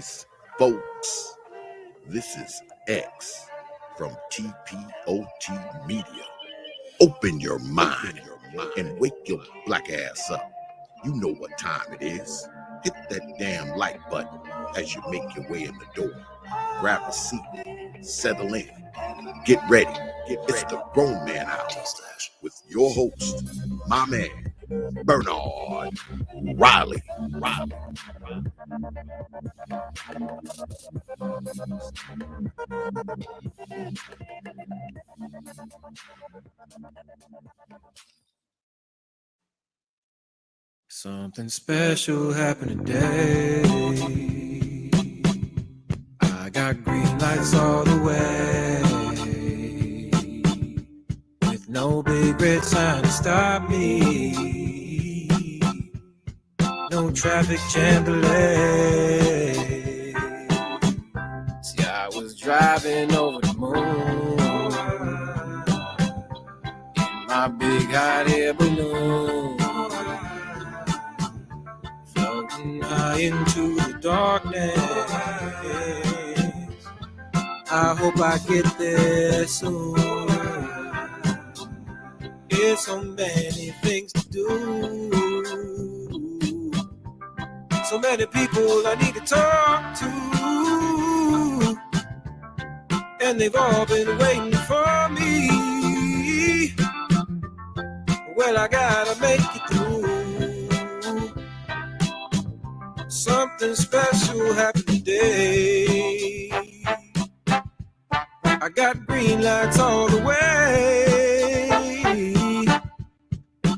Greetings, folks. This is X from TPOT Media. Open your mind and wake your black ass up. You know what time it is. Hit that damn like button as you make your way in the door. Grab a seat, settle in, get ready. It's the Grown Man Hour with your host, my man, Bernard Riley. Something special happened today. I got green lights all the way, with no big red sign to stop me, no traffic jam delay. See, I was driving over the moon in my big hot air balloon, high into the darkness. I hope I get there soon. There's so many things to do, so many people I need to talk to, and they've all been waiting for me. Well, I gotta make it through. Something special happened today. I got green lights all the way,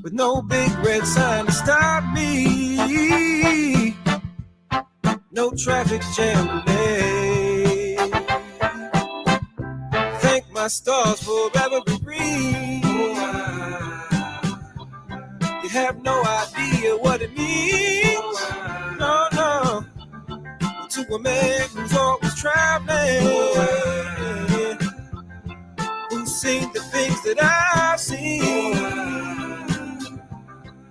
with no big red sign to stop me, no traffic jam delay. Thank my stars forever be green. You have no idea what it means. No, to a man who's always traveling, who's seen the things that I've seen.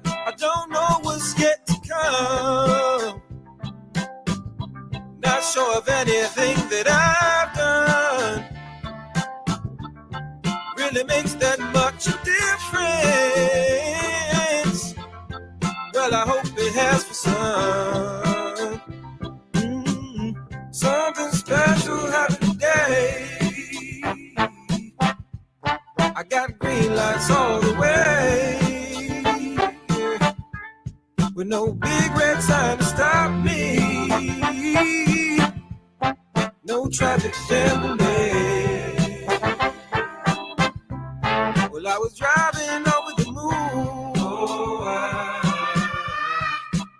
I don't know what's yet to come, not sure of anything that I've done really makes that much a difference. Well, I hope it has for some. Something special happened today. I got green lights all the way, with no big red sign to stop me, no traffic jam delay. Well, I was driving over the moon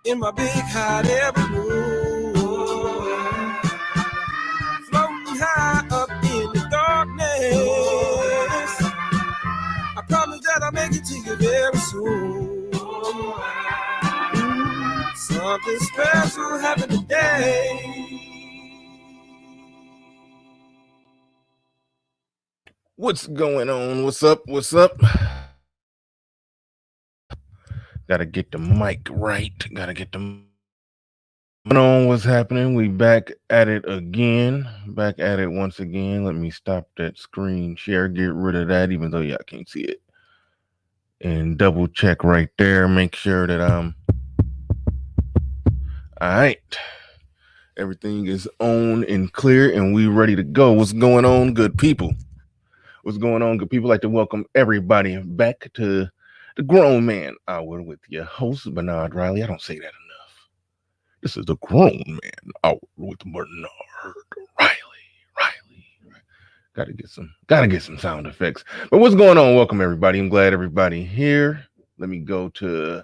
in my big hot air balloon, floating high up in the darkness. I promise that I'll make it to you very soon. Something special happened today. What's going on? What's up? Gotta get the mic right. What's happening? We back at it again. Back at it once again. Let me stop that screen share. Get rid of that, even though y'all can't see it. And double check right there. Make sure that I'm all right. Everything is on and clear, and we ready to go. What's going on, good people? What's going on, good people? I'd like to welcome everybody back to the Grown Man Hour with your host, Bernard Riley. I don't say that enough. This is the Grown Man Hour with Bernard Riley. Gotta get some sound effects. But what's going on? Welcome everybody. I'm glad everybody here. Let me go to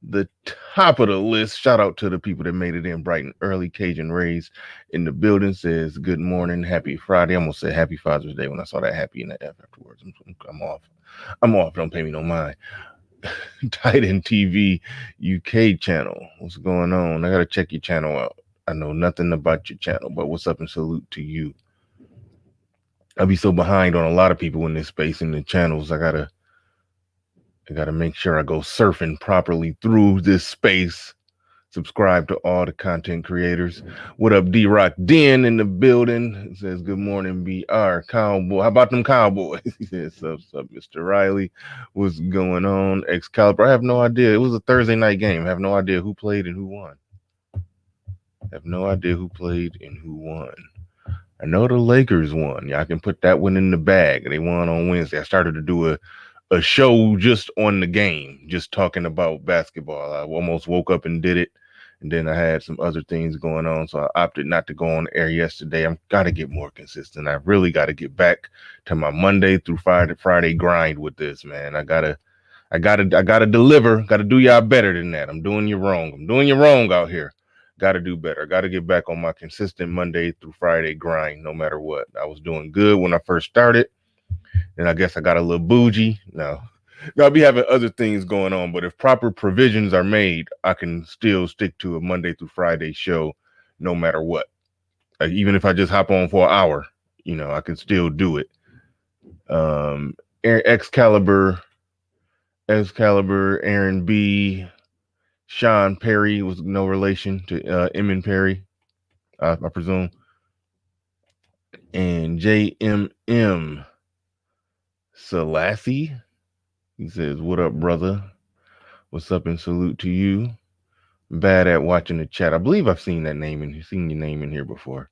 the top of the list. Shout out to the people that made it in bright and early. Cajun Rays in the building says good morning, happy Friday. I almost said happy Father's Day when I saw that happy in the F afterwards. I'm off. Don't pay me no mind. Titan TV UK channel. What's going on? I gotta check your channel out. I know nothing about your channel, but what's up and salute to you. I'll be so behind on a lot of people in this space in the channels. I gotta make sure I go surfing properly through this space Subscribe to all the content creators. What up, D-Rock Den in the building? It says, good morning, BR Cowboy. How about them Cowboys? He says, sup, Mr. Riley. What's going on? Excalibur. I have no idea. It was a Thursday night game. I have no idea who played and who won. I know the Lakers won. Y'all can put that one in the bag. They won on Wednesday. I started to do a show just on the game, just talking about basketball. I almost woke up and did it. And then I had some other things going on, so I opted not to go on air yesterday. I'm gotta get more consistent. I really gotta get back to my Monday through Friday grind with this, man. I gotta deliver. Gotta do y'all better than that. I'm doing you wrong out here. Gotta do better. Gotta get back on my consistent Monday through Friday grind, no matter what. I was doing good when I first started, and I guess I got a little bougie. No, I'll be having other things going on, but if proper provisions are made, I can still stick to a Monday through Friday show no matter what. Even if I just hop on for an hour, I can still do it. Excalibur, Aaron B, Sean Perry was no relation to Emin Perry, I presume. And JMM Selassie, he says, what up, brother? What's up, and salute to you. Bad at watching the chat. I believe I've seen your name in here before,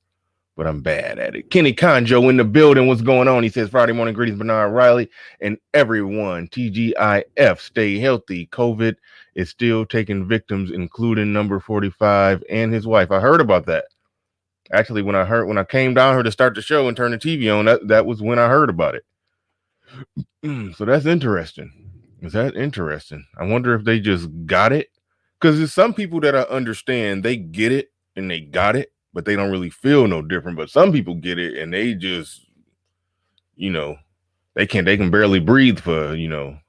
but I'm bad at it. Kenny Conjo in the building. What's going on? He says, Friday morning greetings, Bernard Riley and everyone. TGIF, stay healthy. COVID is still taking victims, including number 45 and his wife. I heard about that. Actually, when I came down here to start the show and turn the TV on, that was when I heard about it. So that's interesting. Is that interesting? I wonder if they just got it. Because there's some people that I understand, they get it and they got it, but they don't really feel no different. But some people get it and they just, they can barely breathe for,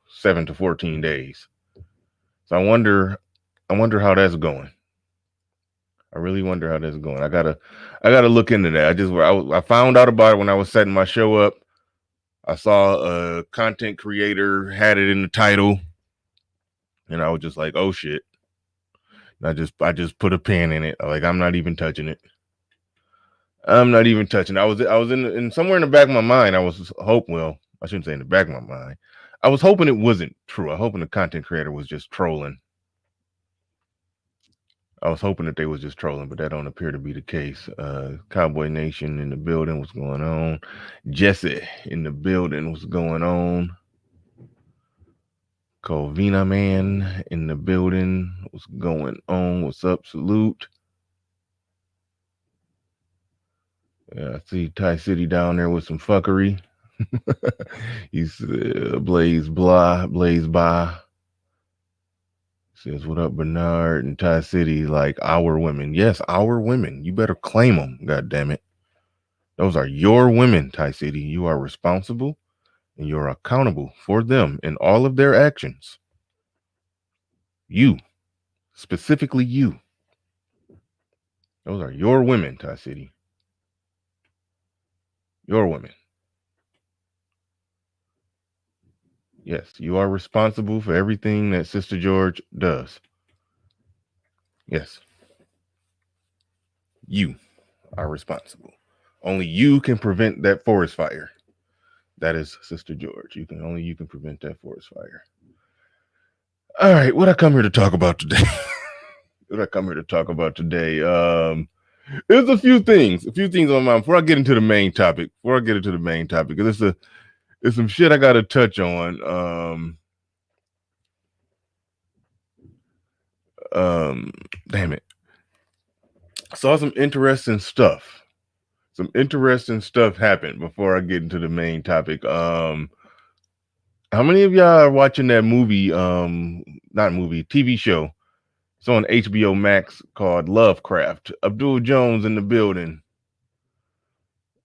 7 to 14 days. So I wonder how that's going. I really wonder how that's going. I gotta look into that. I found out about it when I was setting my show up. I saw a content creator had it in the title, and I was just like, oh shit. I just put a pin in it. Like, I'm not even touching it. I was in somewhere in the back of my mind. I shouldn't say in the back of my mind. I was hoping it wasn't true. I was hoping the content creator was just trolling. I was hoping that they was just trolling, but that don't appear to be the case. Cowboy Nation in the building. What's going on? Jesse in the building. What's going on? Colvina Man in the building. What's going on? What's up? Salute. Yeah, I see Ty City down there with some fuckery. He's Blaze Ba. Says, what up, Bernard and Ty City? Like, our women. Yes, our women. You better claim them, God damn it. Those are your women, Ty City. You are responsible and you're accountable for them in all of their actions. You. Specifically you. Those are your women, Ty City. Your women. Yes, you are responsible for everything that Sister George does. Yes. You are responsible. Only you can prevent that forest fire. That is Sister George. Only you can prevent that forest fire. All right, what I come here to talk about today? There's a few things on my mind before I get into the main topic. Because it's some shit I got to touch on. Damn it. I saw some interesting stuff. Happened before I get into the main topic. How many of y'all are watching that movie? TV show. It's on HBO Max called Lovecraft. Abdul Jones in the building.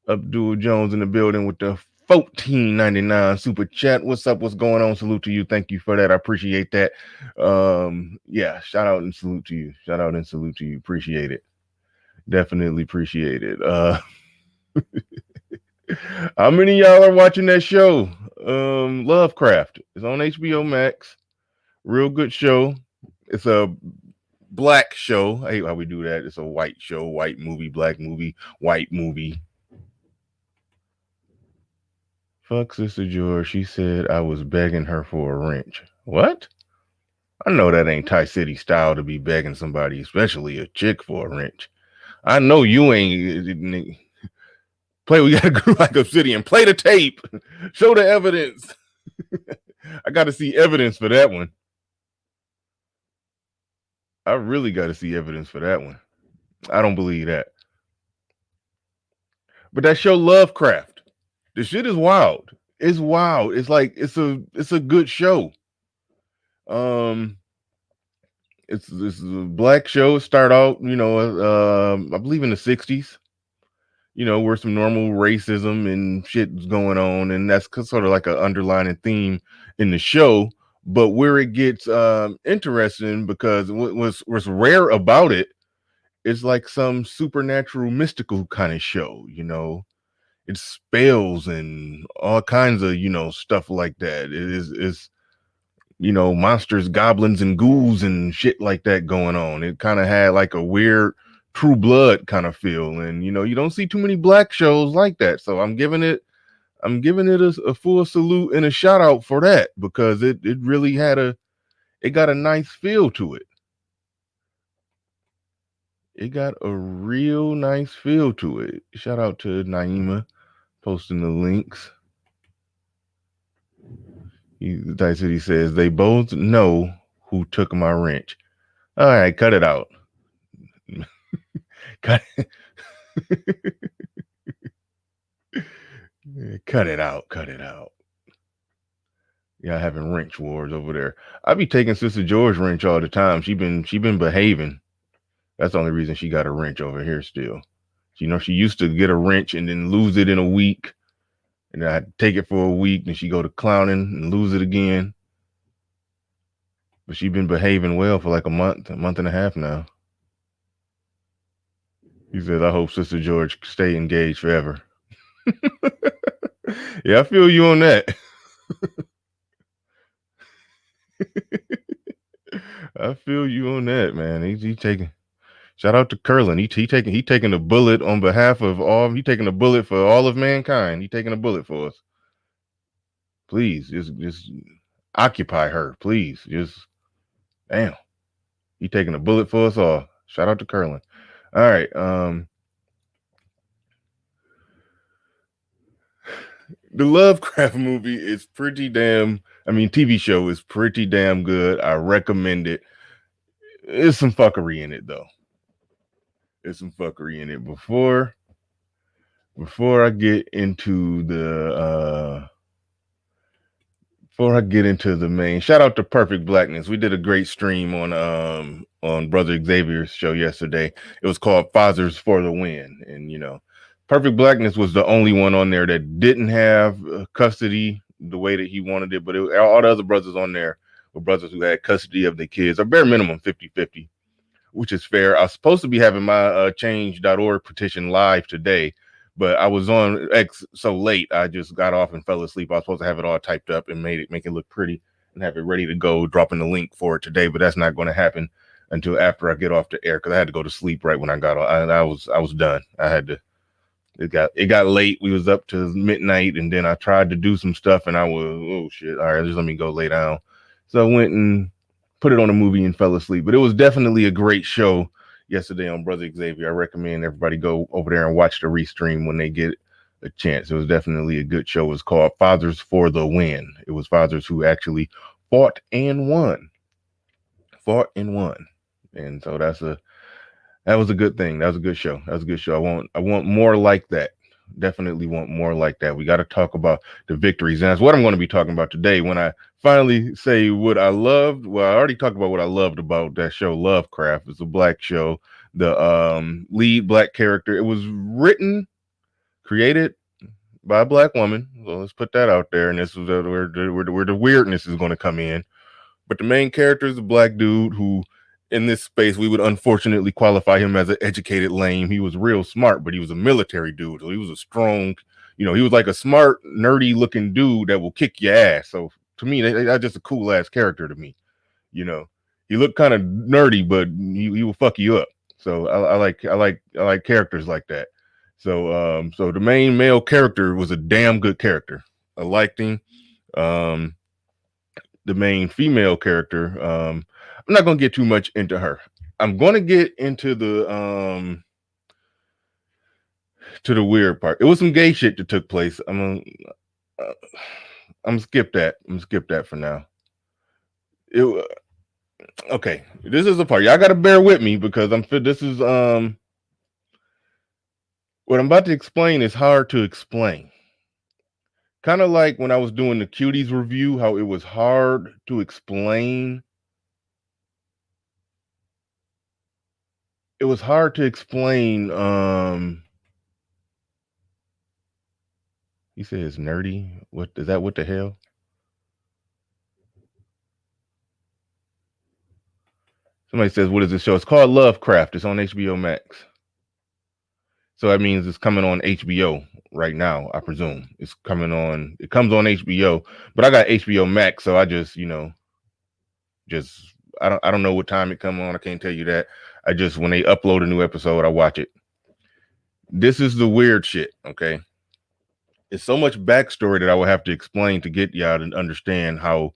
with the $14.99 super chat. What's up? What's going on? Salute to you. Thank you for that. I appreciate that. Yeah, shout out and salute to you. Appreciate it. Definitely appreciate it. How many of y'all are watching that show? Lovecraft. It's on HBO Max. Real good show. It's a black show. I hate how we do that. It's a white show, white movie, black movie, white movie. Fuck Sister George. She said I was begging her for a wrench. What? I know that ain't Thai City style to be begging somebody, especially a chick, for a wrench. I know you ain't. Play, we gotta go like Obsidian. Play the tape. Show the evidence. I gotta see evidence for that one. I really gotta see evidence for that one. I don't believe that. But that show Lovecraft, the shit is wild. It's wild. It's like it's a good show. It's this is a black show. Start out, I believe in the 60s. Where some normal racism and shit's going on, and that's sort of like an underlining theme in the show. But where it gets interesting, because what's rare about it is like some supernatural, mystical kind of show. It's spells and all kinds of stuff like that. It's monsters, goblins, and ghouls and shit like that going on. It kind of had like a weird True Blood kind of feel, and you don't see too many black shows like that. So I'm giving it a full salute and a shout out for that, because it really it got a nice feel to it. It got a real nice feel to it. Shout out to Naima posting the links. Dice City says they both know who took my wrench. All right, cut it out. Cut it. Cut it out. Cut it out. Yeah, having wrench wars over there. I be taking Sister George wrench all the time. She been behaving. That's the only reason she got a wrench over here still. She used to get a wrench and then lose it in a week. And then I'd take it for a week, then she go to clowning and lose it again. But she been behaving well for like a month and a half now. He says, I hope Sister George stay engaged forever. Yeah, I feel you on that. I feel you on that, man. He taking. Shout out to Curlin. He taking a bullet on behalf of all. He taking a bullet for all of mankind. He taking a bullet for us. Please, just occupy her, please. Just damn. He taking a bullet for us all. Shout out to Curlin. All right. The Lovecraft movie is pretty damn. TV show is pretty damn good. I recommend it. There's some fuckery in it though. There's some fuckery in it. Before I get into the main, shout out to Perfect Blackness. We did a great stream on Brother Xavier's show yesterday. It was called Fathers for the Win, and Perfect Blackness was the only one on there that didn't have custody the way that he wanted it, but all the other brothers on there were brothers who had custody of their kids, or bare minimum 50-50, which is fair. I was supposed to be having my change.org petition live today, but I was on X so late, I just got off and fell asleep. I was supposed to have it all typed up and make it look pretty and have it ready to go, dropping the link for it today, but that's not going to happen until after I get off the air, because I had to go to sleep right when I got on. I was done. I had to. It got late. We was up to midnight, and then I tried to do some stuff, and I was, oh shit, all right, just let me go lay down. So I went and put it on a movie and fell asleep. But it was definitely a great show yesterday on Brother Xavier. I recommend everybody go over there and watch the restream when they get a chance. It was definitely a good show. It was called Fathers for the Win. It was fathers who actually fought and won. And so that was a good thing. That was a good show. I want more like that. Definitely want more like that. We got to talk about the victories. And that's what I'm going to be talking about today. When I finally say what I loved, well, I already talked about what I loved about that show, Lovecraft. It's a black show. The lead black character, it was created by a black woman. So let's put that out there. And this is where the weirdness is going to come in. But the main character is a black dude who, in this space, we would unfortunately qualify him as an educated lame. He was real smart, but he was a military dude. So he was a strong, he was like a smart, nerdy looking dude that will kick your ass. So to me, that's just a cool ass character to me. He looked kind of nerdy, but he will fuck you up. So I like characters like that. So the main male character was a damn good character. I liked him. Um, the main female character, I'm not gonna get too much into her. I'm gonna get into the weird part. It was some gay shit that took place. Uh, I'm gonna skip that. I'm gonna skip that for now. It okay. This is the part y'all got to bear with me because This is what I'm about to explain is hard to explain. Kind of like when I was doing the Cuties review, how it was hard to explain. It was hard to explain. He said it's nerdy. What is that? What the hell? Somebody says, what is this show? It's called Lovecraft. It's on HBO Max. So that means it's coming on HBO right now, I presume. It comes on HBO, but I got HBO Max, so I just, I don't know what time it come on. I can't tell you that. I just, when they upload a new episode, I watch it. This is the weird shit, okay? It's so much backstory that I will have to explain to get y'all to understand how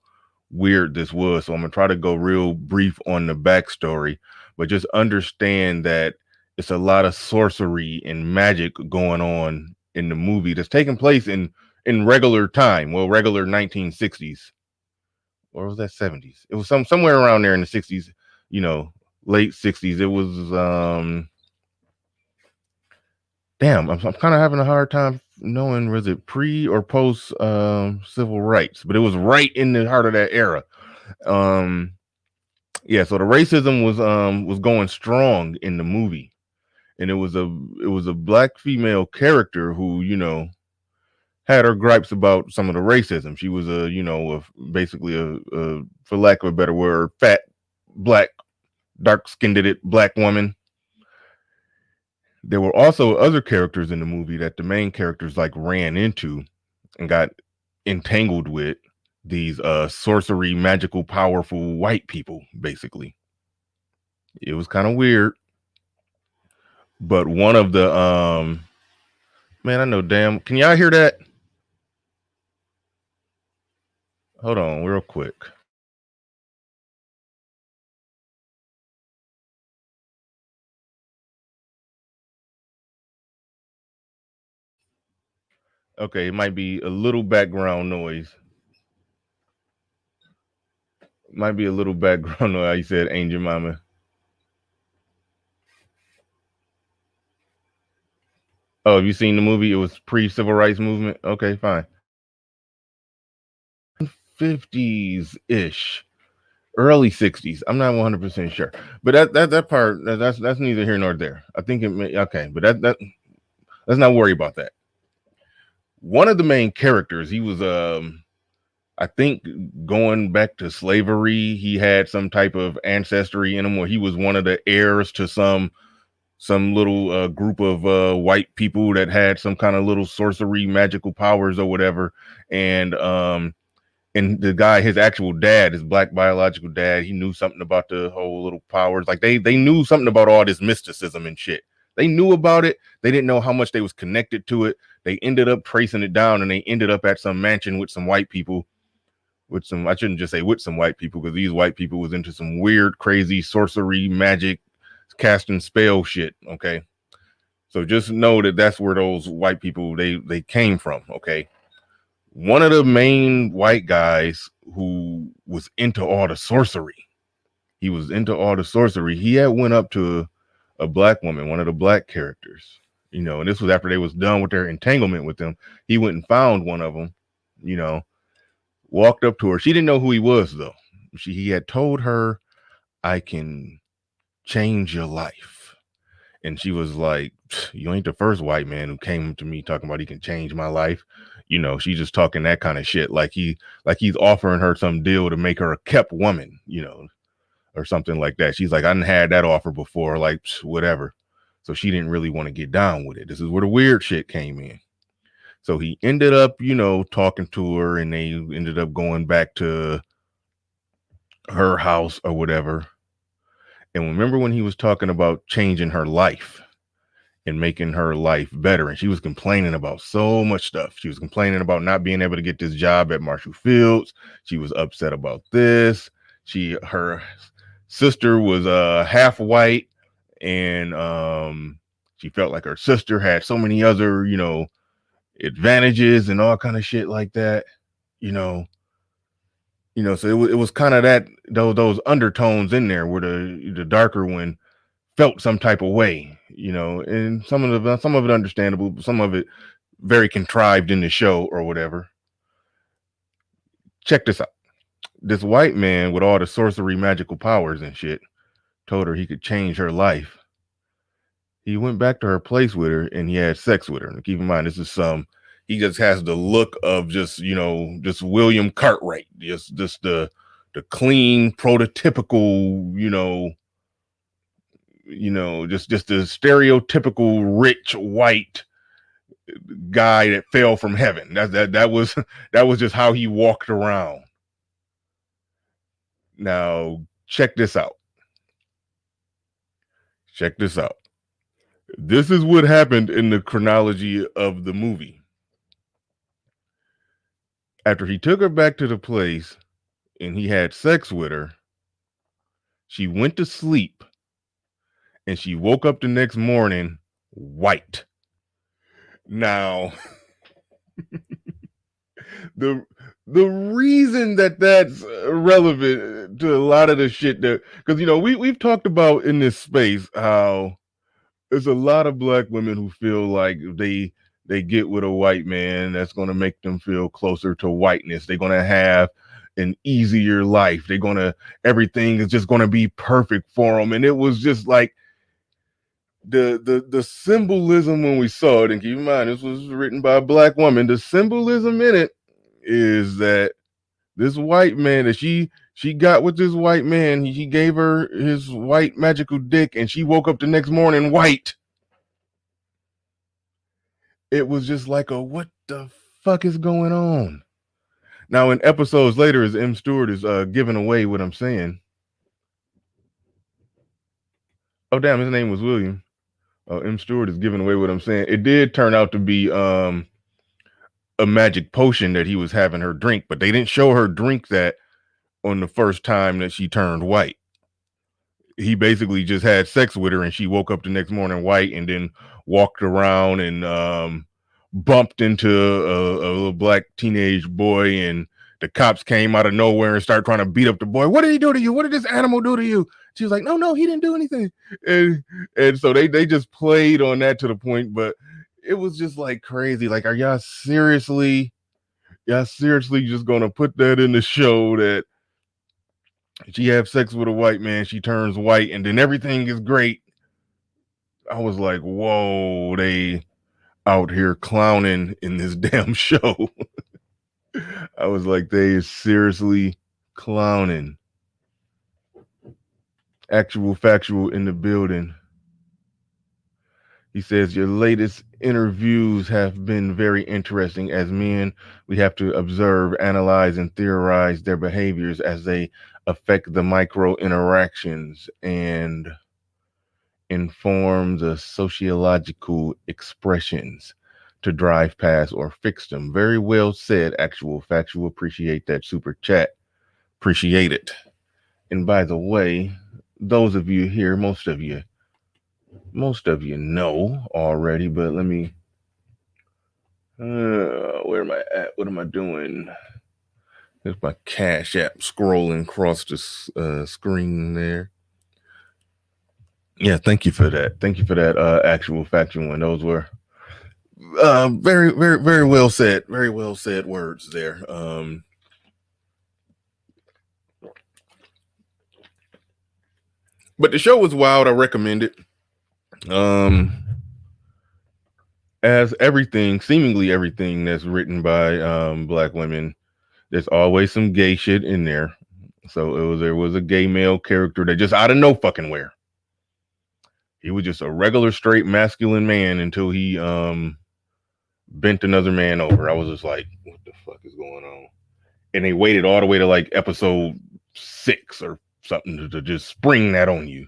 weird this was. So I'm gonna try to go real brief on the backstory, but just understand that it's a lot of sorcery and magic going on in the movie that's taking place in regular time. Well, regular 1960s, or was that 70s? It was somewhere around there in the 60s, late 60s. It was damn, I'm kind of having a hard time knowing was it pre or post civil rights, but it was right in the heart of that era. Yeah, so the racism was going strong in the movie, and it was a black female character who had her gripes about some of the racism. She was basically a for lack of a better word, fat black dark-skinned black woman. There were also other characters in the movie that the main characters like ran into and got entangled with, these sorcery, magical, powerful white people, basically. It was kind of weird. But one of the man, I know damn. Can y'all hear that? Hold on real quick. Okay, it might be a little background noise. Might be a little background noise. You said Angel Mama. Oh, have you seen the movie? It was pre-civil rights movement. Okay, fine. 50s ish, early 60s. I'm not 100% sure, but that part that's neither here nor there. I think it may, okay, but that let's not worry about that. One of the main characters, he was I think going back to slavery, he had some type of ancestry in him where he was one of the heirs to some little group of white people that had some kind of little sorcery magical powers or whatever. And the guy, his actual dad, his black biological dad, he knew something about the whole little powers. Like they knew something about all this mysticism and shit. They knew about it. They didn't know how much they was connected to it. They ended up tracing it down, and they ended up at some mansion with some white people. I shouldn't just say with some white people, because these white people was into some weird, crazy sorcery, magic, casting spell shit. Okay. So just know that that's where those white people, they came from. Okay. One of the main white guys who was into all the sorcery, he had went up to a black woman, one of the black characters, and this was after they was done with their entanglement with them. He went and found one of them, walked up to her. She didn't know who he was, though. He had told her, I can change your life. And she was like, you ain't the first white man who came to me talking about he can change my life. She's just talking that kind of shit. Like he's offering her some deal to make her a kept woman, or something like that. She's like, I didn't had that offer before, like whatever. So she didn't really want to get down with it. This is where the weird shit came in. So he ended up, talking to her, and they ended up going back to her house or whatever. And remember when he was talking about changing her life and making her life better, and she was complaining about so much stuff. She was complaining about not being able to get this job at Marshall Fields. She was upset about this. Her sister was half white, and she felt like her sister had so many other, advantages and all kind of shit like that, so it was kind of that those undertones in there where the darker one felt some type of way, and some of it understandable, but some of it very contrived in the show or whatever. Check this out. This white man with all the sorcery magical powers and shit told her he could change her life. He went back to her place with her and he had sex with her. And keep in mind, this is he just has the look of just William Cartwright, just the clean, prototypical, just the stereotypical rich white guy that fell from heaven. That was just how he walked around. Now, check this out. This is what happened in the chronology of the movie. After he took her back to the place and he had sex with her, she went to sleep and she woke up the next morning white. Now, the reason that's relevant to a lot of the shit that, because we've talked about in this space how there's a lot of black women who feel like they get with a white man that's going to make them feel closer to whiteness. They're going to have an easier life. Everything is just going to be perfect for them. And it was just like the symbolism when we saw it, and keep in mind, this was written by a black woman. The symbolism in it is that this white man that she got with this white man, he gave her his white magical dick and she woke up the next morning white. It was just like what the fuck is going on? Now, in episodes later, as M. Stewart is giving away what I'm saying. Oh, damn, his name was William. M. Stewart is giving away what I'm saying. It did turn out to be a magic potion that he was having her drink, but they didn't show her drink that on the first time that she turned white. He basically just had sex with her and she woke up the next morning white, and then walked around and bumped into a little black teenage boy, and the cops came out of nowhere and started trying to beat up the boy. What did he do to you? What did this animal do to you? She was like, no, he didn't do anything. And so they just played on that to the point, but it was just like crazy. Like, are y'all seriously just gonna put that in the show that she have sex with a white man, she turns white, and then everything is great? I was like, whoa, they out here clowning in this damn show. I was like, they is seriously clowning. Actual factual in the building. He says, your latest interviews have been very interesting. As men, we have to observe, analyze, and theorize their behaviors as they affect the micro interactions and inform the sociological expressions to drive past or fix them. Very well said, actual factual. Appreciate that super chat. Appreciate it. And by the way, those of you here, most of you know already, but let me, where am I at? What am I doing? There's my Cash App scrolling across the screen there. Yeah, thank you for that. Thank you for that actual factual one. Those were very, very, very well said. Very well said words there. But the show was wild. I recommend it. As seemingly everything that's written by black women, there's always some gay shit in there. So there was a gay male character that just out of no fucking where. He was just a regular straight masculine man until he bent another man over. I was just like, what the fuck is going on? And they waited all the way to like episode 6 or something to just spring that on you.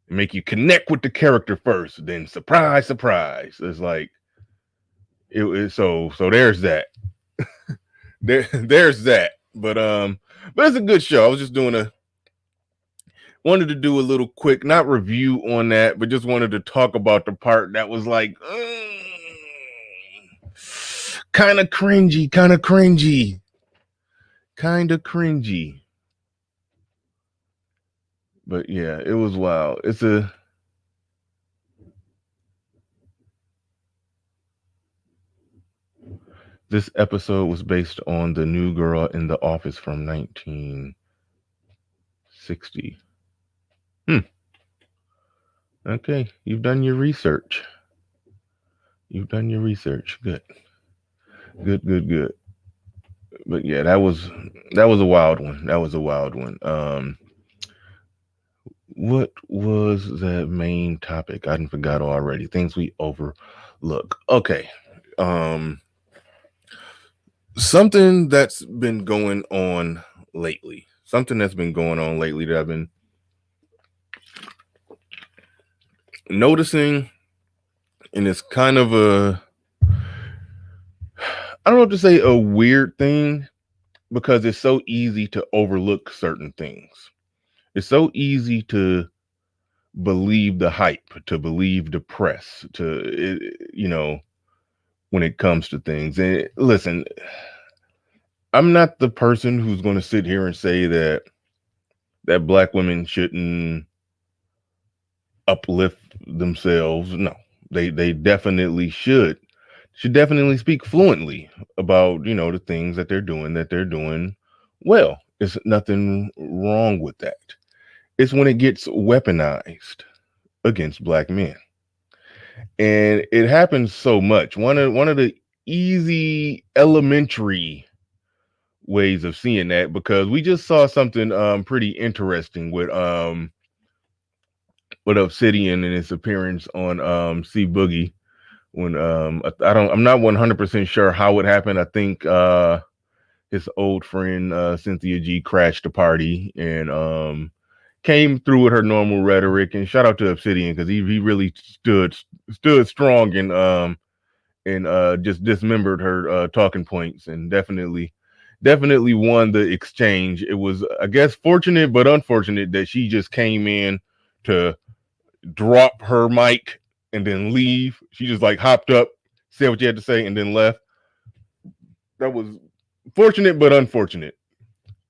Make you connect with the character first, then surprise, surprise. It's like so there's that. There's that. But it's a good show. I was just wanted to do a little quick, not review on that, but just wanted to talk about the part that was like kind of cringy. But yeah, it was wild. This episode was based on The New Girl in the Office from 1960. Okay, you've done your research. Good. But yeah, that was a wild one. What was the main topic? I forgot already. Things we overlook. Okay. Something that's been going on lately. That I've been noticing, and it's kind of I don't know what to say, a weird thing, because it's so easy to overlook certain things. It's so easy to believe the hype, to believe the press, when it comes to things. And listen, I'm not the person who's going to sit here and say that Black women shouldn't uplift themselves. No, they definitely should definitely speak fluently about, the things that they're doing well. There's nothing wrong with that. It's when it gets weaponized against Black men. And it happens so much. One of the easy elementary ways of seeing that, because we just saw something pretty interesting with Obsidian and its appearance on C Boogie, when I'm not 100% sure how it happened. I think his old friend Cynthia G crashed the party and came through with her normal rhetoric. And shout out to Obsidian, because he really stood strong and just dismembered her talking points, and definitely won the exchange. It was, I guess, fortunate but unfortunate that she just came in to drop her mic and then leave. She just like hopped up, said what you had to say, and then left. That was fortunate but unfortunate.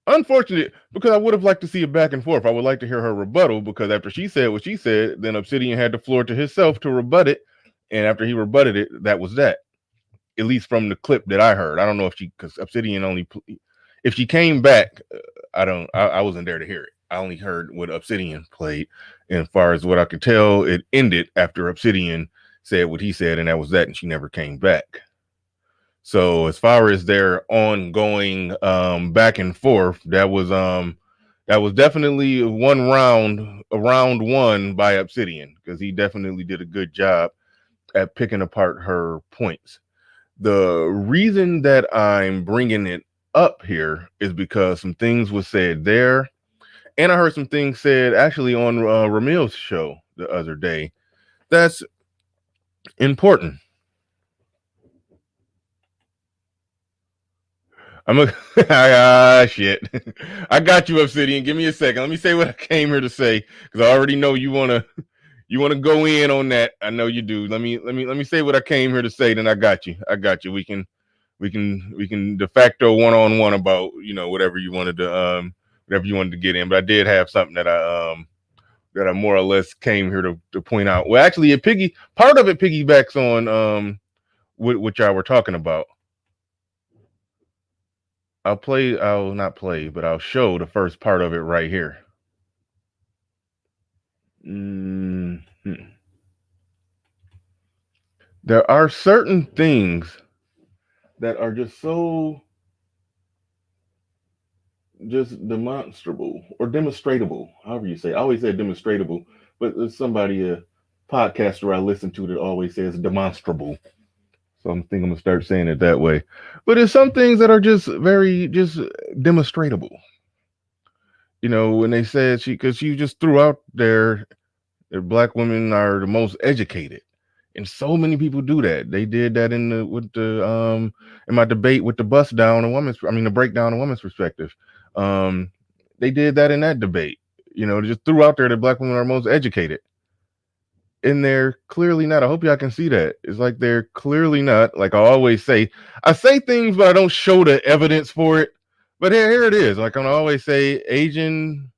Unfortunate, because I would have liked to see a back and forth. I would like to hear her rebuttal, because after she said what she said, then Obsidian had the floor to himself to rebut it. And after he rebutted it, that was that. At least from the clip that I heard. I don't know if because Obsidian if she came back, I wasn't there to hear it. I only heard what Obsidian played. And as far as what I could tell, it ended after Obsidian said what he said, and that was that, and she never came back. So as far as their ongoing back and forth, that was definitely a round one by Obsidian, because he definitely did a good job at picking apart her points. The reason that I'm bringing it up here is because some things were said there, and I heard some things said actually on Ramil's show the other day that's important. Shit. I got you, Obsidian. Give me a second. Let me say what I came here to say, because I already know you wanna go in on that. I know you do. Let me say what I came here to say. Then I got you. We can de facto one-on-one about whatever you wanted to get in. But I did have something that I more or less came here to point out. Well, actually, part of it piggybacks on what y'all were talking about. I'll not play, but I'll show the first part of it right here. Mm-hmm. There are certain things that are just so demonstrable or demonstratable, however you say. I always say demonstratable, but there's somebody, a podcaster I listen to, that always says demonstrable. So I'm thinking I'm gonna start saying it that way. But there's some things that are just very demonstratable. when they said because she just threw out there that black women are the most educated. And so many people do that. They did that in my debate with the the breakdown a woman's perspective. Um, they did that in that debate. They just threw out there that black women are most educated. And they're clearly not. I hope y'all can see that. It's like they're clearly not. Like I always say, I say things, but I don't show the evidence for it. But here it is. Like I always say, Asian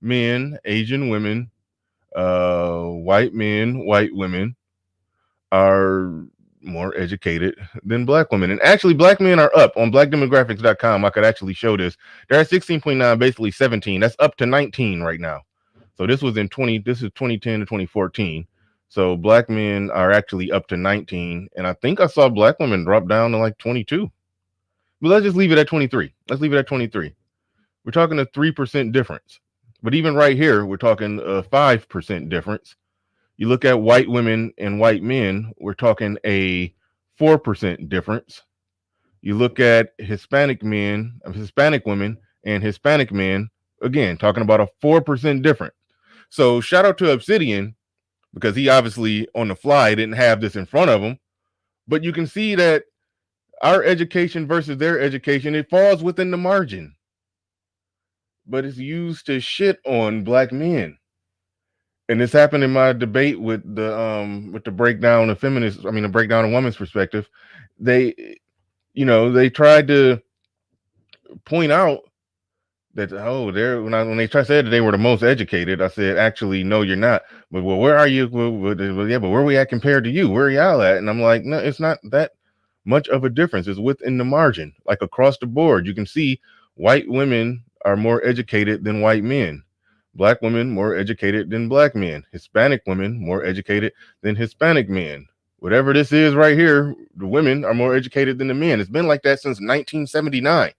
men, Asian women, white men, white women are more educated than black women. And actually, black men are up on blackdemographics.com. I could actually show this. They're at 16.9, basically 17. That's up to 19 right now. So this is 2010 to 2014. So black men are actually up to 19. And I think I saw black women drop down to like 22. But let's just leave it at 23. Let's leave it at 23. We're talking a 3% difference. But even right here, we're talking a 5% difference. You look at white women and white men, we're talking a 4% difference. You look at Hispanic women and Hispanic men, again, talking about a 4% difference. So shout out to Obsidian, because he obviously on the fly didn't have this in front of him. But you can see that our education versus their education, it falls within the margin. But it's used to shit on black men. And this happened in my debate with the breakdown of the breakdown of women's perspective. They they tried to point out that when they said that they were the most educated, I said, actually, no, you're not. But well, where are you? Yeah, but where are we at compared to you? Where are y'all at? And I'm like, no, it's not that much of a difference. It's within the margin, like across the board. You can see white women are more educated than white men. Black women more educated than black men. Hispanic women more educated than Hispanic men. Whatever this is right here, the women are more educated than the men. It's been like that since 1979.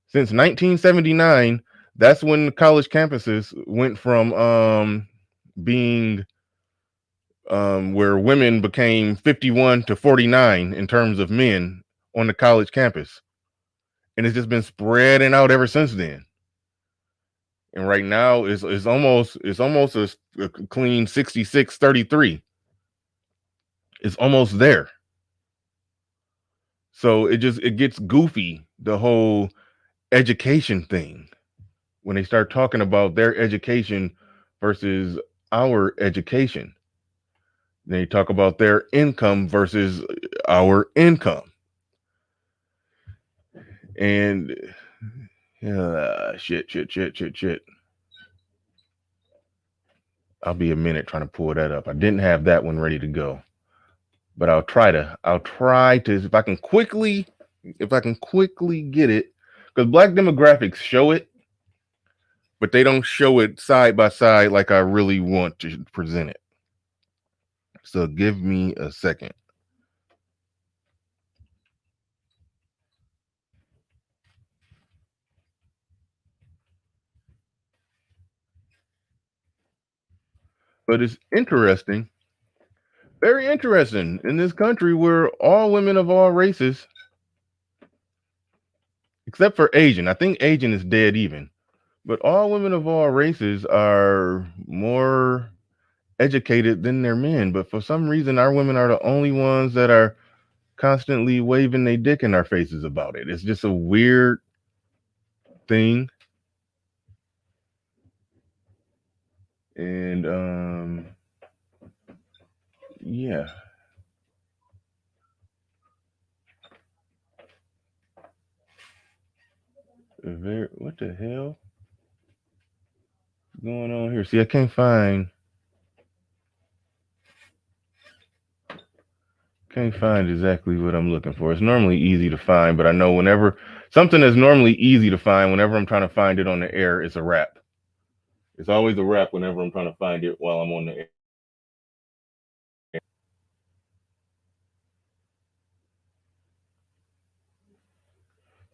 Since 1979, that's when the college campuses went from being where women became 51 to 49 in terms of men on the college campus. And it's just been spreading out ever since then. And right now it's almost a clean 66-33. It's almost there. So it gets goofy, the whole education thing, when they start talking about their education versus our education. They talk about their income versus our income. And shit. I'll be a minute trying to pull that up. I didn't have that one ready to go, but I'll try to if I can quickly get it, because black demographics show it, but they don't show it side by side like I really want to present it. So give me a second. But it's interesting, very interesting, in this country where all women of all races, except for Asian, I think Asian is dead even, but all women of all races are more educated than their men. But for some reason, our women are the only ones that are constantly waving their dick in our faces about it. It's just a weird thing. And yeah. What the hell is going on here? See, I can't find exactly what I'm looking for. It's normally easy to find, but I know whenever something is normally easy to find, whenever I'm trying to find it on the air, it's a wrap. It's always a wrap whenever I'm trying to find it while I'm on the air.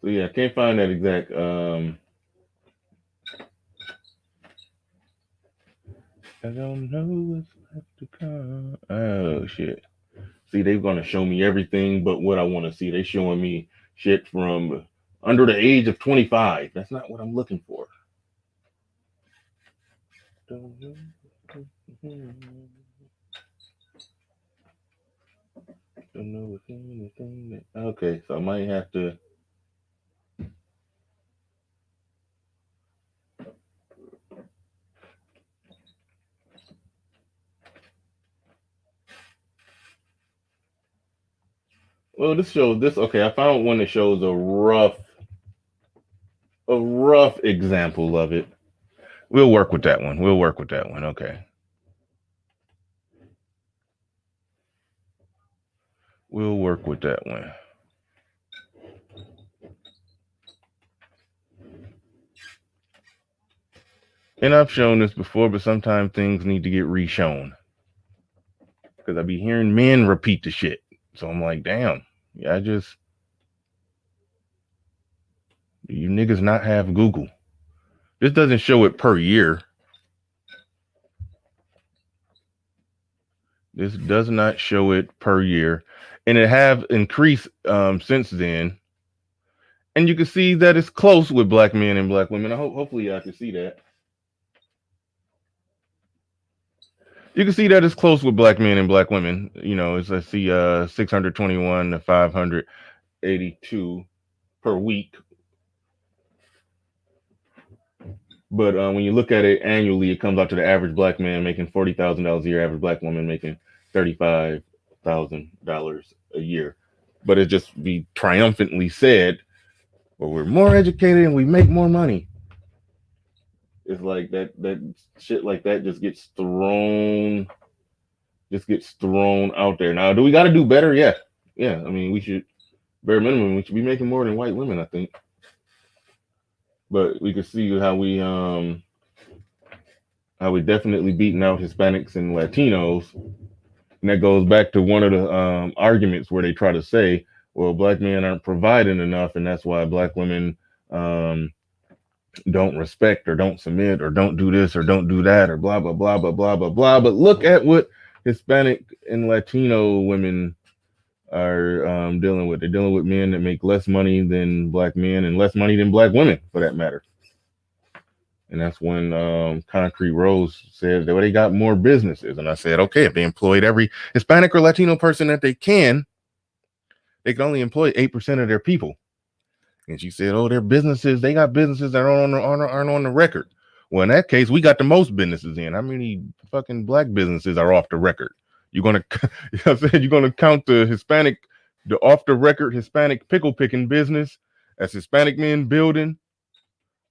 So yeah, I can't find that exact. I don't know what's left to come. Oh shit! See, they're gonna show me everything but what I want to see. They're showing me shit from under the age of 25. That's not what I'm looking for. Don't know if anything. Okay, so I might have to. Well, this shows this. Okay, I found one that shows a rough example of it. We'll work with that one. We'll work with that one. Okay. We'll work with that one. And I've shown this before, but sometimes things need to get re-shown. Because I be hearing men repeat the shit. So I'm like, damn, yeah, you niggas not have Google. This doesn't show it per year. This does not show it per year. And it have increased since then. And you can see that it's close with black men and black women. Hopefully y'all can see that. You can see that it's close with black men and black women. You know, I see 621 to 582 per week. But when you look at it annually, it comes out to the average black man making $40,000 a year, average black woman making $35,000 a year. But it just be triumphantly said, well, we're more educated and we make more money. It's like that shit like that just gets thrown out there. Now, do we got to do better? Yeah. I mean, we should, bare minimum, we should be making more than white women, I think. But we can see how we definitely beating out Hispanics and Latinos, and that goes back to one of the arguments where they try to say, well, black men aren't providing enough, and that's why black women don't respect or don't submit or don't do this or don't do that or blah blah blah blah blah blah blah. But look at what Hispanic and Latino women are dealing with. They're dealing with men that make less money than black men and less money than black women, for that matter. And that's when Concrete Rose said that they got more businesses. And I said, okay, if they employed every Hispanic or Latino person that they can only employ 8% of their people. And she said, oh, their businesses, they got businesses that aren't on the record. Well, in that case, we got the most businesses in. How many fucking black businesses are off the record? You're gonna count the off the record Hispanic pickle picking business as Hispanic men building.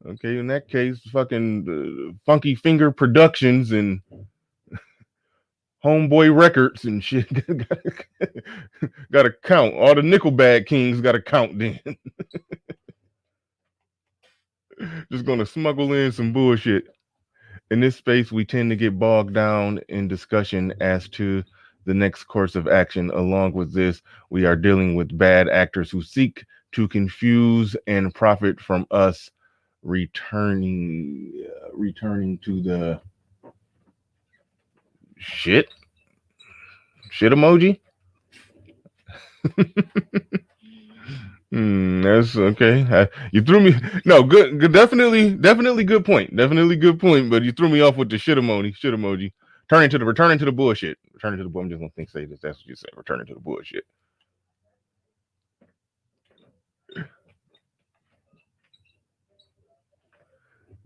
Okay, in that case, fucking Funky Finger Productions and Homeboy Records and shit gotta count. All the Nickelback Kings gotta count then. Just gonna smuggle in some bullshit. In this space, we tend to get bogged down in discussion as to the next course of action. Along with this, we are dealing with bad actors who seek to confuse and profit from us, returning to the shit emoji. That's okay. You threw me. No, good. Definitely good point. Definitely good point. But you threw me off with the shit emoji. Returning to the bullshit. Returning to the. I'm just gonna say this. That's what you said. Returning to the bullshit.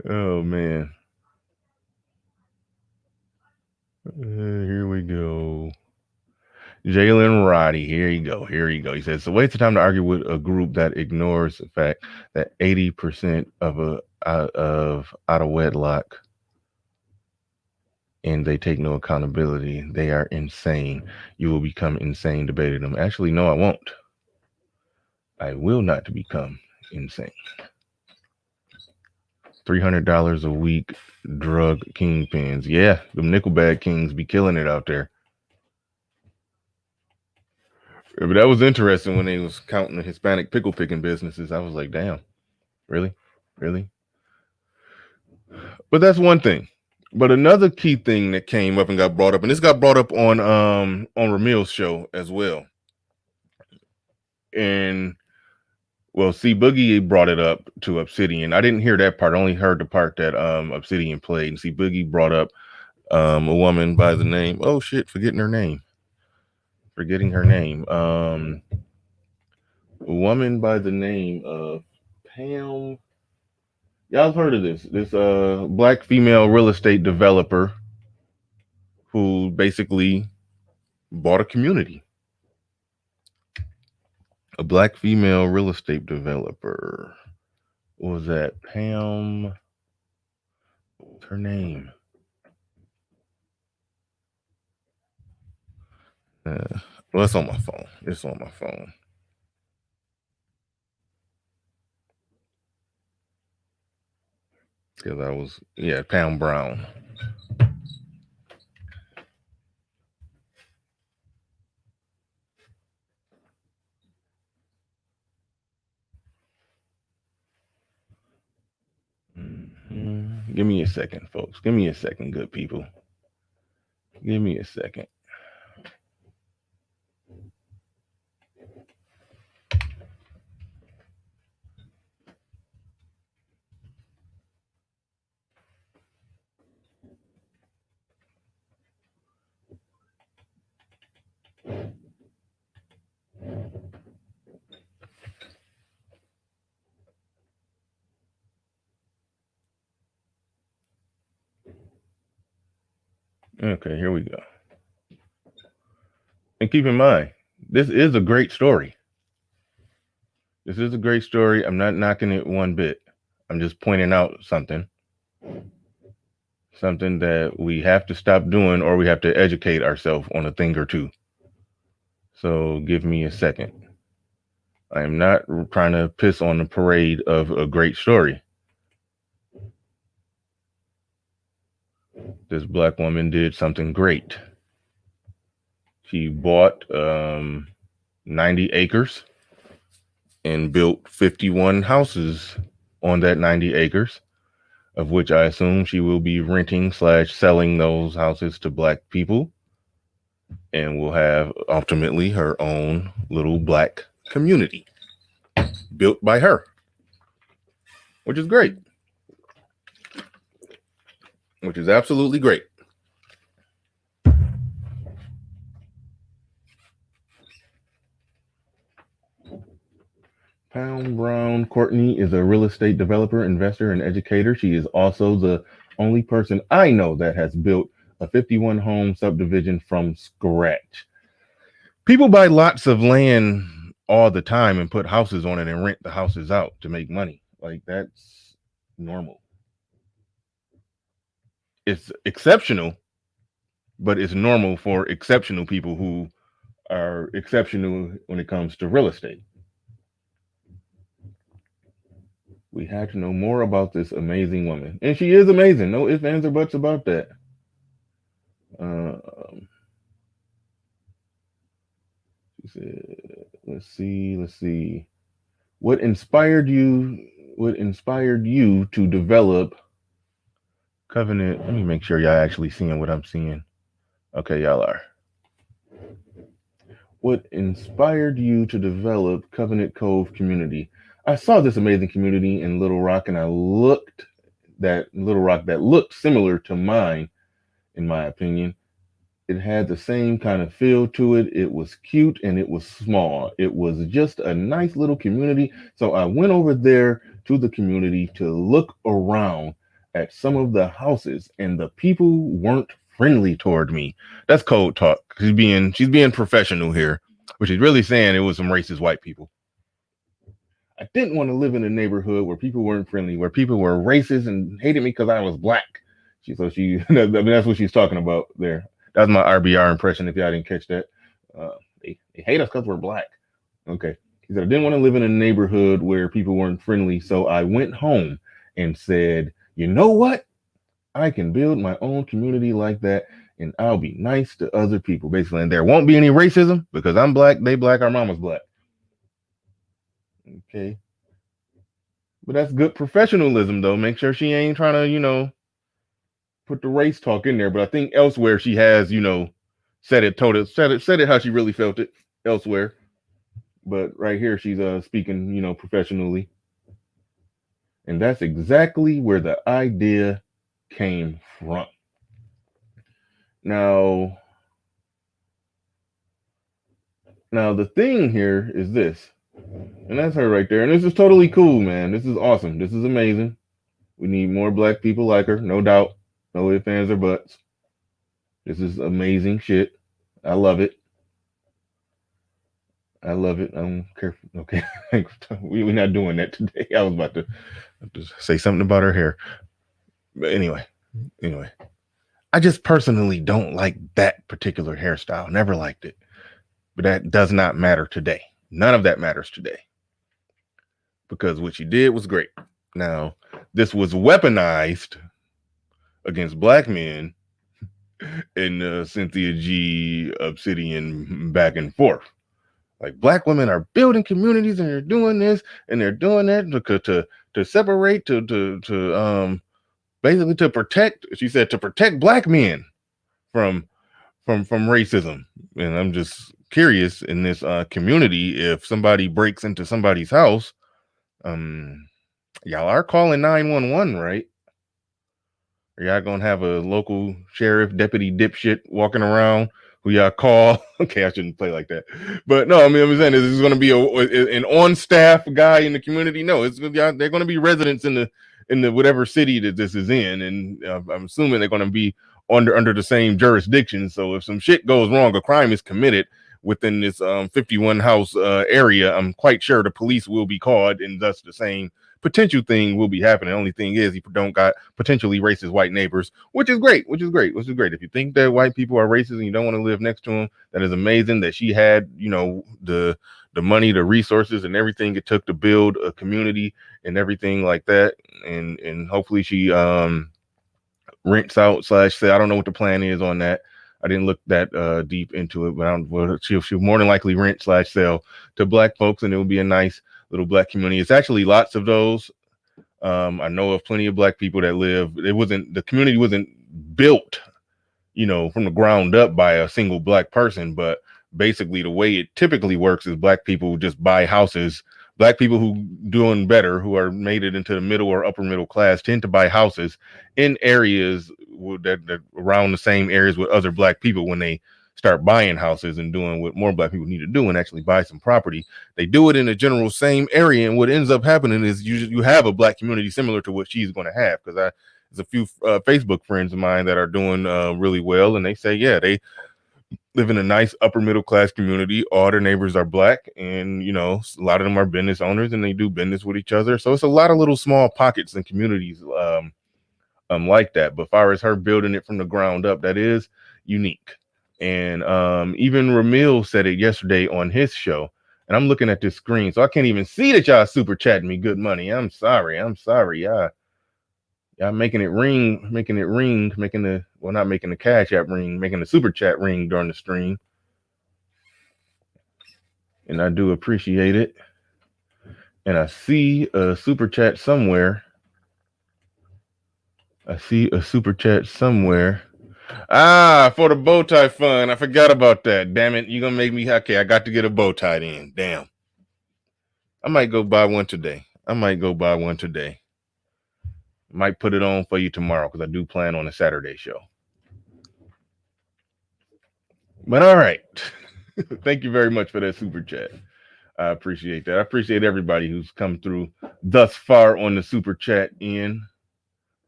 Oh man. Here we go. Jalen Roddy, here you go. He says, so waste of time to argue with a group that ignores the fact that 80% out of wedlock, and they take no accountability. They are insane. You will become insane debating them. Actually, no, I won't. I will not become insane. $300 a week drug kingpins. Yeah, them Nickelback Kings be killing it out there. But that was interesting when they was counting the Hispanic pickle picking businesses. I was like, damn, really? But that's one thing. But another key thing that came up and got brought up, and this got brought up on Ramil's show as well. And Well, see, Boogie brought it up to Obsidian. I didn't hear that part. I only heard the part that Obsidian played. And see, Boogie brought up a woman by the name. Oh shit, forgetting her name. A woman by the name of Pam. Y'all have heard of this? This black female real estate developer who basically bought a community. A black female real estate developer. What was that? Pam. What's her name? Well, it's on my phone. It's on my phone. Because I was, yeah, Pam Brown. Give me a second, folks. Give me a second, good people. Give me a second. Okay, here we go. And keep in mind, this is a great story. This is a great story. I'm not knocking it one bit. I'm just pointing out something that we have to stop doing, or we have to educate ourselves on a thing or two. So give me a second. I am not trying to piss on the parade of a great story. This black woman did something great. She bought 90 acres and built 51 houses on that 90 acres, of which I assume she will be renting / selling those houses to black people, and will have ultimately her own little black community built by her, which is great. Which is absolutely great. Pam Brown Courtney is a real estate developer, investor, and educator. She is also the only person I know that has built a 51 home subdivision from scratch. People buy lots of land all the time and put houses on it and rent the houses out to make money. Like, that's normal. It's exceptional, but it's normal for exceptional people who are exceptional when it comes to real estate. We have to know more about this amazing woman. And she is amazing. No ifs, ands, or buts about that. She said, let's see. What inspired you to develop Covenant? Let me make sure y'all actually seeing what I'm seeing. Okay, y'all are. What inspired you to develop Covenant Cove community? I saw this amazing community in Little Rock, and I looked that Little Rock that looked similar to mine, in my opinion. It had the same kind of feel to it. It was cute and it was small. It was just a nice little community. So I went over there to the community to look around at some of the houses, and the people weren't friendly toward me. That's code talk. She's being professional here, but she's really saying it was some racist white people. I didn't want to live in a neighborhood where people weren't friendly, where people were racist and hated me because I was black. That's what she's talking about there. That's my RBR impression, if y'all didn't catch that. They hate us because we're black. Okay. He said, I didn't want to live in a neighborhood where people weren't friendly, so I went home and said, you know what? I can build my own community like that, and I'll be nice to other people, basically. And there won't be any racism because I'm black, they black, our mama's black. Okay. But that's good professionalism, though. Make sure she ain't trying to, put the race talk in there. But I think elsewhere she has, said it how she really felt it elsewhere. but right here she's speaking, professionally. And that's exactly where the idea came from. Now, the thing here is this, and that's her right there. And this is totally cool, man. This is awesome. This is amazing. We need more black people like her, no doubt. No ifs, ands, or buts. This is amazing shit. I love it. I love it. I'm careful. Okay, we're not doing that today. I was about to say something about her hair, but anyway, I just personally don't like that particular hairstyle. Never liked it, but that does not matter today. None of that matters today because what she did was great. Now, this was weaponized against black men in Cynthia G. Obsidian back and forth. Like black women are building communities and they're doing this and they're doing that to separate to basically to protect. She said to protect black men from racism. And I'm just curious in this community, if somebody breaks into somebody's house, y'all are calling 911, right? Are y'all gonna have a local sheriff, deputy dipshit walking around who y'all call? Okay, I shouldn't play like that. But no, I mean, I'm saying, is this going to be an on-staff guy in the community? No, they're going to be residents in the whatever city that this is in, and I'm assuming they're going to be under the same jurisdiction. So if some shit goes wrong, a crime is committed within this 51 house area, I'm quite sure the police will be called, and thus the same potential thing will be happening. The only thing is he don't got potentially racist white neighbors, which is great. If you think that white people are racist and you don't want to live next to them, that is amazing that she had, the money, the resources and everything it took to build a community and everything like that. And hopefully she rents out / say, I don't know what the plan is on that. I didn't look that deep into it, but she'll more than likely rent / sell to black folks, and it will be a nice little black community. It's actually lots of those. I know of plenty of black people that live. The community wasn't built, from the ground up by a single black person, but basically the way it typically works is black people just buy houses. Black people who doing better, who are made it into the middle or upper middle class, tend to buy houses in areas that around the same areas with other black people. When they start buying houses and doing what more black people need to do and actually buy some property, they do it in a general same area. And what ends up happening is you have a black community similar to what she's going to have. Because there's a few Facebook friends of mine that are doing really well, and they say, yeah, they live in a nice upper middle class community. All their neighbors are black, and a lot of them are business owners, and they do business with each other. So it's a lot of little small pockets and communities like that. But as far as her building it from the ground up, that is unique. And even Ramil said it yesterday on his show. And I'm looking at this screen, so I can't even see that y'all super chatting me good money. I'm sorry. Y'all making it ring, not making the cash app ring, making the super chat ring during the stream. And I do appreciate it. And I see a super chat somewhere. For the bow tie fund. I forgot about that. Damn it. You're going to make me. Okay, I got to get a bow tied in. Damn. I might go buy one today. Might put it on for you tomorrow because I do plan on a Saturday show. But all right. Thank you very much for that super chat. I appreciate that. I appreciate everybody who's come through thus far on the super chat in.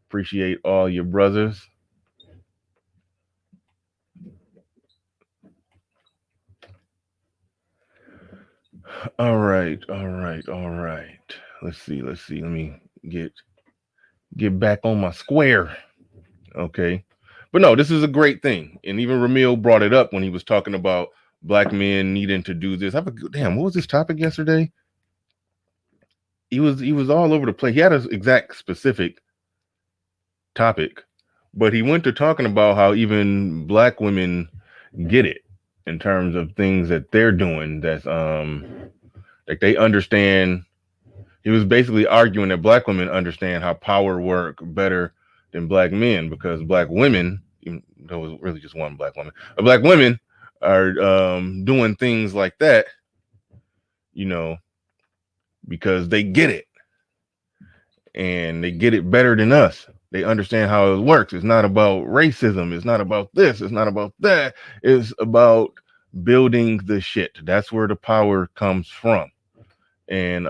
Appreciate all your brothers. All right. Let's see. Let me get back on my square. Okay. But no, this is a great thing. And even Ramil brought it up when he was talking about black men needing to do this. Damn, what was this topic yesterday? He was all over the place. He had an exact specific topic, but he went to talking about how even black women get it in terms of things that they're doing that's like they understand. He was basically arguing that black women understand how power work better than black men, because black women, there was really just one black woman, but black women are doing things like that you know, because they get it and they get it better than us. They understand how it works. It's not about racism. It's not about this. It's not about that. It's about building the shit. That's where the power comes from. And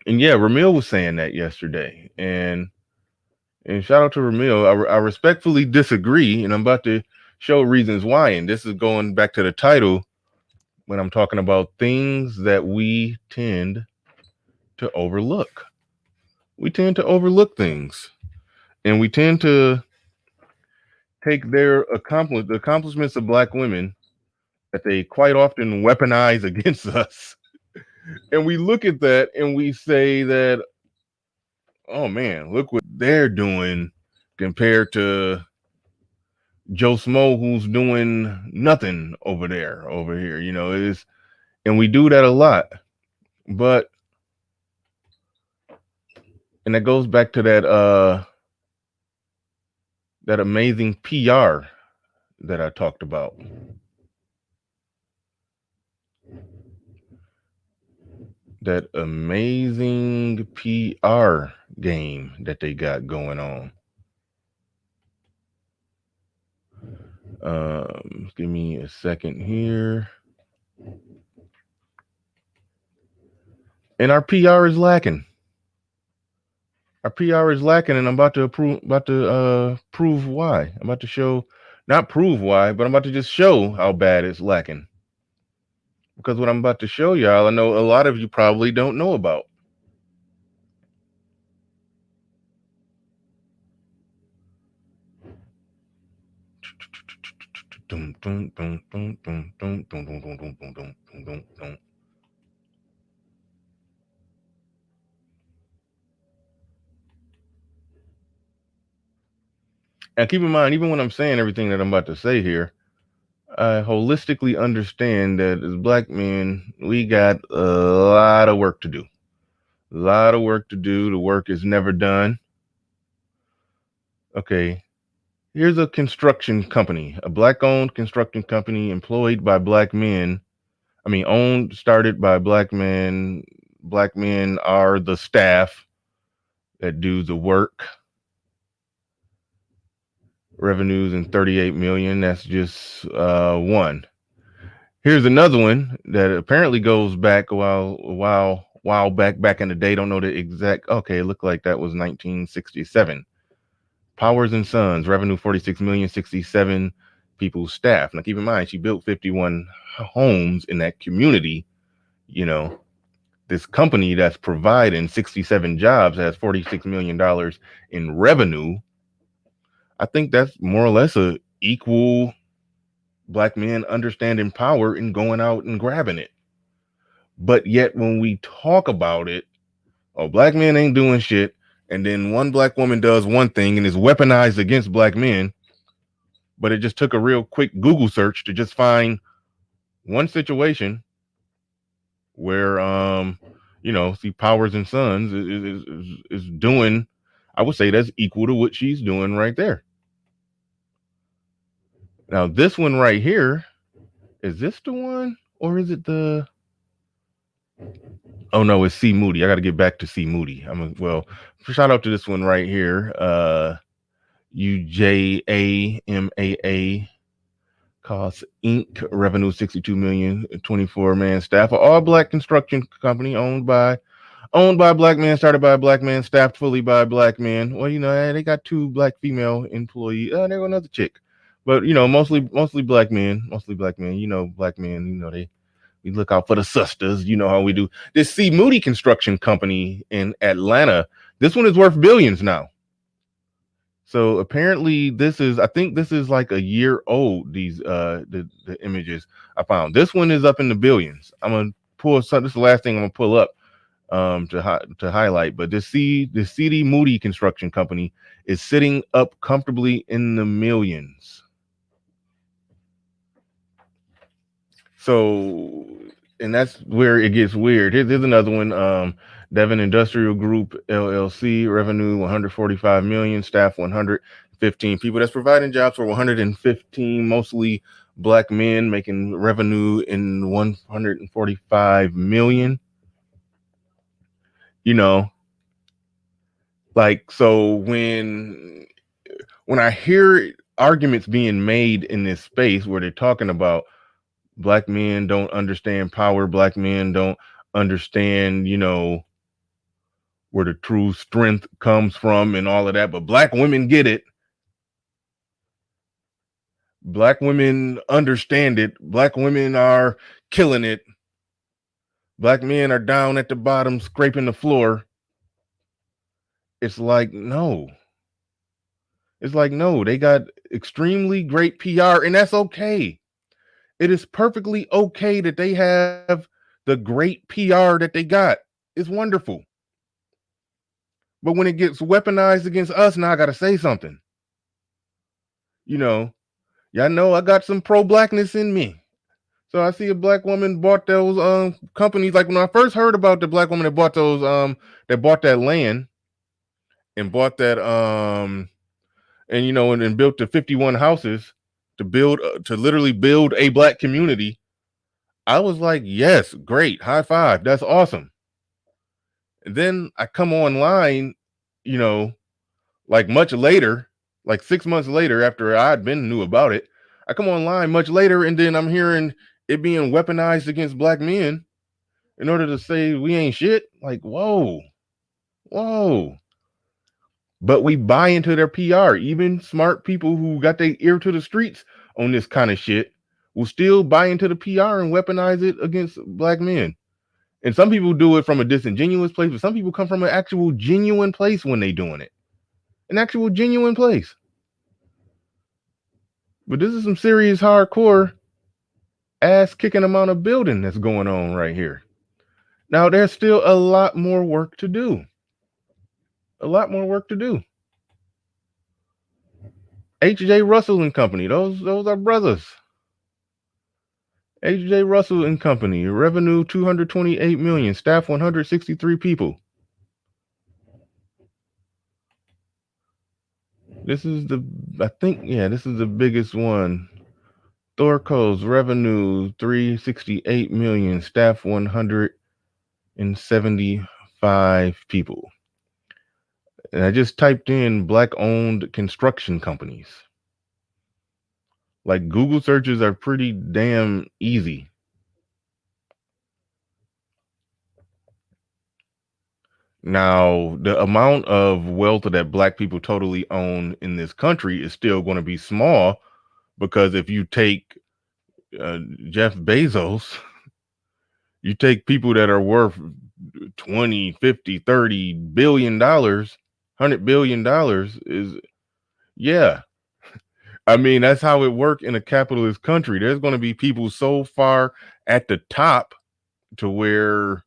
yeah, Ramil was saying that yesterday. And shout out to Ramil. I respectfully disagree, and I'm about to show reasons why. And this is going back to the title when I'm talking about things that we tend to overlook. We tend to overlook things, and we tend to take their the accomplishments of Black women that they quite often weaponize against us, and we look at that and we say that, oh man, look what they're doing compared to Joe Smo, who's doing nothing over here. Is and we do that a lot, but and that goes back to that amazing PR that I talked about. That amazing PR game that they got going on. Give me a second here. And our PR is lacking. Our PR is lacking, and I'm about to prove why. I'm about to show, not prove why, but I'm about to just show how bad it's lacking. Because what I'm about to show y'all, I know a lot of you probably don't know about. And keep in mind, even when I'm saying everything that I'm about to say here, I holistically understand that as Black men, we got a lot of work to do. A lot of work to do. The work is never done. Okay. Here's a construction company, a Black-owned construction company employed by Black men. Started by Black men. Black men are the staff that do the work. Revenues in 38 million. That's just one. Here's another one that apparently goes back a while back in the day. Don't know the exact. Okay, it looked like that was 1967. Powers and Sons, revenue 46 million, 67 people staff. Now keep in mind, she built 51 homes in that community. This company that's providing 67 jobs has $46 million in revenue. I think that's more or less a equal Black men understanding power and going out and grabbing it. But yet when we talk about it, Black men ain't doing shit. And then one Black woman does one thing and is weaponized against Black men. But it just took a real quick Google search to just find one situation where, see Powers and Sons is doing, I would say that's equal to what she's doing right there. Now, this one right here, is this the one or is it the... Oh no, it's C. Moody. I got to get back to C. Moody. Shout out to this one right here. UJAMAA Costs Inc. Revenue 62 million, 24-man staff. An all-Black construction company owned by Black men, started by a Black man, staffed fully by Black men. Well, they got 2 Black female employees. There was another chick, but mostly Black men. Black men. We look out for the sisters. You know how we do. This C. Moody construction company in Atlanta, this one is worth billions now. So apparently I think this is like a year old, these the images I found. This one is up in the billions. I'm going to pull this is the last thing I'm going to pull up to highlight. But the C.D. Moody construction company is sitting up comfortably in the millions. So, and that's where it gets weird. Here's another one. Devon Industrial Group LLC, revenue 145 million, staff 115 people. That's providing jobs for 115 mostly black men making revenue in 145 million. You know, like, so when I hear arguments being made in this space where they're talking about black men don't understand power, black men don't understand, where the true strength comes from and all of that, but black women get it. Black women understand it. Black women are killing it. Black men are down at the bottom scraping the floor. It's like, no. It's like, no, they got extremely great PR, and that's okay. It is perfectly okay that they have the great PR that they got. It's wonderful. But when it gets weaponized against us, now I got to say something. Y'all know I got some pro-blackness in me. So I see a black woman bought those companies. Like when I first heard about the black woman that bought that land and bought that and built the 51 houses to literally build a black community. I was like, yes, great, high five, that's awesome. And then I come online, like much later, like 6 months later after I'd knew about it. I come online much later, and then I'm hearing it being weaponized against black men in order to say we ain't shit. Like, whoa. But we buy into their PR. Even smart people who got their ear to the streets on this kind of shit will still buy into the PR and weaponize it against black men. And some people do it from a disingenuous place, but some people come from an actual genuine place when they doing it. An actual genuine place. But this is some serious hardcore ass kicking amount of building that's going on right here. Now there's still a lot more work to do. H.J. Russell and Company, those are brothers. H.J. Russell and Company, revenue 228 million, staff 163 people. This is the biggest one. Thorco's revenue 368 million, staff 175 people. And I just typed in black-owned construction companies. Like, Google searches are pretty damn easy. Now, the amount of wealth that black people totally own in this country is still going to be small, because if you take Jeff Bezos, you take people that are worth 20, 50, 30 billion dollars, $100 billion is, yeah. I mean, that's how it works in a capitalist country. There's going to be people so far at the top to where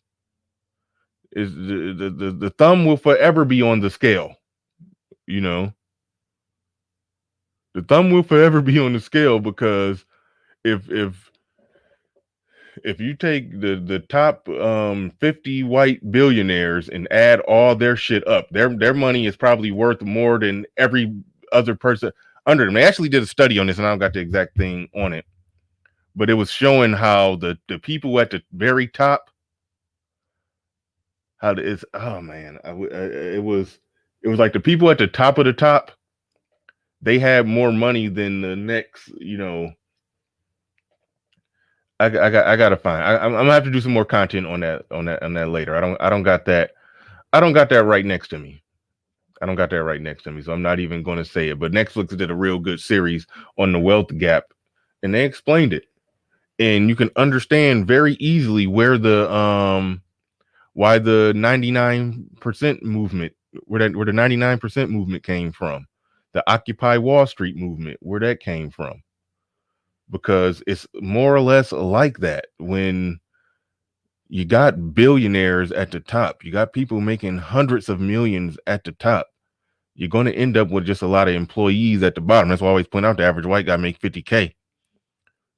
is the thumb will forever be on the scale. The thumb will forever be on the scale, because if you take the top 50 white billionaires and add all their shit up, their money is probably worth more than every other person under them. They actually did a study on this, and I don't got the exact thing on it, but it was showing how the people at the very top, it was like the people at the top of the top, they had more money than the next, I gotta find. I'm gonna have to do some more content on that later. I don't got that right next to me. So I'm not even going to say it. But Netflix did a real good series on the wealth gap, and they explained it, and you can understand very easily where why the 99% movement, where the 99% movement came from, the Occupy Wall Street movement, where that came from. Because it's more or less like that. When you got billionaires at the top, you got people making hundreds of millions at the top, you're going to end up with just a lot of employees at the bottom. That's why I always point out the average white guy make 50K.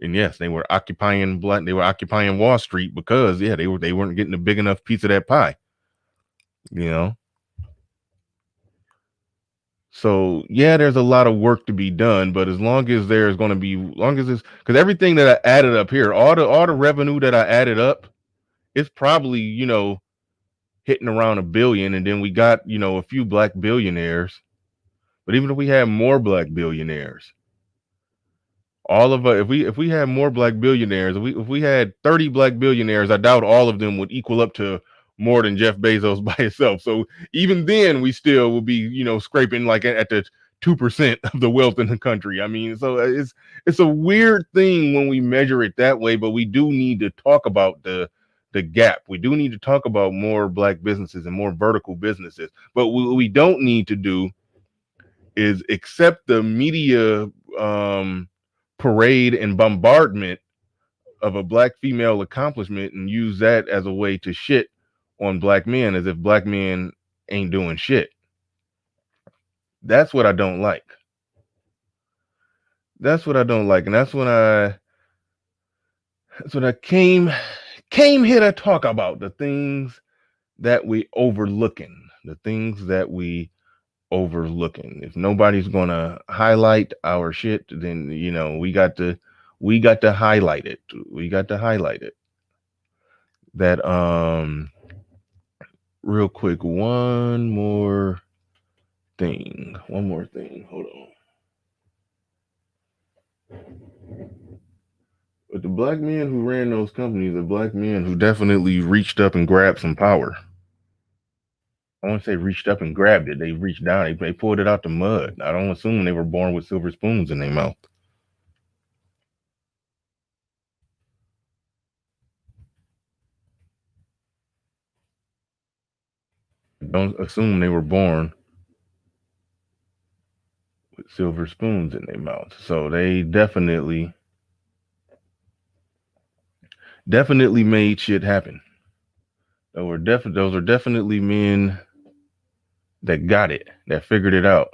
And yes, they were occupying Wall Street because they weren't getting a big enough piece of that pie. So yeah, there's a lot of work to be done, but as long as there's going to be, long as it's, because everything that I added up here, all the revenue that I added up, it's probably, hitting around $1 billion, and then we got, a few black billionaires. But even if we had more black billionaires, all of us, if we had more black billionaires, if we had 30 black billionaires, I doubt all of them would equal up to more than Jeff Bezos by himself. So even then, we still will be, scraping like at the 2% of the wealth in the country. I mean, so it's a weird thing when we measure it that way, but we do need to talk about the gap. We do need to talk about more black businesses and more vertical businesses. But what we don't need to do is accept the media parade and bombardment of a black female accomplishment and use that as a way to shit on black men, as if black men ain't doing shit. That's what I don't like. That's what I don't like. And that's what I came here to talk about, the things that we overlooking, the things that we overlooking. If nobody's gonna highlight our shit, then we got to highlight it. We got to highlight it. That real quick, one more thing. Hold on. But the black men who ran those companies are black men who definitely reached up and grabbed some power. I won't say reached up and grabbed it. They reached down. They pulled it out the mud. I don't assume they were born with silver spoons in their mouth. Don't assume they were born with silver spoons in their mouth. So they definitely made shit happen. Those are definitely men that got it, that figured it out.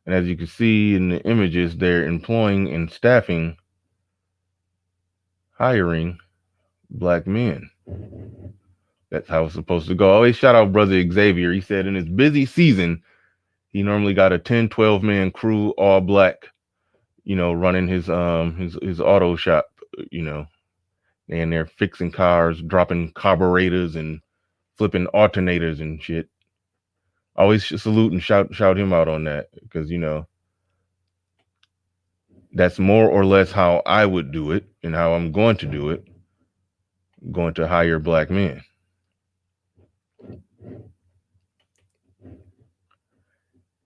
And as you can see in the images, they're employing and staffing, hiring black men. That's how it's supposed to go. I always shout out brother Xavier. He said in his busy season, he normally got a 10, 12 man crew, all black, running his auto shop, and they're fixing cars, dropping carburetors and flipping alternators and shit. I always salute and shout him out on that, because that's more or less how I would do it and how I'm going to do it. I'm going to hire black men.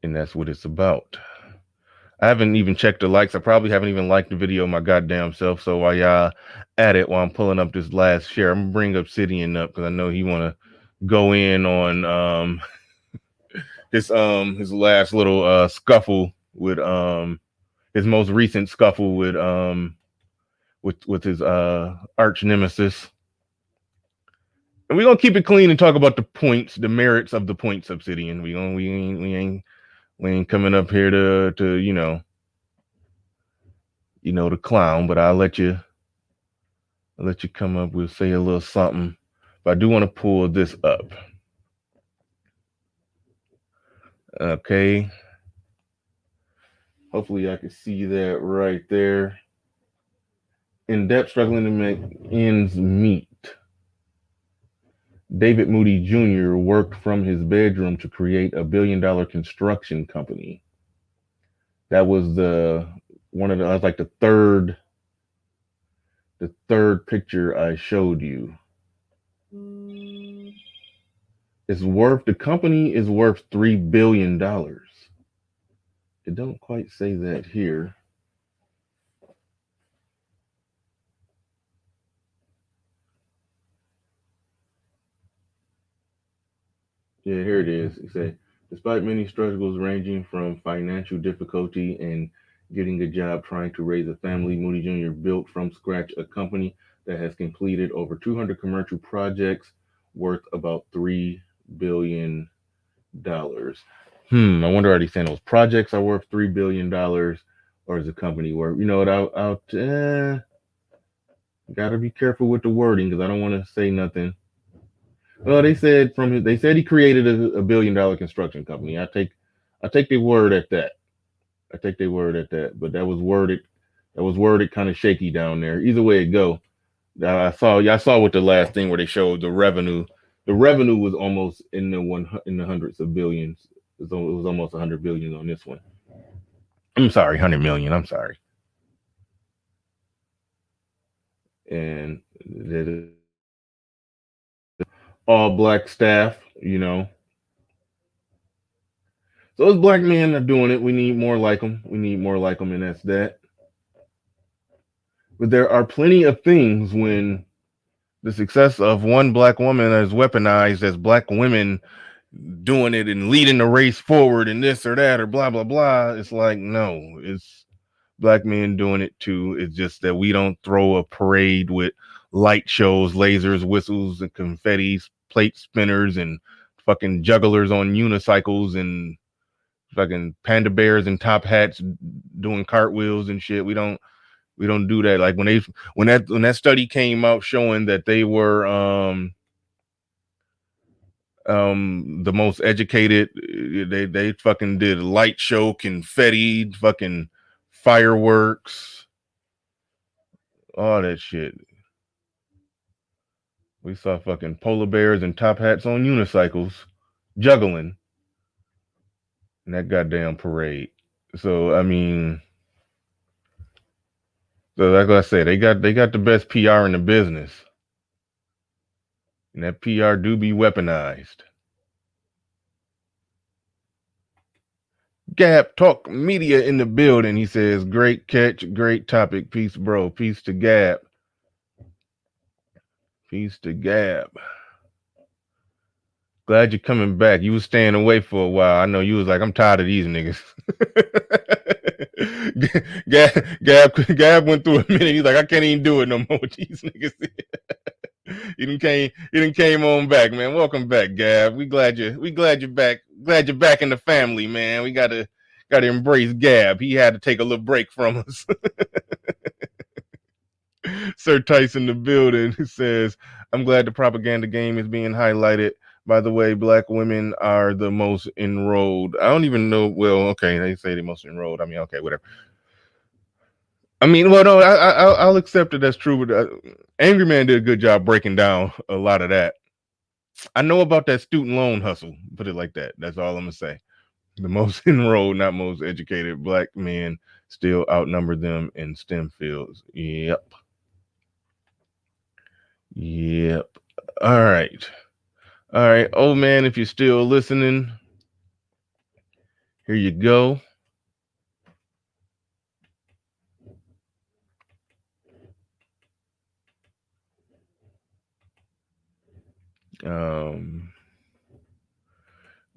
And that's what it's about. I haven't even checked the likes. I probably haven't even liked the video my goddamn self. So while y'all at it, while I'm pulling up this last share, I'm gonna bring Obsidian up because I know he want to go in on his last little scuffle with his most recent scuffle with his arch nemesis. And we're gonna keep it clean and talk about the points, the merits of the points, Obsidian. We ain't coming up here to to clown, but I'll let you come up with, say a little something. But I do want to pull this up. Okay. Hopefully I can see that right there. In depth, struggling to make ends meet. David Moody Jr. worked from his bedroom to create a $1 billion construction company. That was the third picture I showed you. The company is worth $3 billion. It don't quite say that here. Yeah, here it is. It says, despite many struggles ranging from financial difficulty and getting a job trying to raise a family, Moody Jr. built from scratch a company that has completed over 200 commercial projects worth about $3 billion. I wonder, are they saying those projects are worth $3 billion, or is the company worth, gotta be careful with the wording because I don't want to say nothing. Well, they said he created a $1 billion construction company. I take their word at that. I take their word at that. But that was worded. That was worded kind of shaky down there. Either way it go, I saw with the last thing where they showed the revenue. The revenue was almost in the hundreds of billions. It was almost 100 billion on this one. I'm sorry, 100 million. I'm sorry. And that all black staff, So those black men are doing it. We need more like them. We need more like them, and that's that. But there are plenty of things when the success of one black woman is weaponized as black women doing it and leading the race forward and this or that or blah blah blah. It's like, no, it's black men doing it too. It's just that we don't throw a parade with light shows, lasers, whistles, and confetti, plate spinners, and fucking jugglers on unicycles and fucking panda bears and top hats doing cartwheels and shit. We don't do that. Like when that study came out showing that they were the most educated, they fucking did light show, confetti, fucking fireworks, all that shit. We saw fucking polar bears and top hats on unicycles juggling in that goddamn parade. So I mean, so like I said, they got the best PR in the business. And that PR do be weaponized. Gap Talk Media in the building. He says, great catch, great topic. Peace, bro. Peace to Gab. Peace to Gab. Glad you're coming back. You was staying away for a while. I know you was like, I'm tired of these niggas. Gab went through a minute. He's like, I can't even do it no more with these niggas. He didn't came on back, man. Welcome back, Gab. We glad you're back. Glad you're back in the family, man. We gotta embrace Gab. He had to take a little break from us. Sir Tyson the building says, I'm glad the propaganda game is being highlighted. By the way, black women are the most enrolled. I don't even know. Well, okay, they say the most enrolled. I mean, okay, whatever. I mean, well, no, I'll accept it. That's true. But Angry Man did a good job breaking down a lot of that. I know about that student loan hustle. Put it like that. That's all I'm gonna say. The most enrolled, not most educated black men still outnumber them in STEM fields. Yep. All right. Old man, if you're still listening, here you go.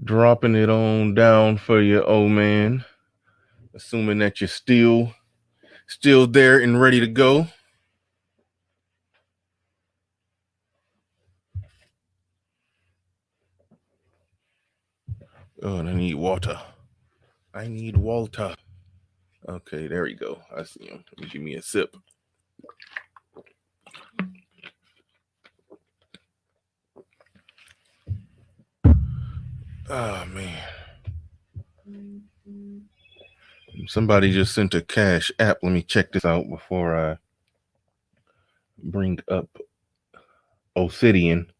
Dropping it on down for you, old man. Assuming that you're still there and ready to go. Oh, and I need water. Okay, there we go. I see him. Give me a sip. Oh, man. Somebody just sent a Cash App. Let me check this out before I bring up Obsidian.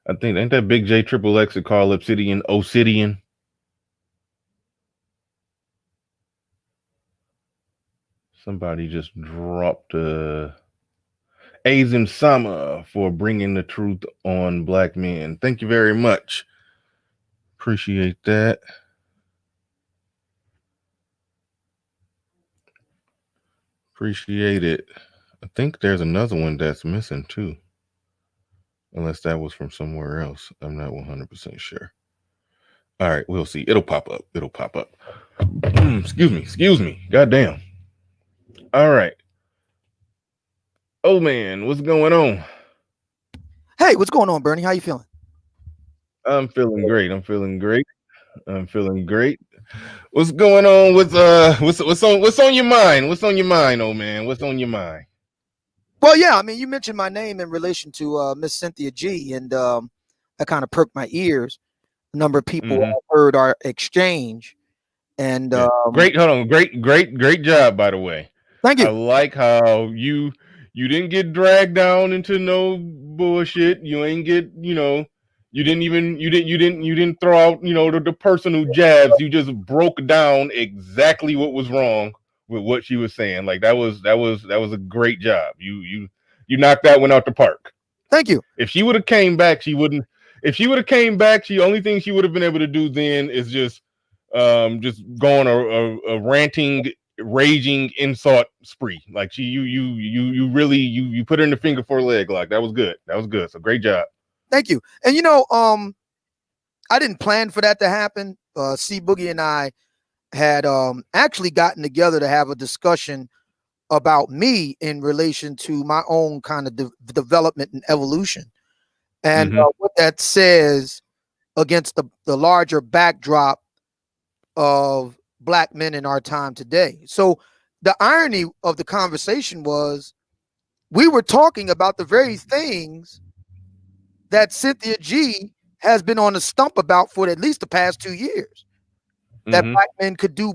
I think, ain't that Big J Triple X that call Obsidian? Somebody just dropped Azim Sama for bringing the truth on black men. Thank you very much. Appreciate that. Appreciate it. I think there's another one that's missing too. Unless that was from somewhere else. I'm not 100% sure. All right, we'll see. It'll pop up. Excuse me. Goddamn. All right. Oh man, what's going on? Hey, what's going on, Bernie? How you feeling? I'm feeling great. What's going on with what's on your mind? What's on your mind, old man? What's on your mind? Well, yeah, I mean, you mentioned my name in relation to Miss Cynthia G, and that kind of perked my ears. A number of people heard our exchange, And Yeah. Great, hold on, great job, by the way. thank I you. like how you didn't get dragged down into no bullshit. You ain't get, you didn't throw out, the personal jabs. You just broke down exactly what was wrong with what she was saying. Like that was a great job. You knocked that one out the park. Thank you. If she would have came back, she wouldn't. If she would have came back, the only thing she would have been able to do then is just go on a ranting, raging insult spree. Like you really you put her in the finger for a leg lock. That was good. That was good. So great job. Thank you. And I didn't plan for that to happen. C Boogie and I had actually gotten together to have a discussion about me in relation to my own kind of development and evolution, and what that says against the larger backdrop of Black men in our time today. So the irony of the conversation was we were talking about the very things that Cynthia G has been on the stump about for at least the past 2 years. That Black men could do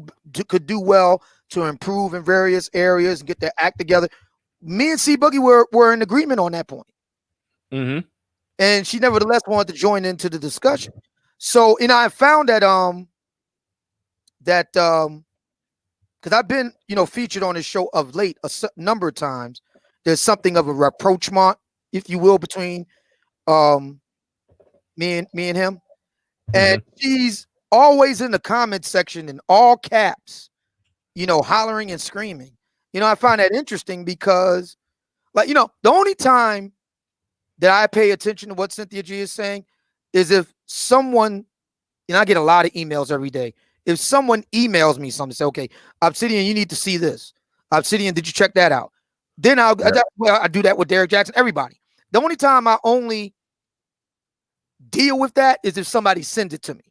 well to improve in various areas and get their act together. Me and C Boogie were in agreement on that point. And she nevertheless wanted to join into the discussion. So, I found that because I've been, featured on this show of late a number of times. There's something of a rapprochement, if you will, between me and him. And she's always in the comment section in all caps, hollering and screaming. I find that interesting because, the only time that I pay attention to what Cynthia G is saying is if someone, I get a lot of emails every day. If someone emails me something, say, okay, Obsidian, you need to see this. Obsidian, did you check that out? Then I do that with Derek Jackson, everybody. The only time I only deal with that is if somebody sends it to me.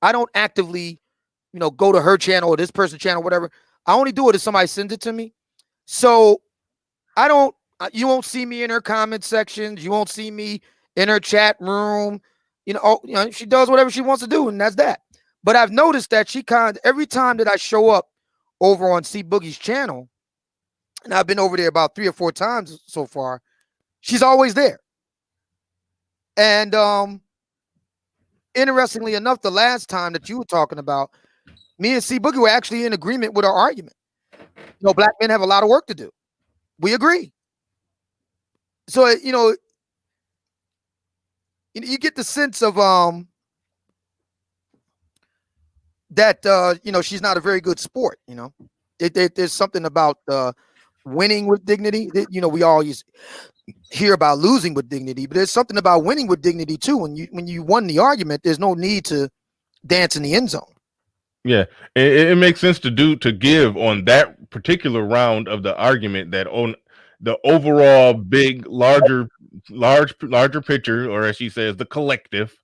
I don't actively, go to her channel or this person's channel, whatever. I only do it if somebody sends it to me. So you won't see me in her comment sections. You won't see me in her chat room. She does whatever she wants to do, and that's that. But I've noticed that she every time that I show up over on C Boogie's channel, and I've been over there about 3 or 4 times so far, she's always there. And interestingly enough, the last time that you were talking about, me and C Boogie were actually in agreement with our argument. Black men have a lot of work to do. We agree. So, you get the sense of that she's not a very good sport. There's something about winning with dignity. We always hear about losing with dignity, but there's something about winning with dignity too. When you won the argument, there's no need to dance in the end zone. Yeah, it makes sense to give on that particular round of the argument that on the overall big, larger picture, or as she says, the collective.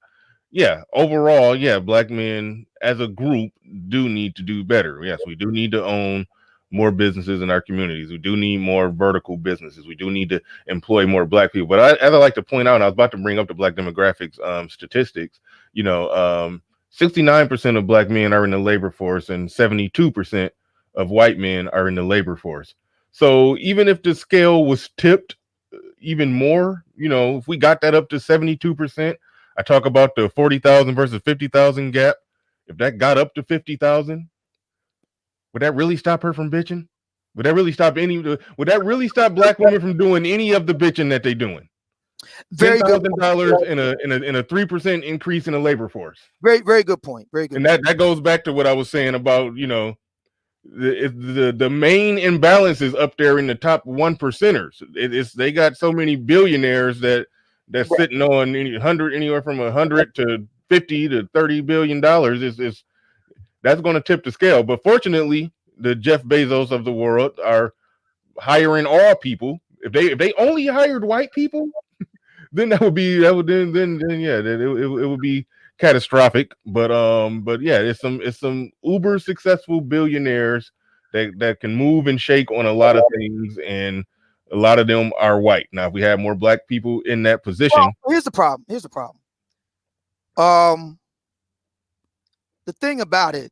Yeah, overall, yeah, Black men as a group do need to do better. Yes, we do need to own more businesses in our communities. We do need more vertical businesses. We do need to employ more Black people. But as I like to point out, and I was about to bring up the Black demographics statistics, 69% of Black men are in the labor force and 72% of white men are in the labor force. So even if the scale was tipped even more, if we got that up to 72%, I talk about the 40,000 versus 50,000 gap. If that got up to 50,000, would that really stop her from bitching? Would that really stop Black women from doing any of the bitching that they doing? $10,000 in a 3% increase in the labor force. Very, very good point. Very good. And that goes back to what I was saying about, the main imbalance is up there in the top 1%ers. They got so many billionaires that's sitting on anywhere from 100 to 50 to 30 billion dollars. Is that's going to tip the scale. But fortunately, the Jeff Bezos of the world are hiring all people. If they only hired white people, then it would be catastrophic. But yeah, it's some uber successful billionaires that can move and shake on a lot of things, and a lot of them are white. Now, if we have more Black people in that position, here's the problem. The thing about it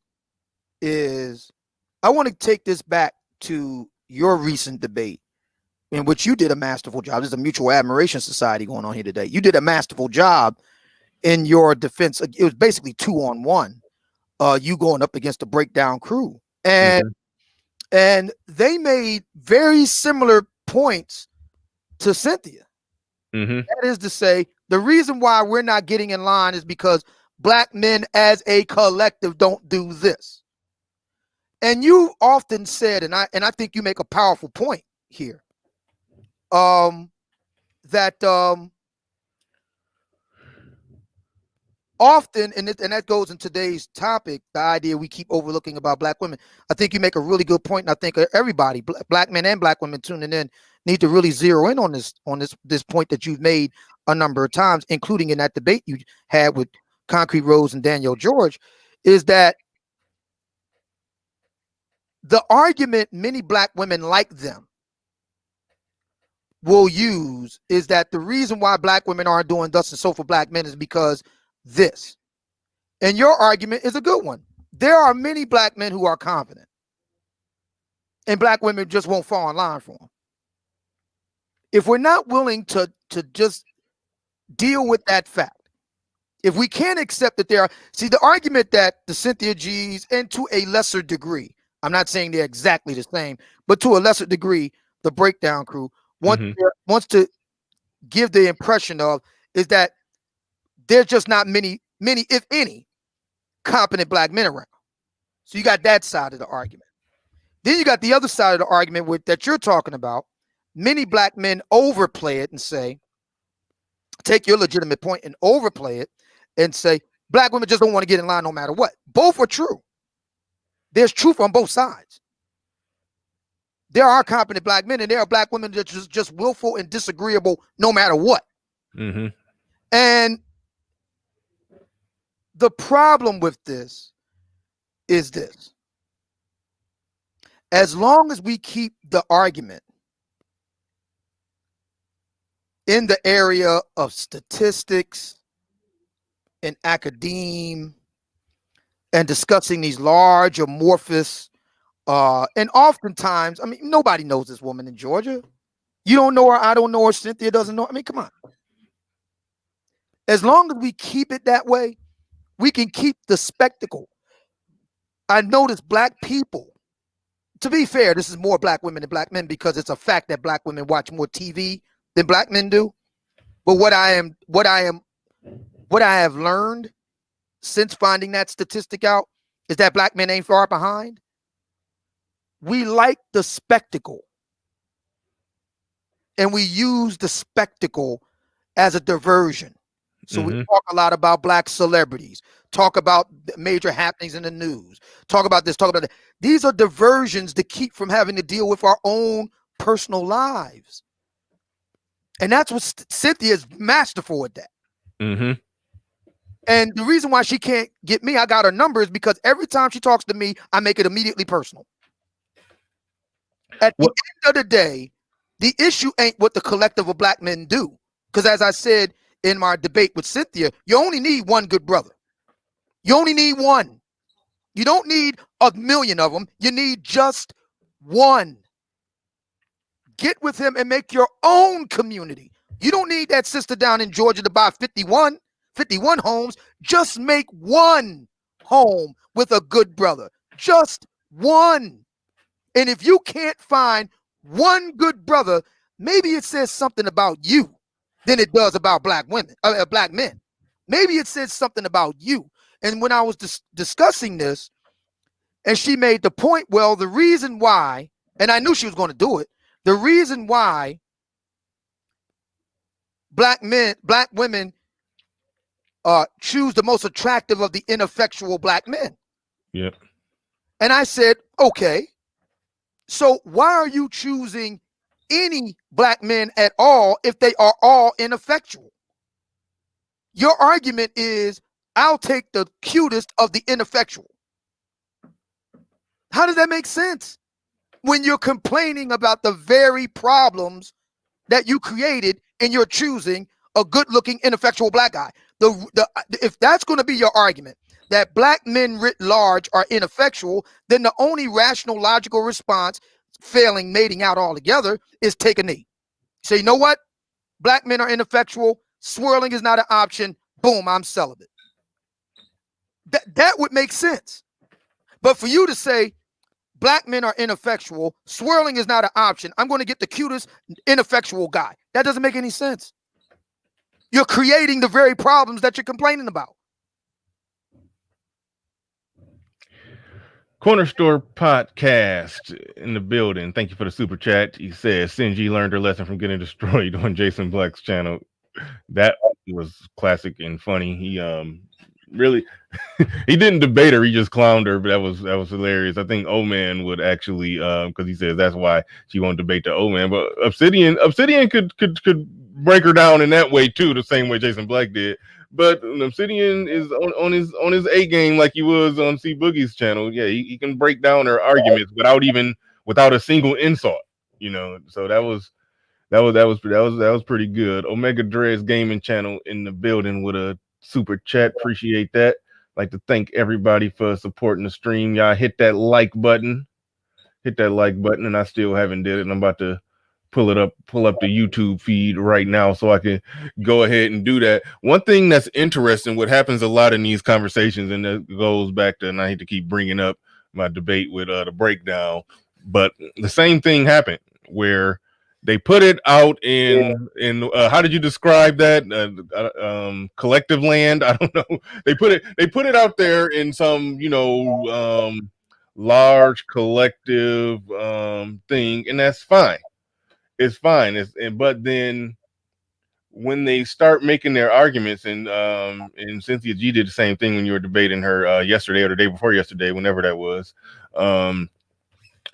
is I want to take this back to your recent debate in which you did a masterful job. There's a mutual admiration society going on here today. You did a masterful job in your defense. It was basically 2-on-1. You going up against the breakdown crew. And they made very similar points to Cynthia. That is to say, the reason why we're not getting in line is because black men as a collective don't do this. And you often said, and I think you make a powerful point here, that often, and that goes in today's topic, the idea we keep overlooking about black women. I think you make a really good point, and I think everybody, black men and black women tuning in, need to really zero in on this point that you've made a number of times, including in that debate you had with Concrete Rose and Daniel George, is that the argument many black women like them will use is that the reason why black women aren't doing thus and so for black men is because this. And your argument is a good one. There are many black men who are confident, and black women just won't fall in line for them. If we're not willing to just deal with that fact, if we can't accept that there are, see, the argument that the Cynthia G's, and to a lesser degree, I'm not saying they're exactly the same, but to a lesser degree, the breakdown crew wants to give the impression of is that there's just not many, if any, competent black men around. So you got that side of the argument. Then you got the other side of the argument that you're talking about. Many black men overplay it and say, take your legitimate point and overplay it and say, black women just don't want to get in line no matter what. Both are true. There's truth on both sides. There are competent black men, and there are black women that are just willful and disagreeable no matter what. And the problem with this is this. As long as we keep the argument in the area of statistics and academia and discussing these large amorphous, and oftentimes, I mean, nobody knows this woman in Georgia. You don't know her, I don't know her, Cynthia doesn't know. I mean, come on. As long as we keep it that way, we can keep the spectacle. I notice black people, to be fair, this is more black women than black men because it's a fact that black women watch more TV than black men do. But what I have learned since finding that statistic out is that black men ain't far behind. We like the spectacle, and we use the spectacle as a diversion. So we talk a lot about black celebrities, talk about major happenings in the news, talk about this, talk about that. These are diversions to keep from having to deal with our own personal lives. And that's what Cynthia is masterful at that. And the reason why she can't get me, I got her number, is because every time she talks to me, I make it immediately personal. At the end of the day, the issue ain't what the collective of black men do. Because as I said in my debate with Cynthia, you only need one good brother. You only need one. You don't need a million of them. You need just one. Get with him and make your own community. You don't need that sister down in Georgia to buy 51 homes. Just make one home with a good brother. Just one. And if you can't find one good brother, maybe it says something about you than it does about black women, black men. Maybe it says something about you. And when I was discussing this, and she made the point, well, the reason why, and I knew she was going to do it, the reason why black women choose the most attractive of the ineffectual black men. Yep. And I said, okay, so why are you choosing any black men at all if they are all ineffectual? Your argument is, I'll take the cutest of the ineffectual. How does that make sense? When you're complaining about the very problems that you created and you're choosing a good-looking, ineffectual black guy. If that's going to be your argument, that black men writ large are ineffectual, then the only rational, logical response, failing mating out altogether, is take a knee. So you know what? Black men are ineffectual. Swirling is not an option. Boom, I'm celibate. That would make sense. But for you to say black men are ineffectual, swirling is not an option, I'm going to get the cutest ineffectual guy. That doesn't make any sense. You're creating the very problems that you're complaining about. Corner Store Podcast in the building. Thank you for the super chat. He says Sinji learned her lesson from getting destroyed on Jason Black's channel. That was classic and funny. He really he didn't debate her, he just clowned her, but that was hilarious. I think O-Man would actually because he says that's why she won't debate the O-Man. But Obsidian could break her down in that way too, the same way Jason Black did. But Obsidian is on his A game like he was on C Boogie's channel. Yeah, he can break down her arguments without a single insult, you know. So that was pretty good. Omega Dreads Gaming Channel in the building with a super chat. Appreciate that. Like to thank everybody for supporting the stream. Y'all hit that like button. And I still haven't did it. And I'm about to pull up the YouTube feed right now so I can go ahead and do that. One thing that's interesting, what happens a lot in these conversations, and that goes back to, and I hate to keep bringing up my debate with the breakdown, but the same thing happened where they put it out in how did you describe that? Collective land? I don't know. They put it out there in some, large collective thing, and that's fine. It's fine. But then when they start making their arguments, and Cynthia G did the same thing when you were debating her yesterday or the day before yesterday, whenever that was.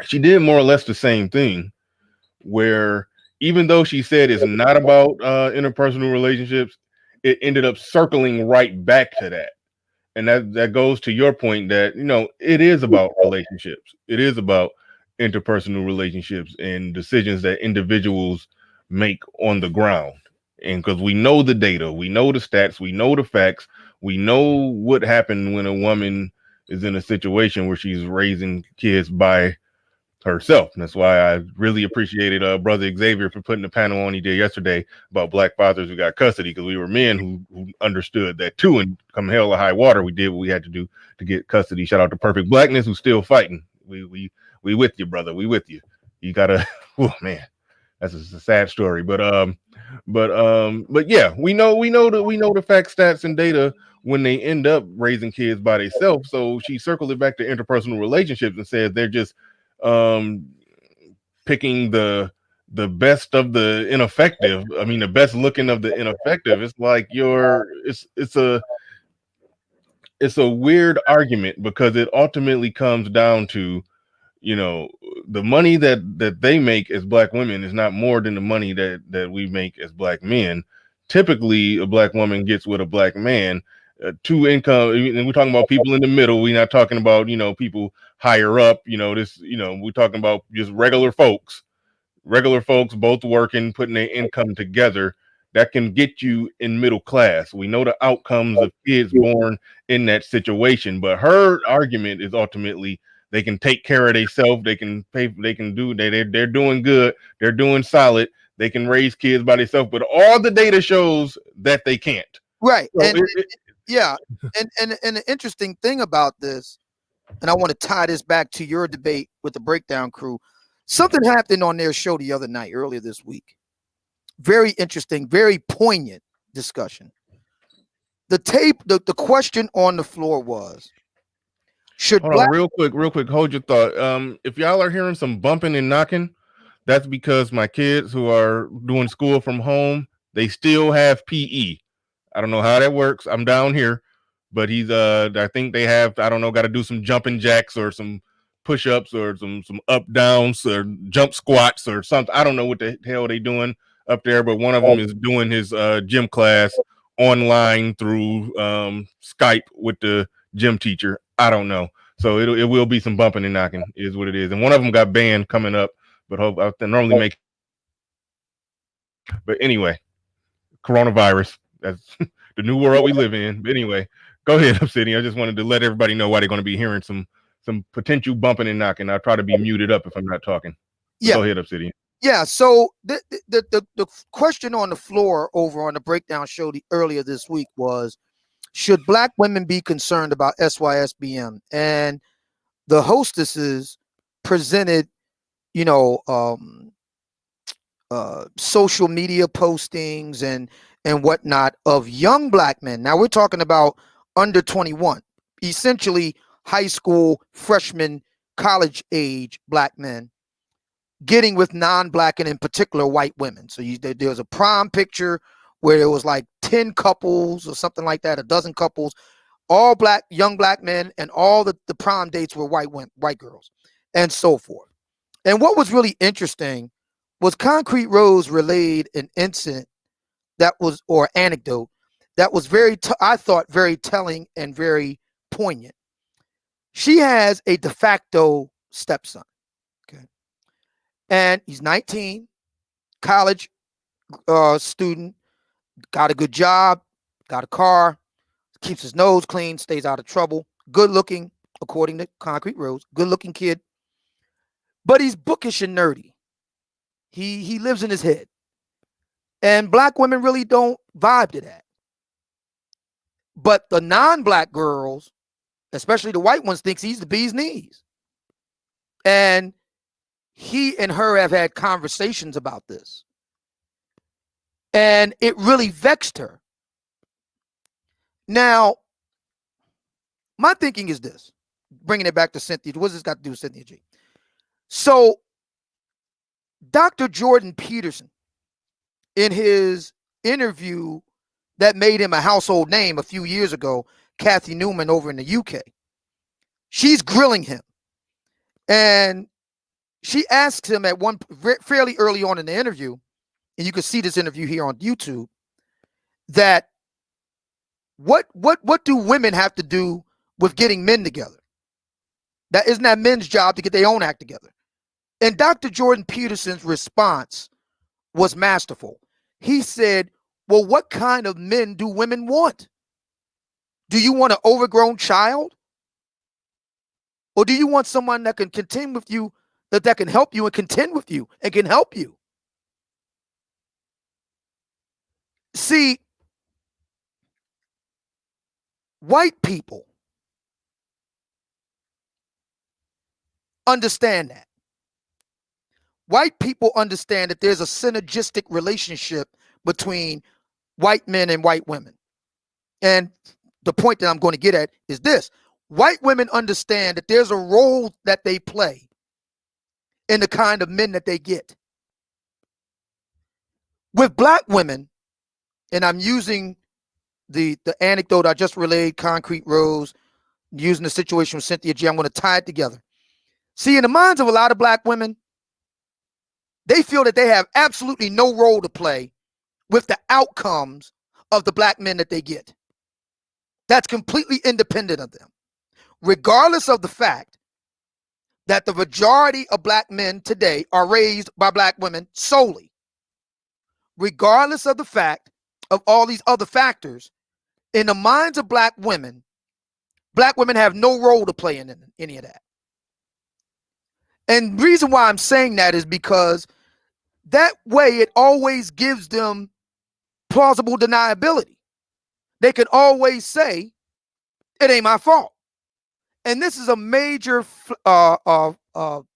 She did more or less the same thing, where even though she said it's not about interpersonal relationships, it ended up circling right back to that. And that goes to your point that, it is about relationships. It is about interpersonal relationships and decisions that individuals make on the ground. And because we know the data, we know the stats, we know the facts, we know what happened when a woman is in a situation where she's raising kids by herself. And that's why I really appreciated Brother Xavier for putting the panel on he did yesterday about black fathers who got custody, because we were men who understood that too, and come hell or high water, we did what we had to do to get custody. Shout out to Perfect Blackness, who's still fighting. We with you, brother. We with you. You gotta. Oh man, that's a sad story. But yeah, we know the facts, stats, and data when they end up raising kids by themselves. So she circled it back to interpersonal relationships and said they're just picking the best of the ineffective. I mean, the best looking of the ineffective. It's like it's a weird argument, because it ultimately comes down to, the money that they make as black women is not more than the money that we make as black men. Typically, a black woman gets with a black man, two income, and we're talking about people in the middle. We're not talking about, people higher up, we're talking about just regular folks, both working, putting their income together, that can get you in middle class. We know the outcomes of kids born in that situation, but her argument is ultimately they can take care of themselves, they can pay, they're doing good, they're doing solid, they can raise kids by themselves, but all the data shows that they can't. Right. So and the interesting thing about this, and I want to tie this back to your debate with the Breakdown crew, something happened on their show the other night, earlier this week. Very interesting, very poignant discussion. The question on the floor was, real quick, hold your thought. If y'all are hearing some bumping and knocking, that's because my kids who are doing school from home, they still have PE. I don't know how that works. I'm down here, but he's I think they have, I don't know, got to do some jumping jacks or some push-ups or some up downs or jump squats or something. I don't know what the hell they doing up there, but one of them is doing his gym class online through Skype with the gym teacher. I don't know. So it will be some bumping and knocking, is what it is. And one of them got banned coming up, but hope I normally make. But anyway, coronavirus, that's the new world we live in. But anyway, Go ahead, Obsidian. I just wanted to let everybody know why they're going to be hearing some potential bumping and knocking. I'll try to be muted up if I'm not talking. But Yeah. Go ahead, Obsidian. Yeah. So the question on the floor over on the breakdown show earlier this week was, should Black women be concerned about SYSBM? And the hostesses presented, social media postings and whatnot of young Black men. Now we're talking about under 21, essentially high school, freshman, college age Black men getting with non-Black and in particular white women. So there was a prom picture where there was like 10 couples or something like that, a dozen couples, all Black, young Black men, and all the prom dates were white women, white girls, and so forth. And what was really interesting was Concrete Rose relayed an incident that was, or anecdote that was I thought very telling and very poignant. She has a de facto stepson, okay, and he's 19, college student, got a good job, got a car, keeps his nose clean, stays out of trouble, good looking, according to Concrete Rose, good looking kid, but he's bookish and nerdy. He lives in his head. And Black women really don't vibe to that. But the non-Black girls, especially the white ones, thinks he's the bee's knees. And he and her have had conversations about this. And it really vexed her. Now, my thinking is this, bringing it back to Cynthia. What's this got to do with Cynthia G? So, Dr. Jordan Peterson, in his interview that made him a household name a few years ago, Kathy Newman over in the UK, she's grilling him. And she asks him at one fairly early on in the interview, and you can see this interview here on YouTube, that what do women have to do with getting men together? That isn't that men's job to get their own act together. And Dr. Jordan Peterson's response was masterful. He said, well, what kind of men do women want? Do you want an overgrown child? Or do you want someone that can contend with you, that can help you and contend with you and can help you? See, white people understand that. White people understand that there's a synergistic relationship between white men and white women. And the point that I'm going to get at is this. White women understand that there's a role that they play in the kind of men that they get. With Black women, and I'm using the anecdote I just relayed, Concrete Rose, using the situation with Cynthia G, I'm going to tie it together. See, in the minds of a lot of Black women, they feel that they have absolutely no role to play with the outcomes of the Black men that they get. That's completely independent of them, regardless of the fact that the majority of Black men today are raised by Black women solely. Regardless of the fact of all these other factors, in the minds of Black women have no role to play in any of that. And the reason why I'm saying that is because that way it always gives them plausible deniability. They can always say, it ain't my fault. And this is a major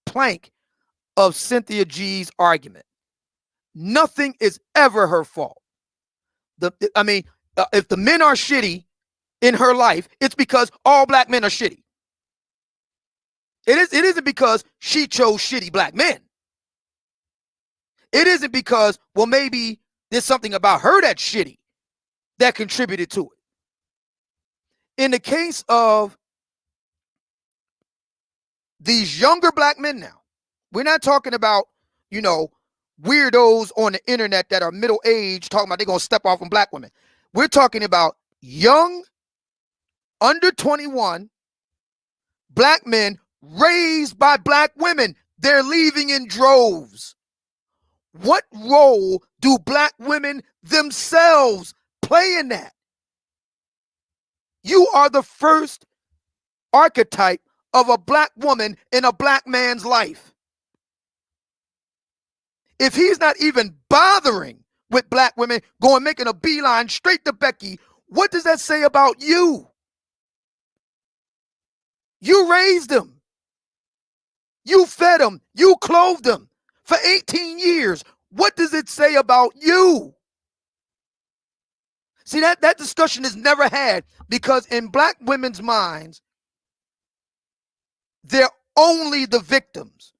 plank of Cynthia G's argument. Nothing is ever her fault. If the men are shitty in her life, it's because all Black men are shitty. It isn't because she chose shitty Black men. It isn't because, well, maybe there's something about her that's shitty that contributed to it. In the case of these younger Black men now, we're not talking about, weirdos on the internet that are middle-aged talking about they're going to step off on Black women. We're talking about young, under 21 Black men raised by Black women. They're leaving in droves. What role do Black women themselves play in that? You are the first archetype of a black woman in a black man's life. If he's not even bothering with black women, going making a beeline straight to Becky, what does that say about you? You raised him. You fed him. You clothed him for 18 years. What does it say about you? See, that discussion is never had, because in black women's minds, they're only the victims.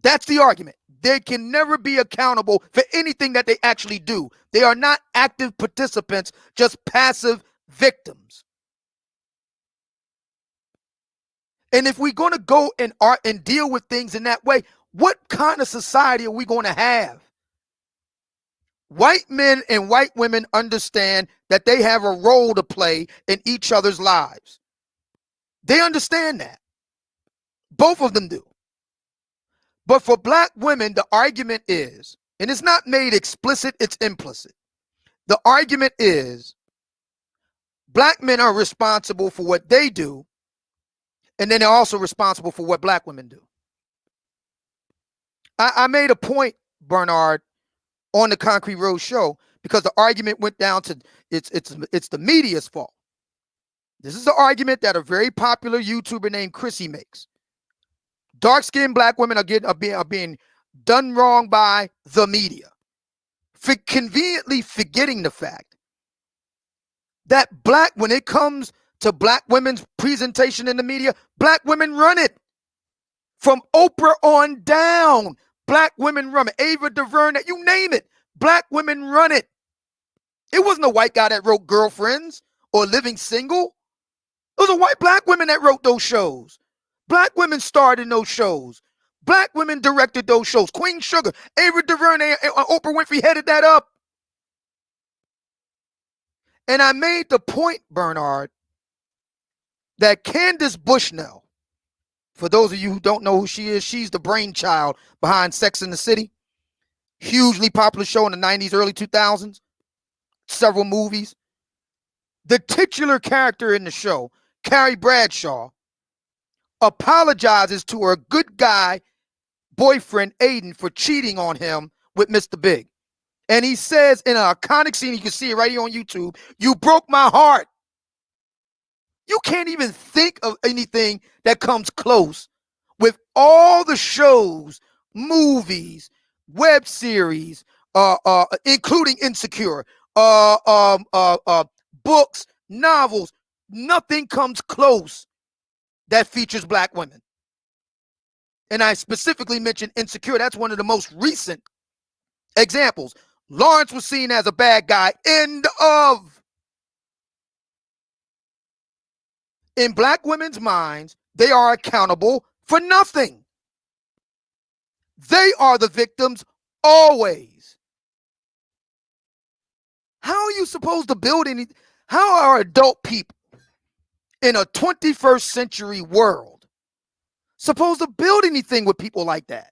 That's the argument. They can never be accountable for anything that they actually do. They are not active participants, just passive victims. And if we're going to go and deal with things in that way, what kind of society are we going to have? White men and white women understand that they have a role to play in each other's lives. They understand that. Both of them do. But for black women, the argument is, and it's not made explicit, it's implicit. The argument is black men are responsible for what they do, and then they're also responsible for what black women do. I made a point, Bernard, on the Concrete Road show, because the argument went down to it's the media's fault. This is the argument that a very popular YouTuber named Chrissy makes. Dark-skinned black women are being done wrong by the media, for conveniently forgetting the fact that when it comes to black women's presentation in the media, black women run it. From Oprah on down, black women run it. Ava DuVernay, you name it, black women run it. It wasn't a white guy that wrote Girlfriends or Living Single. It was a white black women that wrote those shows. Black women starred in those shows. Black women directed those shows. Queen Sugar, Ava DuVernay, and Oprah Winfrey headed that up. And I made the point, Bernard, that Candace Bushnell, for those of you who don't know who she is, she's the brainchild behind Sex and the City. Hugely popular show in the 90s, early 2000s. Several movies. The titular character in the show, Carrie Bradshaw, apologizes to her good guy boyfriend Aiden for cheating on him with Mr. Big. And he says in an iconic scene, you can see it right here on YouTube, "You broke my heart." You can't even think of anything that comes close with all the shows, movies, web series, including Insecure, books, novels. Nothing comes close that features black women. And I specifically mentioned Insecure. That's one of the most recent examples. Lawrence was seen as a bad guy. End of. In black women's minds, they are accountable for nothing. They are the victims always. How are you supposed to build any? How are adult people in a 21st century world supposed to build anything with people like that?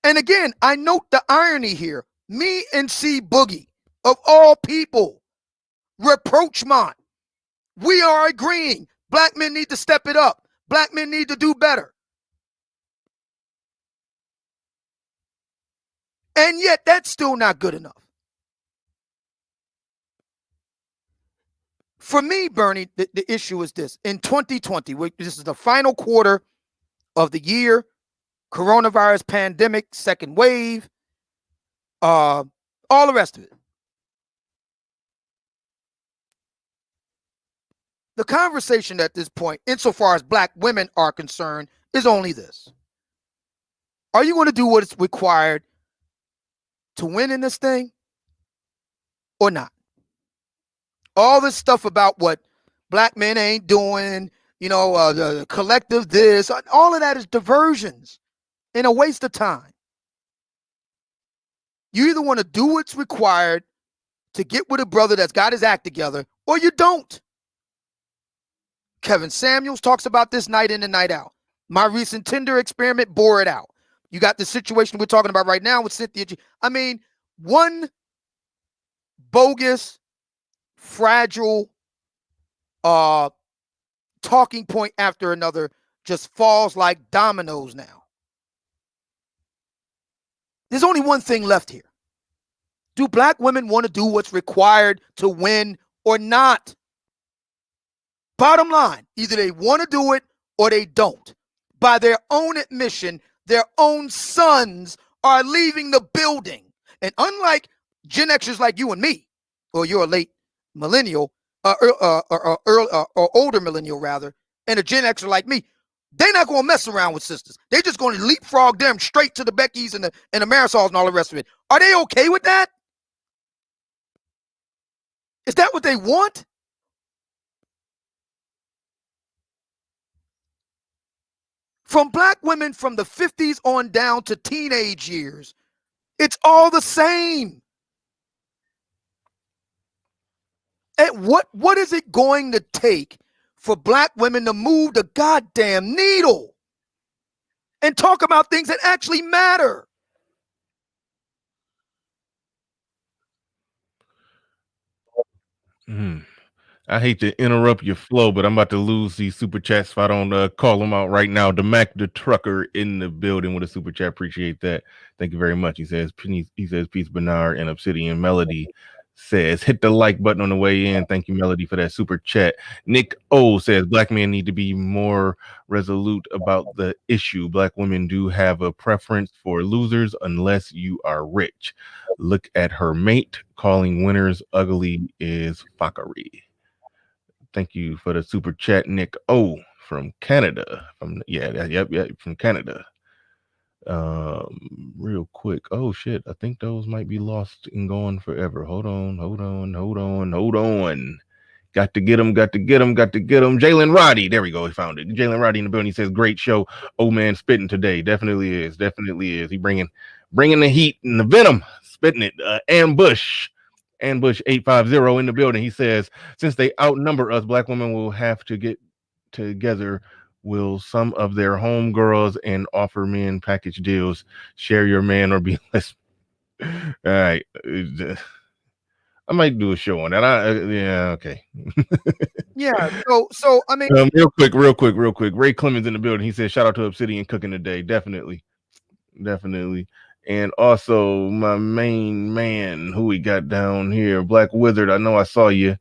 And again, I note the irony here. Me and C Boogie, of all people, rapprochement. We are agreeing. Black men need to step it up. Black men need to do better. And yet, that's still not good enough. For me, Bernie, the issue is this. In 2020, this is the final quarter of the year, coronavirus pandemic, second wave, all the rest of it. The conversation at this point, insofar as black women are concerned, is only this. Are you going to do what is required to win in this thing or not? All this stuff about what black men ain't doing, the collective this, all of that is diversions and a waste of time. You either want to do what's required to get with a brother that's got his act together, or you don't. Kevin Samuels talks about this night in and night out. My recent Tinder experiment bore it out. You got the situation we're talking about right now with Cynthia G. I mean, one bogus fragile talking point after another just falls like dominoes now. There's only one thing left here. Do black women want to do what's required to win or not? Bottom line, either they want to do it or they don't. By their own admission, their own sons are leaving the building. And unlike Gen Xers like you and me, or you're a late millennial, or older millennial rather, and a Gen Xer like me, they're not going to mess around with sisters. They're just going to leapfrog them straight to the Beckys and the Marisols and all the rest of it. Are they okay with that? Is that what they want? From black women from the 50s on down to teenage years, it's all the same. And what is it going to take for black women to move the goddamn needle and talk about things that actually matter? I hate to interrupt your flow, but I'm about to lose these super chats if I don't call them out right now. Mac the trucker in the building with a super chat. Appreciate that. Thank you very much. He says peace Bernard and Obsidian Melody says hit the like button on the way in. Thank you, Melody, for that super chat. Nick O says black men need to be more resolute about the issue. Black women do have a preference for losers unless you are rich. Look at her mate. Calling winners ugly is fuckery. Thank you for the super chat, Nick O from Canada. From Canada. Real quick. Oh shit, I think those might be lost and gone forever. Hold on. Got to get him. Jalen Roddy. There we go. He found it. Jalen Roddy in the building. He says, great show. Oh man, spitting today. Definitely is. He bringing the heat and the venom. Spitting it. Ambush 850 in the building. He says, since they outnumber us, black women will have to get together. Will some of their homegirls and offer men package deals? Share your man or be less. All right. I might do a show on that. Okay. Yeah. So I mean, real quick. Ray Clemens in the building. He said, shout out to Obsidian cooking today. Definitely. And also my main man who we got down here, Black Wizard. I know I saw you.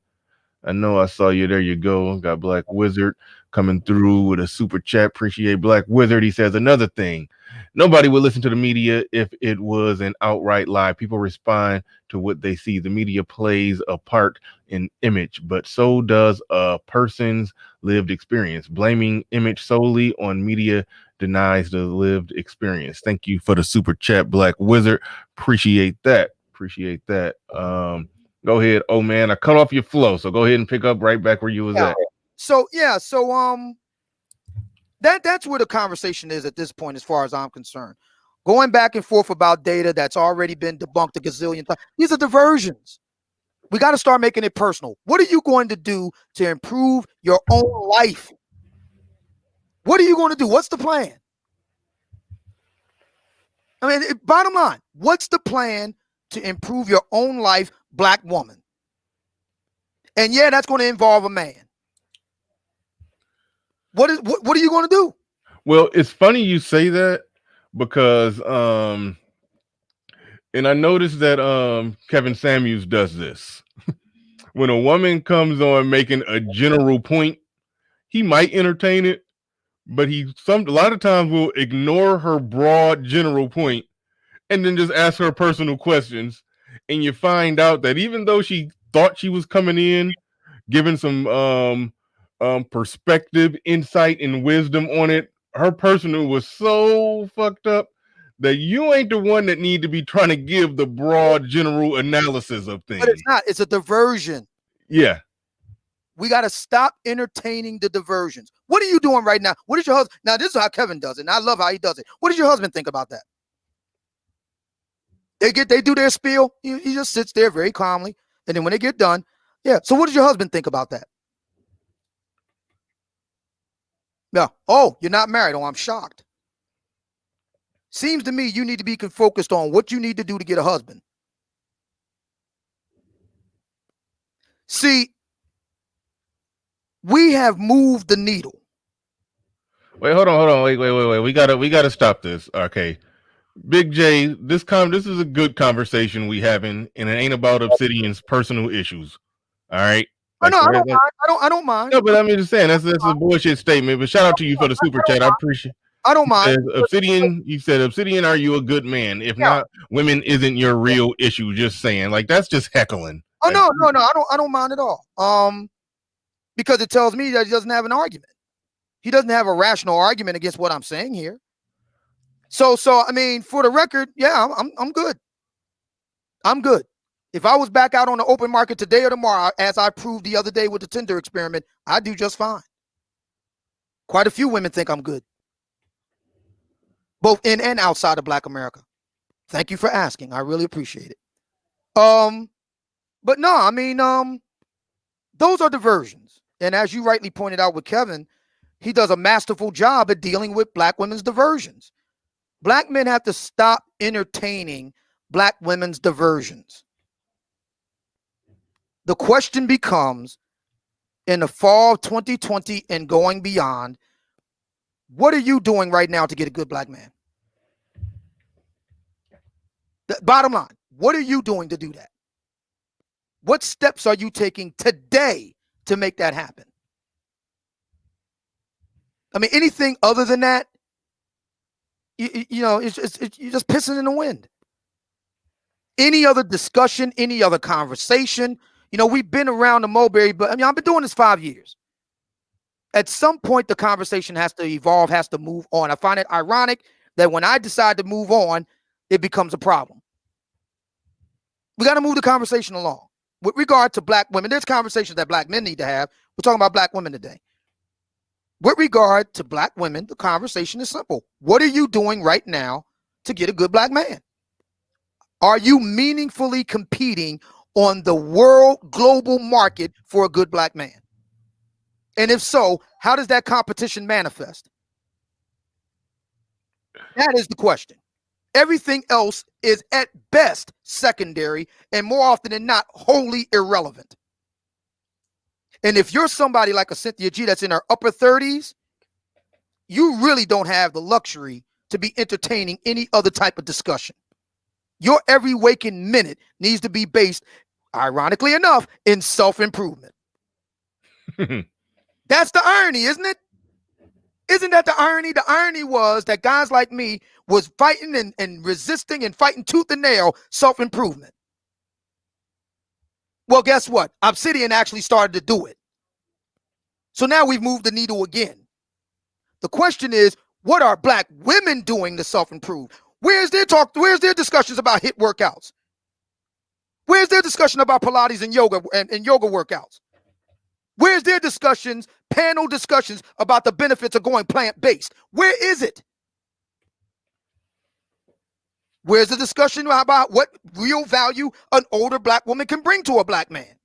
There you go. Got Black Wizard coming through with a super chat. Appreciate Black Wizard. He says another thing. Nobody would listen to the media if it was an outright lie. People respond to what they see. The media plays a part in image, but so does a person's lived experience. Blaming image solely on media denies the lived experience. Thank you for the super chat, Black Wizard. Appreciate that. Go ahead. Oh man, I cut off your flow, so go ahead and pick up right back where you was at. So that's where the conversation is at this point, as far as I'm concerned. Going back and forth about data that's already been debunked a gazillion times. These are diversions. We got to start making it personal. What are you going to do to improve your own life? What are you going to do? What's the plan? I mean, bottom line, what's the plan to improve your own life, black woman? And yeah, that's going to involve a man. What are you going to do? Well, it's funny you say that because and I noticed that Kevin Samuels does this. When a woman comes on making a general point, he might entertain it, but a lot of times will ignore her broad general point and then just ask her personal questions. And you find out that even though she thought she was coming in, giving some perspective, insight, and wisdom on it, her personal was so fucked up that you ain't the one that need to be trying to give the broad general analysis of things. But it's not. It's a diversion. Yeah. We got to stop entertaining the diversions. What are you doing right now? What is your husband? Now, this is how Kevin does it, and I love how he does it. What does your husband think about that? They do their spiel. He just sits there very calmly, and then when they get done, yeah. So, what does your husband think about that? No. Oh, you're not married. Oh, I'm shocked. Seems to me you need to be focused on what you need to do to get a husband. See, we have moved the needle. Wait, hold on. Wait. We gotta stop this. Okay. Big J, this is a good conversation we having, and it ain't about Obsidian's personal issues. All right. I don't mind. No, but I'm just saying that's a bullshit statement. But shout out to you for the super chat. I appreciate. I don't mind. Obsidian, you said Obsidian, are you a good man? If not, women isn't your real issue. Just saying, like that's just heckling. Oh no, I don't mind at all. Because it tells me that he doesn't have an argument. He doesn't have a rational argument against what I'm saying here. So I mean, for the record, yeah, I'm good. I'm good. If I was back out on the open market today or tomorrow, as I proved the other day with the Tinder experiment, I do just fine. Quite a few women think I'm good, both in and outside of Black America. Thank you for asking. I really appreciate it. But no, I mean, those are diversions. And as you rightly pointed out with Kevin, he does a masterful job at dealing with Black women's diversions. Black men have to stop entertaining Black women's diversions. The question becomes, in the fall of 2020 and going beyond, what are you doing right now to get a good Black man? The bottom line, what are you doing to do that? What steps are you taking today to make that happen? I mean, anything other than that, you know, you're just pissing in the wind. Any other discussion, any other conversation, you know, we've been around the mulberry, but I mean, I've been doing this 5 years. At some point, the conversation has to evolve, has to move on. I find it ironic that when I decide to move on, it becomes a problem. We got to move the conversation along. With regard to Black women, there's conversations that Black men need to have. We're talking about Black women today. With regard to Black women, the conversation is simple. What are you doing right now to get a good Black man? Are you meaningfully competing on the world global market for a good Black man? And if so, how does that competition manifest? That is the question. Everything else is at best secondary and more often than not wholly irrelevant. And if you're somebody like a Cynthia G that's in her upper 30s, you really don't have the luxury to be entertaining any other type of discussion. Your every waking minute needs to be based, ironically enough, in self-improvement. That's the irony, isn't it? Isn't that the irony? The irony was that guys like me was fighting and resisting and fighting tooth and nail self-improvement. Well, guess what? Obsidian actually started to do it. So now we've moved the needle again. The question is, what are Black women doing to self-improve? Where's their talk? Where's their discussions about HIIT workouts? Where's their discussion about Pilates and yoga workouts? Where's their discussions, panel discussions about the benefits of going plant-based? Where is it? Where's the discussion about what real value an older Black woman can bring to a Black man?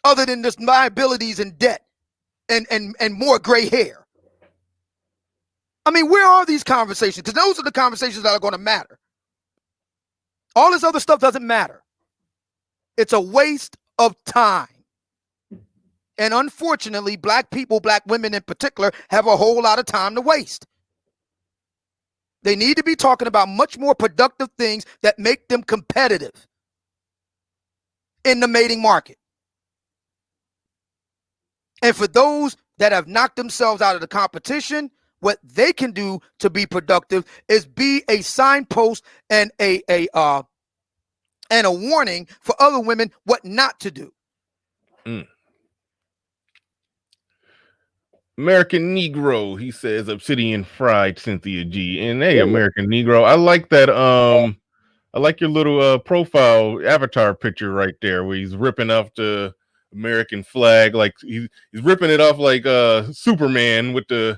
Other than just liabilities and debt and more gray hair. I mean, where are these conversations? Because those are the conversations that are going to matter. All this other stuff doesn't matter. It's a waste of time. And unfortunately, Black people, Black women in particular, have a whole lot of time to waste. They need to be talking about much more productive things that make them competitive in the mating market. And for those that have knocked themselves out of the competition, what they can do to be productive is be a signpost and a warning for other women what not to do. American Negro, he says Obsidian fried Cynthia G. And hey, American Negro, I like that. I like your little profile avatar picture right there where he's ripping off the American flag, like he's ripping it off like Superman with the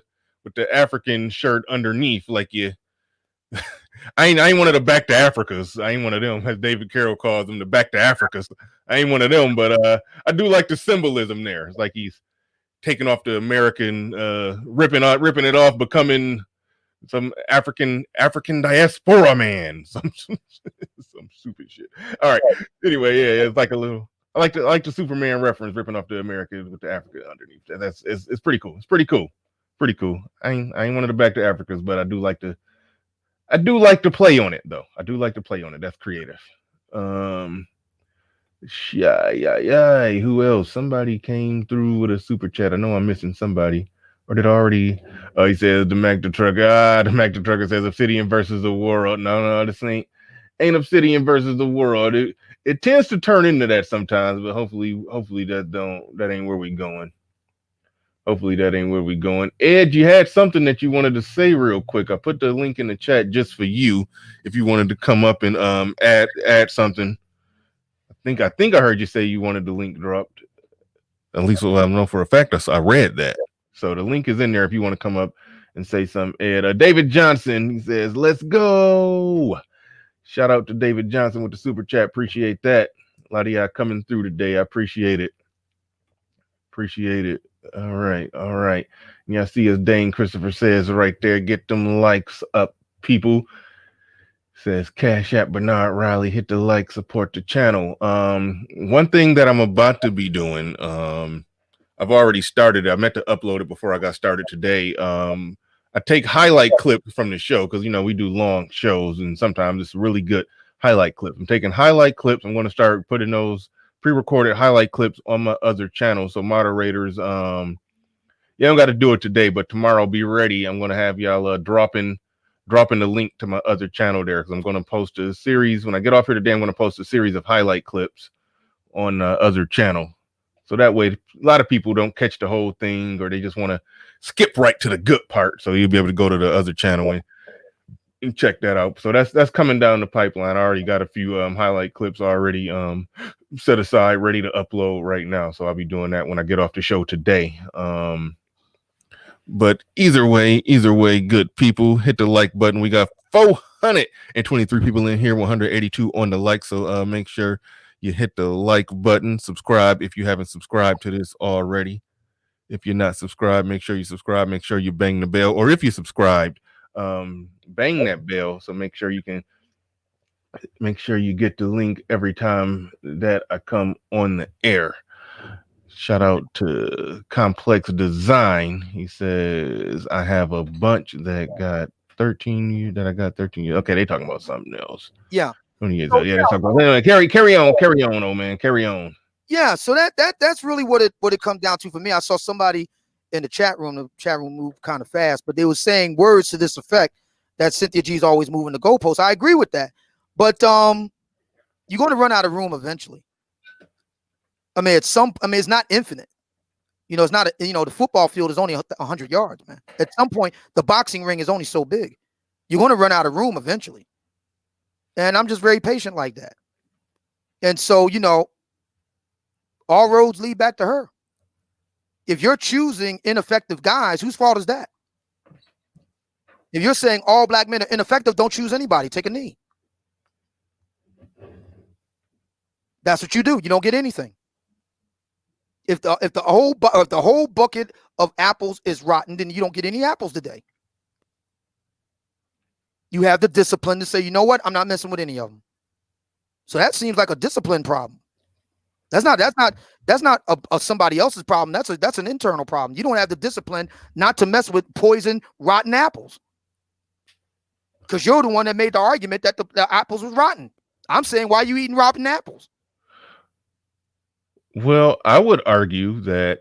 African shirt underneath. Like you, I ain't one of the back to Africas. I ain't one of them, as David Carroll calls them, the back to Africas. I ain't one of them, but I do like the symbolism there. It's like he's taking off the American, ripping it off, becoming some African diaspora man, some stupid shit. All right. Anyway, yeah, it's like a little. I like the Superman reference, ripping off the America with the Africa underneath. It's pretty cool. It's pretty cool. Pretty cool. I ain't one of the back to Africas, but I do like to play on it though. I do like to play on it. That's creative. Yeah. Who else? Somebody came through with a super chat. I know I'm missing somebody. Or did I already? Oh, he says the Mac the Trucker. The Mac the Trucker says Obsidian versus the world. No, this ain't Obsidian versus the world. It tends to turn into that sometimes, but hopefully that ain't where we going. Hopefully that ain't where we going. Ed, you had something that you wanted to say real quick. I put the link in the chat just for you if you wanted to come up and add something. I think I heard you say you wanted the link dropped. At least I know for a fact I read that. So the link is in there if you want to come up and say something. Ed, David Johnson, he says, "Let's go." Shout out to David Johnson with the super chat. Appreciate that. A lot of y'all coming through today. I appreciate it. All right. Yeah, I see as Dane Christopher says right there, get them likes up, people. Says Cash App Bernard Riley, hit the like, support the channel. One thing that I'm about to be doing, I've already started. I meant to upload it before I got started today. I take highlight clips from the show because we do long shows and sometimes it's really good highlight clips. I'm taking highlight clips. I'm going to start putting those pre-recorded highlight clips on my other channel. So moderators, you don't got to do it today, but tomorrow be ready. I'm going to have y'all dropping the link to my other channel there because I'm going to post a series. When I get off here today, I'm going to post a series of highlight clips on other channel. So that way, a lot of people don't catch the whole thing or they just want to skip right to the good part. So you'll be able to go to the other channel and check that out. So that's coming down the pipeline. I already got a few highlight clips already set aside, ready to upload right now. So I'll be doing that when I get off the show today. But either way, good people, hit the like button. We got 423 people in here, 182 on the like. So make sure you hit the like button, subscribe if you haven't subscribed to this already. If you're not subscribed, make sure you subscribe. Make sure you bang the bell, or if you subscribed, bang that bell. So make sure you get the link every time that I come on the air. Shout out to Complex Design. He says I have a bunch that got 13 years. Okay, they talking about something else. Yeah. They talking about. Anyway, carry on, old man, carry on. Yeah, so that's really what it comes down to for me. I saw somebody in the chat room. The chat room moved kind of fast, but they were saying words to this effect that Cynthia G is always moving the goalposts. I agree with that, but you're going to run out of room eventually. I mean, it's not infinite. It's not. The football field is only 100 yards, man. At some point, the boxing ring is only so big. You're going to run out of room eventually, and I'm just very patient like that. And so, all roads lead back to her. If you're choosing ineffective guys, whose fault is that? If you're saying all black men are ineffective, don't choose anybody. Take a knee. That's what you do. You don't get anything. If the whole bucket of apples is rotten, then you don't get any apples today. You have the discipline to say, you know what? I'm not messing with any of them. So that seems like a discipline problem. That's not a somebody else's problem. That's an internal problem. You don't have the discipline not to mess with poison, rotten apples. Because you're the one that made the argument that the apples was rotten. I'm saying, why are you eating rotten apples? Well, I would argue that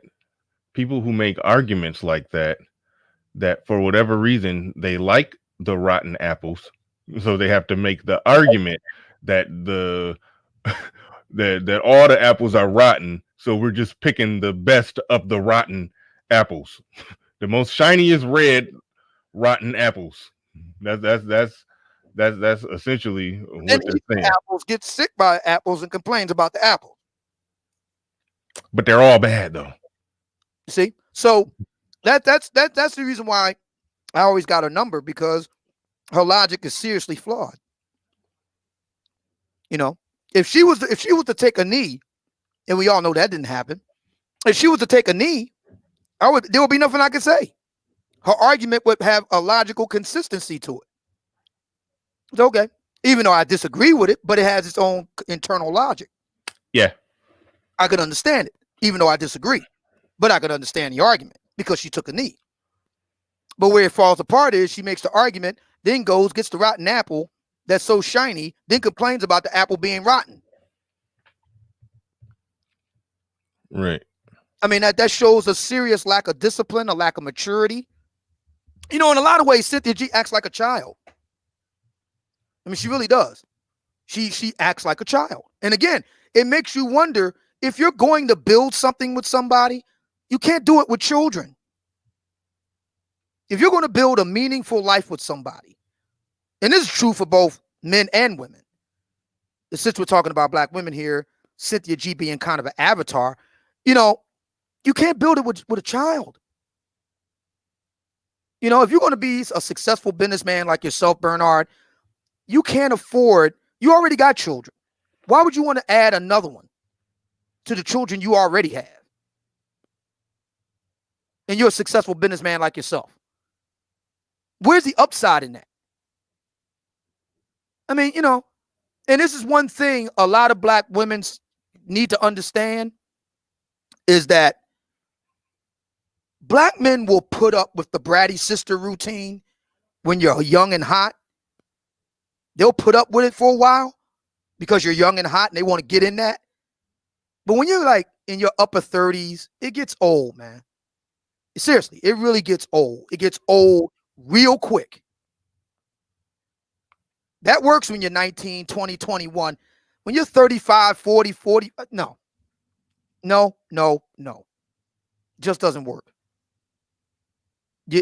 people who make arguments like that for whatever reason, they like the rotten apples. So they have to make the argument that that all the apples are rotten. So we're just picking the best of the rotten apples, the most shiniest red rotten apples. That's essentially what they're saying. Apples get sick by apples and complains about the apple. But they're all bad though. See, so that's the reason why I always got her number, because her logic is seriously flawed. If she was to take a knee, and we all know that didn't happen. If she was to take a knee, there would be nothing I could say. Her argument would have a logical consistency to it. It's okay, even though I disagree with it, but it has its own internal logic. Yeah. I could understand it, even though I disagree. But I could understand the argument because she took a knee. But where it falls apart is she makes the argument, then goes, gets the rotten apple that's so shiny, then complains about the apple being rotten. Right. I mean, that shows a serious lack of discipline, a lack of maturity. You know, in a lot of ways, Cynthia G acts like a child. I mean, she really does. She acts like a child. And again, it makes you wonder, if you're going to build something with somebody, you can't do it with children. If you're going to build a meaningful life with somebody, and this is true for both men and women, since we're talking about black women here, Cynthia G being kind of an avatar, you know, you can't build it with a child. You know, if you're going to be a successful businessman like yourself, Bernard, you can't afford, you already got children. Why would you want to add another one to the children you already have? And you're a successful businessman like yourself. Where's the upside in that? I mean, you know, and this is one thing a lot of black women need to understand, is that black men will put up with the bratty sister routine when you're young and hot. They'll put up with it for a while because you're young and hot and they want to get in that. But when you're like in your upper 30s, it gets old, man. Seriously, it really gets old. It gets old real quick. That works when you're 19, 20, 21. When you're 35, 40, 40, no. Just doesn't work.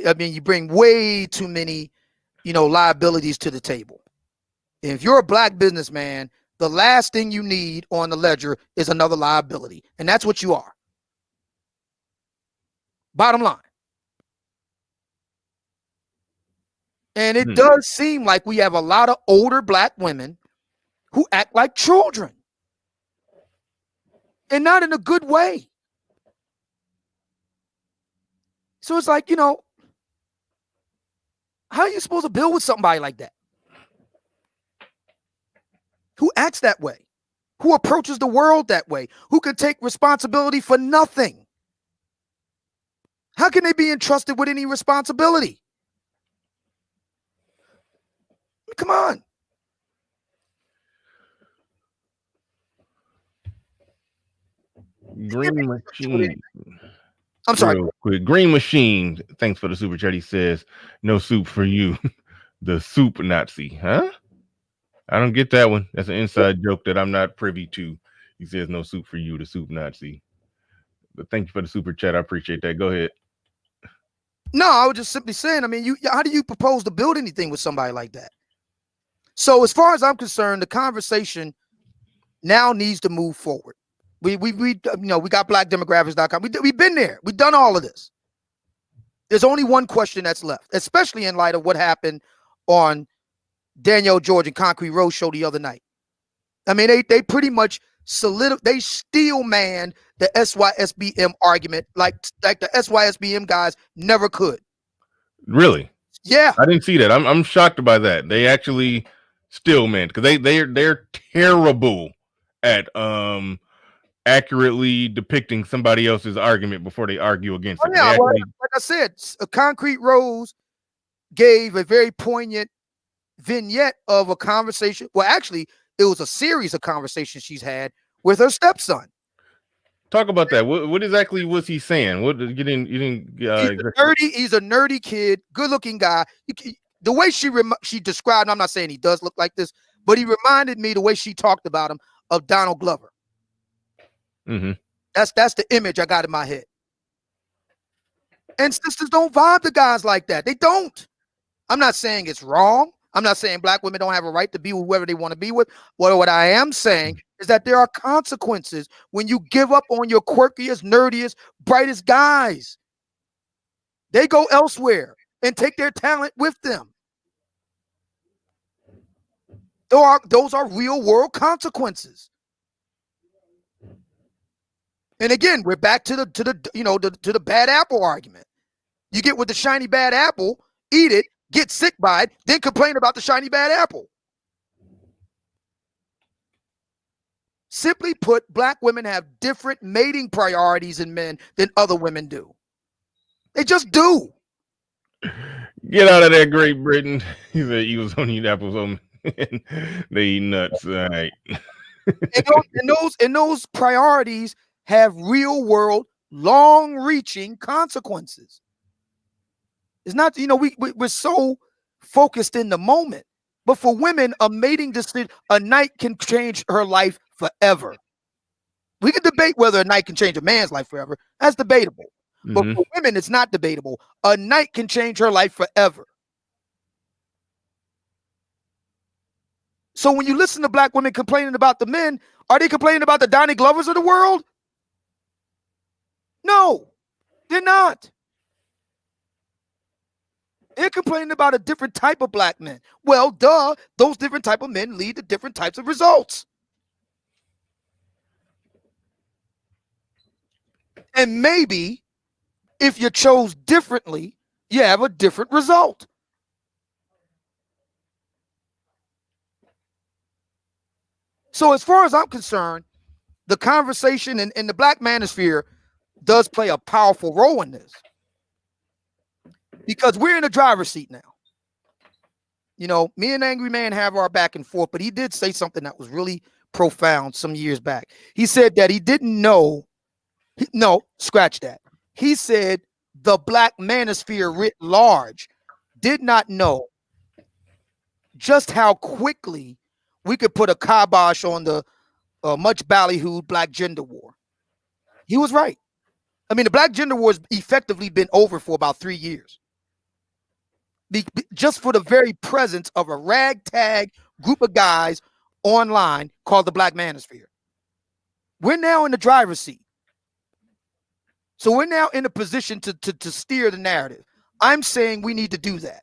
I mean, you bring way too many, liabilities to the table. And if you're a black businessman, the last thing you need on the ledger is another liability. And that's what you are. Bottom line. And it does seem like we have a lot of older black women who act like children. And not in a good way. So it's like, how are you supposed to build with somebody like that? Who acts that way? Who approaches the world that way? Who can take responsibility for nothing? How can they be entrusted with any responsibility? Come on. Green Machine. I'm sorry. Real quick. Green Machine. Thanks for the super chat. He says, "No soup for you." The soup Nazi. Huh? I don't get that one. That's an inside joke that I'm not privy to. He says, "No soup for you." The soup Nazi. But thank you for the super chat. I appreciate that. Go ahead. No, I was just simply saying, I mean, how do you propose to build anything with somebody like that? So as far as I'm concerned, the conversation now needs to move forward. We got blackdemographics.com. We've been there. We've done all of this. There's only one question that's left, especially in light of what happened on Danielle George and Concrete Rose show the other night. I mean, they pretty much they steel manned the SYSBM argument like the SYSBM guys never could. Really? Yeah. I didn't see that. I'm shocked by that. They actually still man, because they're terrible at accurately depicting somebody else's argument before they argue against it. Yeah, like I said, Concrete Rose gave a very poignant vignette of a conversation. Well, actually, it was a series of conversations she's had with her stepson. Talk about that. What exactly was he saying? What you didn't? He's a nerdy kid, good-looking guy. The way she described him, I'm not saying he does look like this, but he reminded me, the way she talked about him, of Donald Glover. Mm-hmm. That's the image I got in my head. And sisters don't vibe to guys like that. They don't. I'm not saying it's wrong. I'm not saying black women don't have a right to be with whoever they want to be with. What I am saying is that there are consequences when you give up on your quirkiest, nerdiest, brightest guys. They go elsewhere and take their talent with them. Those are real world consequences. And again, we're back to the bad apple argument. You get with the shiny bad apple, eat it, get sick by it, then complain about the shiny bad apple. Simply put, black women have different mating priorities in men than other women do. They just do. Get out of there, Great Britain. He said he was on eat apples on they eat nuts. All right. And those priorities have real world, long-reaching consequences. It's not, we're so focused in the moment. But for women, a mating decision, a night can change her life forever. We can debate whether a night can change a man's life forever. That's debatable. But for women, it's not debatable. A night can change her life forever. So when you listen to black women complaining about the men, are they complaining about the Donnie Glovers of the world? No, they're not. They're complaining about a different type of black men. Well, duh, those different type of men lead to different types of results. And maybe if you chose differently, you have a different result. So as far as I'm concerned, the conversation in the black manosphere does play a powerful role in this. Because we're in the driver's seat now. Me and Angry Man have our back and forth, but he did say something that was really profound some years back. He said that he didn't know. No, scratch that. He said the black manosphere writ large did not know just how quickly we could put a kibosh on the much ballyhooed black gender war. He was right. I mean, the black gender war has effectively been over for about 3 years. Just for the very presence of a ragtag group of guys online called the black manosphere. We're now in the driver's seat. So we're now in a position to steer the narrative. I'm saying we need to do that.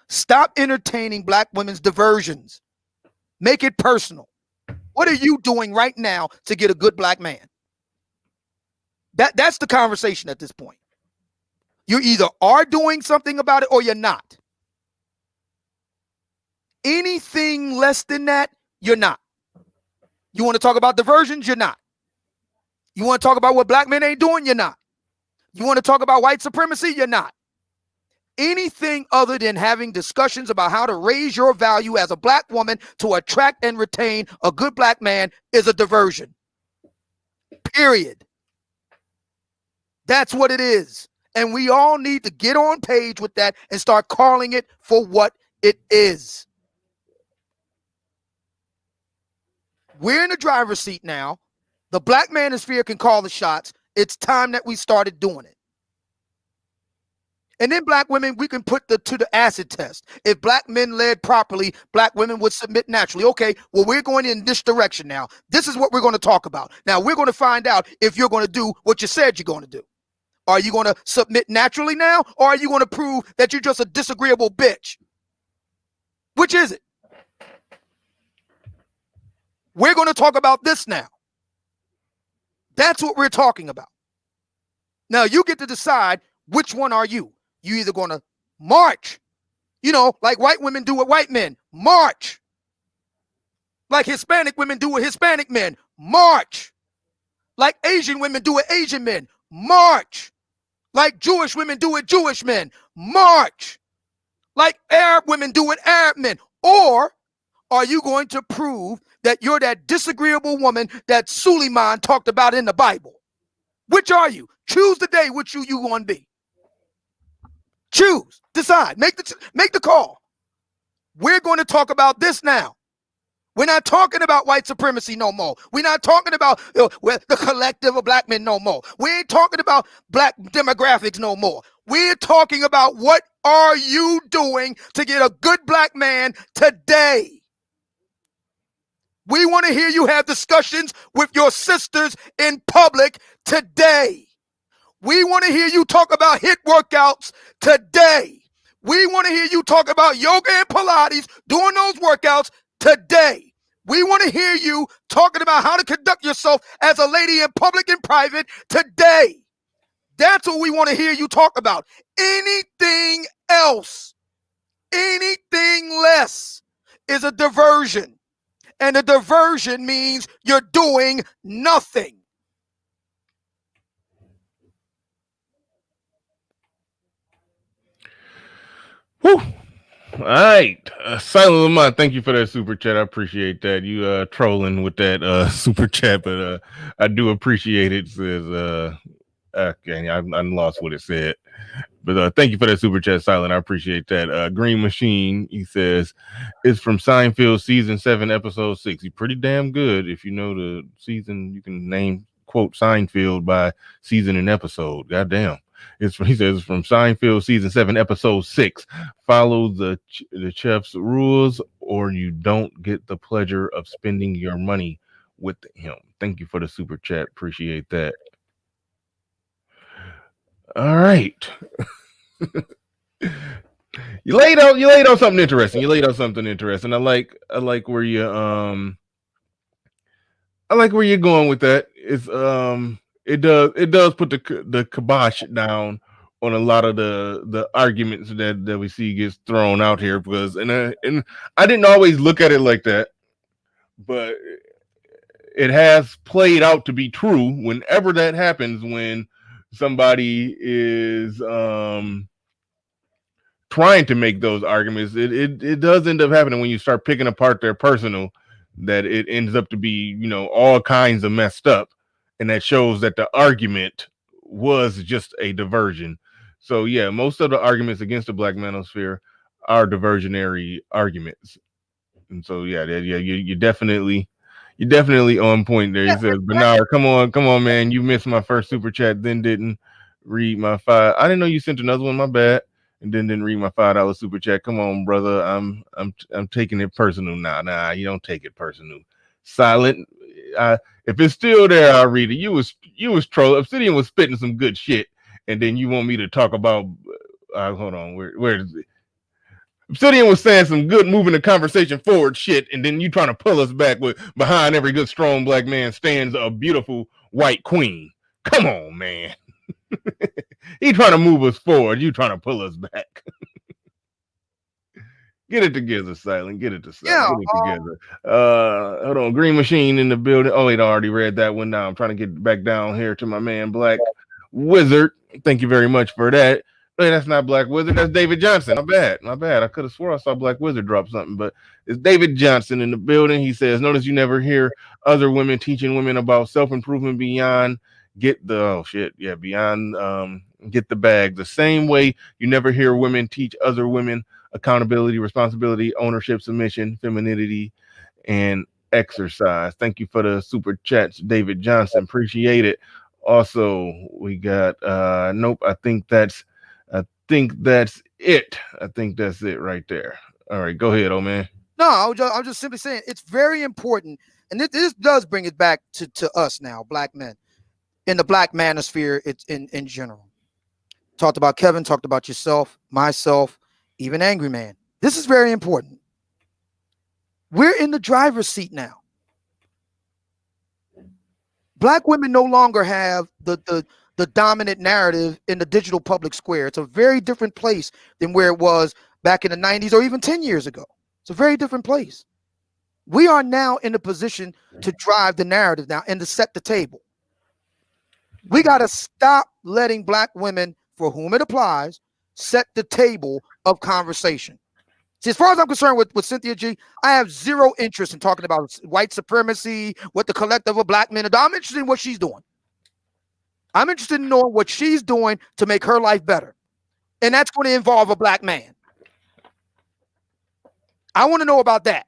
Stop entertaining black women's diversions. Make it personal. What are you doing right now to get a good black man? That's the conversation at this point. You either are doing something about it or you're not. Anything less than that, you're not. You want to talk about diversions? You're not. You want to talk about what black men ain't doing? You're not. You want to talk about white supremacy? You're not. Anything other than having discussions about how to raise your value as a black woman to attract and retain a good black man is a diversion. Period. That's what it is. And we all need to get on page with that and start calling it for what it is. We're in the driver's seat now. The black manosphere can call the shots. It's time that we started doing it. And then black women, we can put to the acid test. If black men led properly, black women would submit naturally. Okay, well, we're going in this direction now. This is what we're going to talk about. Now, we're going to find out if you're going to do what you said you're going to do. Are you going to submit naturally now, or are you going to prove that you're just a disagreeable bitch? Which is it? We're going to talk about this now. That's what we're talking about. Now, you get to decide which one are you. You either going to march, like white women do with white men, march. Like Hispanic women do with Hispanic men, march. Like Asian women do with Asian men, march. Like Jewish women do with Jewish men, march. Like Arab women do with Arab men. Or are you going to prove that you're that disagreeable woman that Suleiman talked about in the Bible? Which are you? Choose the day which you going to be. Choose, decide, make the call. We're going to talk about this now. We're not talking about white supremacy no more. We're not talking about the collective of black men no more. We ain't talking about black demographics no more. We're talking about what are you doing to get a good black man today? We want to hear you have discussions with your sisters in public today. We want to hear you talk about HIIT workouts today. We want to hear you talk about yoga and Pilates, doing those workouts today. We want to hear you talking about how to conduct yourself as a lady in public and private today. That's what we want to hear you talk about. Anything else, anything less is a diversion. And a diversion means you're doing nothing. Whew. All right, Silent Lamont, thank you for that super chat. I appreciate that. You trolling with that super chat, but I do appreciate it. Says okay, I lost what it said, but thank you for that super chat, Silent. I appreciate that. Green Machine, he says, it's from Seinfeld season 7, episode 6. He's pretty damn good. If you know the season, you can name quote Seinfeld by season and episode. Goddamn. He says from Seinfeld season 7, episode 6. Follow the chef's rules, or you don't get the pleasure of spending your money with him. Thank you for the super chat. Appreciate that. All right. You laid out something interesting. I like where you I like where you're going with that. It's it does put the kibosh down on a lot of the arguments that we see gets thrown out here, because and I didn't always look at it like that, but it has played out to be true whenever that happens, when somebody is trying to make those arguments. It does end up happening when you start picking apart their personal, that it ends up to be, all kinds of messed up, and that shows that the argument was just a diversion. So yeah, most of the arguments against the Black Manosphere are diversionary arguments, and so yeah, you definitely on point there. He says, Bernard, come on, man, you missed my first super chat, then didn't read my 5. I didn't know you sent another one. My bad. And then didn't read my $5 super chat. Come on, brother. I'm taking it personal now. Nah, you don't take it personal. Silent. If it's still there, I'll read it. You was trolling. Obsidian was spitting some good shit, and then you want me to talk about? Hold on. Where is it? Obsidian was saying some good, moving the conversation forward shit, and then you trying to pull us back with behind every good, strong black man stands a beautiful white queen. Come on, man. He trying to move us forward. You trying to pull us back. Get it together, Silent. Get it together. Hold on. Green Machine in the building. Oh, he'd already read that one. Now I'm trying to get back down here to my man Black Wizard. Thank you very much for that. Hey, that's not Black Wizard. That's David Johnson. My bad. I could have swore I saw Black Wizard drop something, but it's David Johnson in the building. He says, notice you never hear other women teaching women about self-improvement beyond get the beyond get the bag. The same way you never hear women teach other women accountability, responsibility, ownership, submission, femininity, and exercise. Thank you for the super chats, David Johnson. Appreciate it. Also, we got nope. I think that's it. I think that's it right there. All right, go ahead, old man. No, I'm just simply saying it's very important, and this does bring it back to us now, black men, in the Black Manosphere. It's in general. Talked about Kevin, talked about yourself, myself, even Angry Man. This is very important. We're in the driver's seat now. Black women no longer have the dominant narrative in the digital public square. It's a very different place than where it was back in the 90s or even 10 years ago. It's a very different place. We are now in a position to drive the narrative now and to set the table. We got to stop letting black women, for whom it applies, set the table of conversation. See, as far as I'm concerned with Cynthia G, I have zero interest in talking about white supremacy, what the collective of black men are doing. I'm interested in what she's doing. I'm interested in knowing what she's doing to make her life better. And that's going to involve a black man. I want to know about that.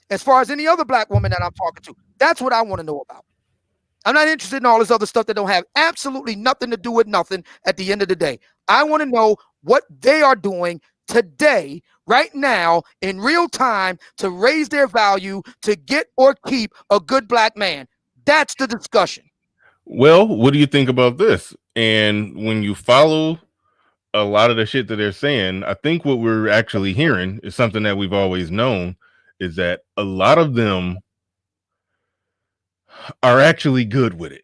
As far as any other black woman that I'm talking to, that's what I want to know about. I'm not interested in all this other stuff that don't have absolutely nothing to do with nothing at the end of the day. I want to know what they are doing today, right now, in real time, to raise their value, to get or keep a good black man. That's the discussion. Well, what do you think about this? And when you follow a lot of the shit that they're saying, I think what we're actually hearing is something that we've always known, is that a lot of them are actually good with it.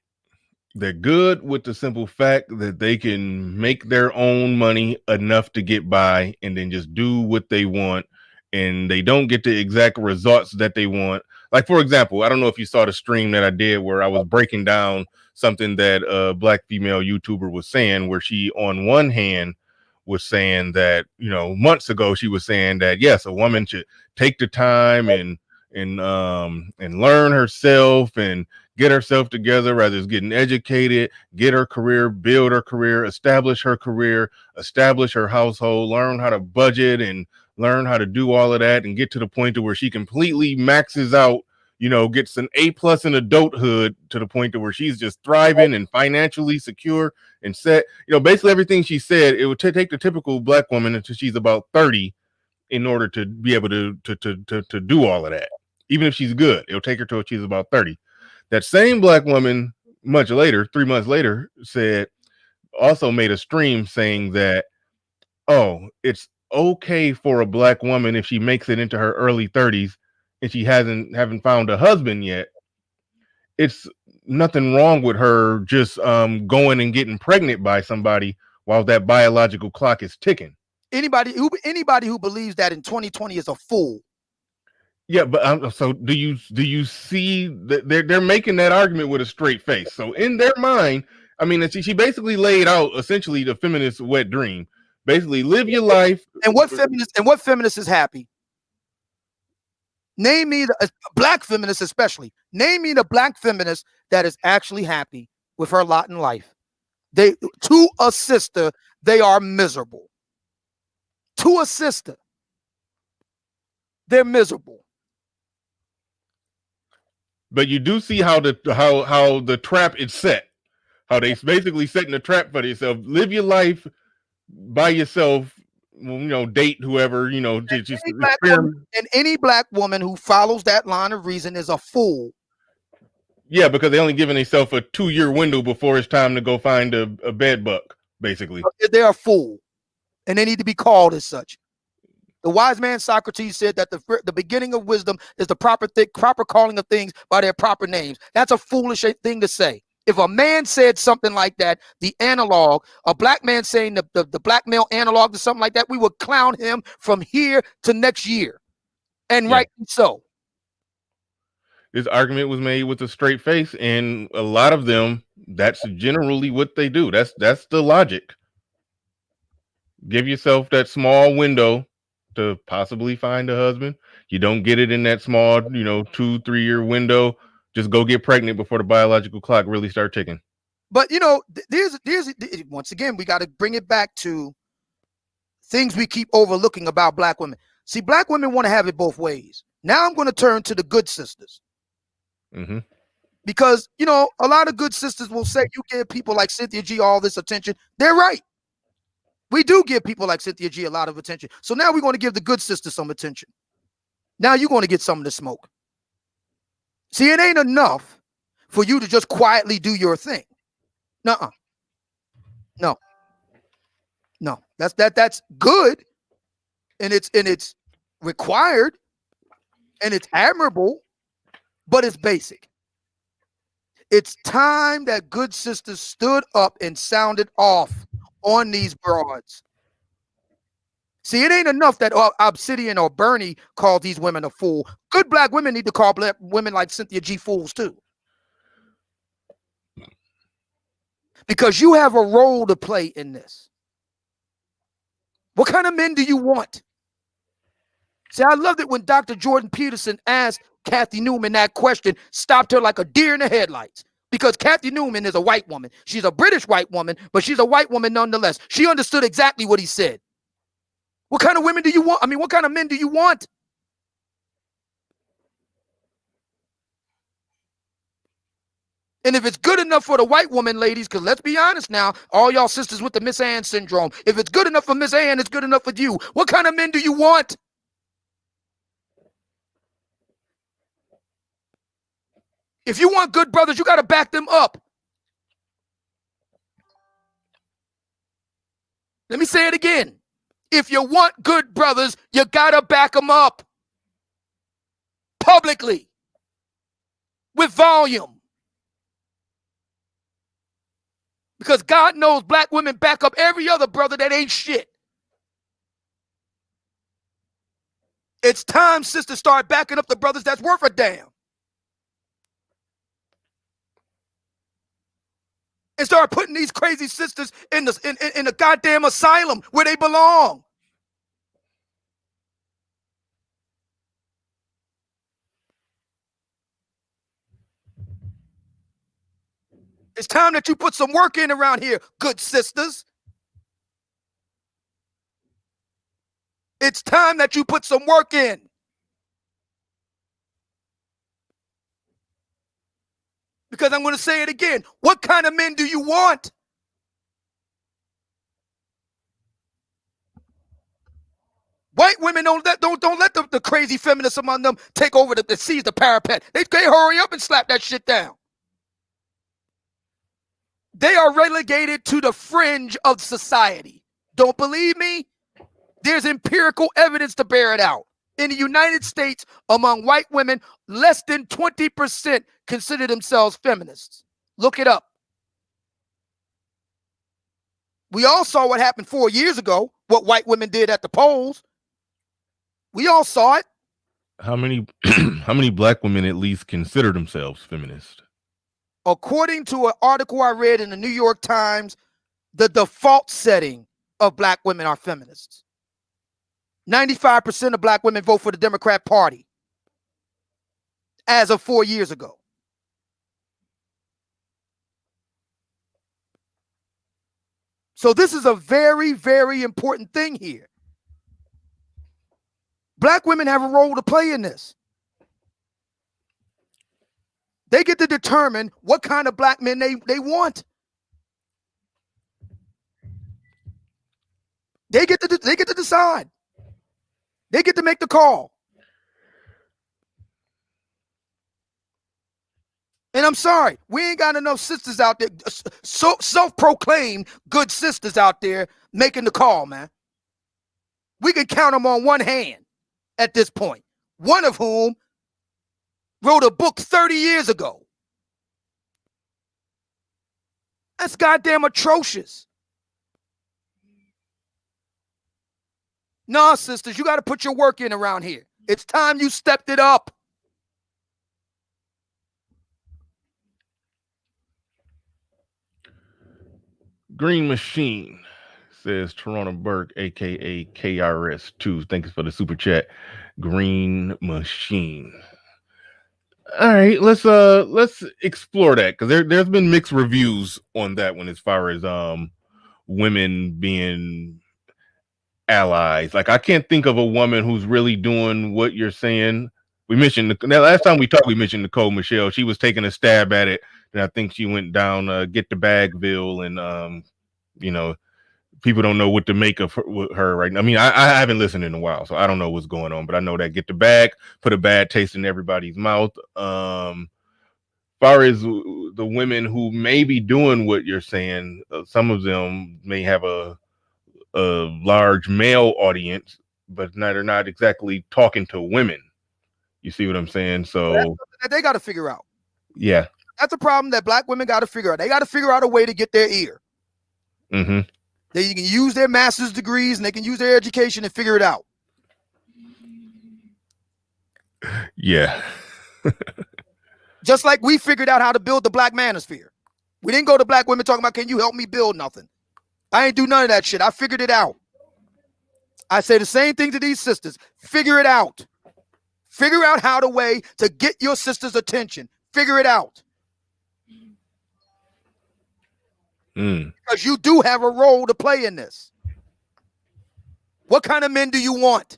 They're good with the simple fact that they can make their own money enough to get by and then just do what they want and they don't get the exact results that they want. Like, for example, I don't know if you saw the stream that I did where I was breaking down something that a black female YouTuber was saying, where she, on one hand, was saying that, you know, months ago, she was saying that, yes, a woman should take the time and learn herself and get herself together, rather than getting educated, get her career, build her career, establish her household, learn how to budget and learn how to do all of that, and get to the point to where she completely maxes out, you know, gets an A+ in adulthood, to the point to where she's just thriving and financially secure and set. You know, basically everything she said, it would take the typical black woman until she's about 30 in order to be able to do all of that. Even if she's good, it'll take her till she's about 30. That same black woman, much later, 3 months later, also made a stream saying that, oh, it's okay for a black woman if she makes it into her early 30s and she haven't found a husband yet. It's nothing wrong with her just going and getting pregnant by somebody while that biological clock is ticking. Anybody who believes that in 2020 is a fool. Yeah, but so do you see that they're making that argument with a straight face? So in their mind, I mean, she basically laid out essentially the feminist wet dream. Basically, live your life. And what feminist is happy? Name me the black feminist, especially. Name me the black feminist that is actually happy with her lot in life. To a sister, they are miserable. To a sister, they're miserable. But you do see how the trap is set. How they basically setting the trap for themselves. Live your life by yourself. You know, date whoever. You know, just and any black woman who follows that line of reason is a fool. Yeah, because they only giving themselves a 2-year window before it's time to go find a bed bug. Basically, they're a fool, and they need to be called as such. The wise man Socrates said that the beginning of wisdom is the proper calling of things by their proper names. That's a foolish thing to say. If a man said something like that, the analog, a black man saying the black male analog to something like that, we would clown him from here to next year. And yeah. Rightly so. This argument was made with a straight face, and a lot of them, that's generally what they do. That's the logic. Give yourself that small window to possibly find a husband. You don't get it in that small, 2-3 year window. Just go get pregnant before the biological clock really start ticking. But there's once again, we got to bring it back to things we keep overlooking about black women. See, black women want to have it both ways. Now I'm going to turn to the good sisters. Mm-hmm. Because, a lot of good sisters will say you give people like Cynthia G all this attention. They're right. We do give people like Cynthia G a lot of attention. So now we're going to give the good sisters some attention. Now you're going to get some of the smoke. See, it ain't enough for you to just quietly do your thing. Nuh-uh. No. That's good. And it's required. And it's admirable. But it's basic. It's time that good sisters stood up and sounded off on these broads. See, it ain't enough that Obsidian or Bernie called these women a fool. Good black women need to call black women like Cynthia G fools too. Because you have a role to play in this. What kind of men do you want? See, I loved it when Dr. Jordan Peterson asked Kathy Newman that question, stopped her like a deer in the headlights. Because Kathy Newman is a white woman. She's a British white woman, but she's a white woman nonetheless. She understood exactly what he said. What kind of women do you want? I mean, what kind of men do you want? And if it's good enough for the white woman, ladies, because let's be honest now, all y'all sisters with the Miss Ann syndrome, if it's good enough for Miss Ann, it's good enough for you. What kind of men do you want? If you want good brothers, you got to back them up. Let me say it again. If you want good brothers, you got to back them up. Publicly. With volume. Because God knows black women back up every other brother that ain't shit. It's time sisters start backing up the brothers that's worth a damn. And start putting these crazy sisters in the goddamn asylum where they belong. It's time that you put some work in around here, good sisters. It's time that you put some work in. Because I'm going to say it again. What kind of men do you want? White women don't let the crazy feminists among them take over seize the parapet. They hurry up and slap that shit down. They are relegated to the fringe of society. Don't believe me? There's empirical evidence to bear it out. In the United States, among white women, less than 20% consider themselves feminists. Look it up. We all saw what happened 4 years ago, what white women did at the polls. We all saw it. How many black women at least consider themselves feminist? According to an article I read in the New York Times, the default setting of black women are feminists. 95% of black women vote for the Democrat Party as of 4 years ago. So this is a very, very important thing here. Black women have a role to play in this. They get to determine what kind of black men they want. They get to decide. They get to make the call. And I'm sorry, we ain't got enough sisters out there, so self-proclaimed good sisters out there making the call, man. We can count them on one hand at this point. One of whom wrote a book 30 years ago. That's goddamn atrocious. Nah, sisters, you got to put your work in around here. It's time you stepped it up. Green Machine says Toronto Burke, aka KRS2. Thanks for the super chat. Green Machine. All right, let's explore that, because there's been mixed reviews on that one as far as women being allies. Like, I can't think of a woman who's really doing what you're saying. We mentioned the last time we talked, we mentioned Nicole Michelle. She was taking a stab at it, and I think she went down get the bagville, and you know, people don't know what to make of her right now. I mean, I haven't listened in a while, so I don't know what's going on, but I know that get the bag, put a bad taste in everybody's mouth. Far as the women who may be doing what you're saying, some of them may have a large male audience, but they're not exactly talking to women. You see what I'm saying? So they got to figure out. Yeah, that's a problem that black women got to figure out. They got to figure out a way to get their ear. Mm-hmm. They can use their master's degrees and they can use their education and figure it out. Yeah. Just like we figured out how to build the black manosphere. We didn't go to black women talking about, can you help me build nothing? I ain't do none of that shit. I figured it out. I say the same thing to these sisters. Figure it out. Figure out how to way to get your sister's attention. Figure it out. Because you do have a role to play in this. What kind of men do you want?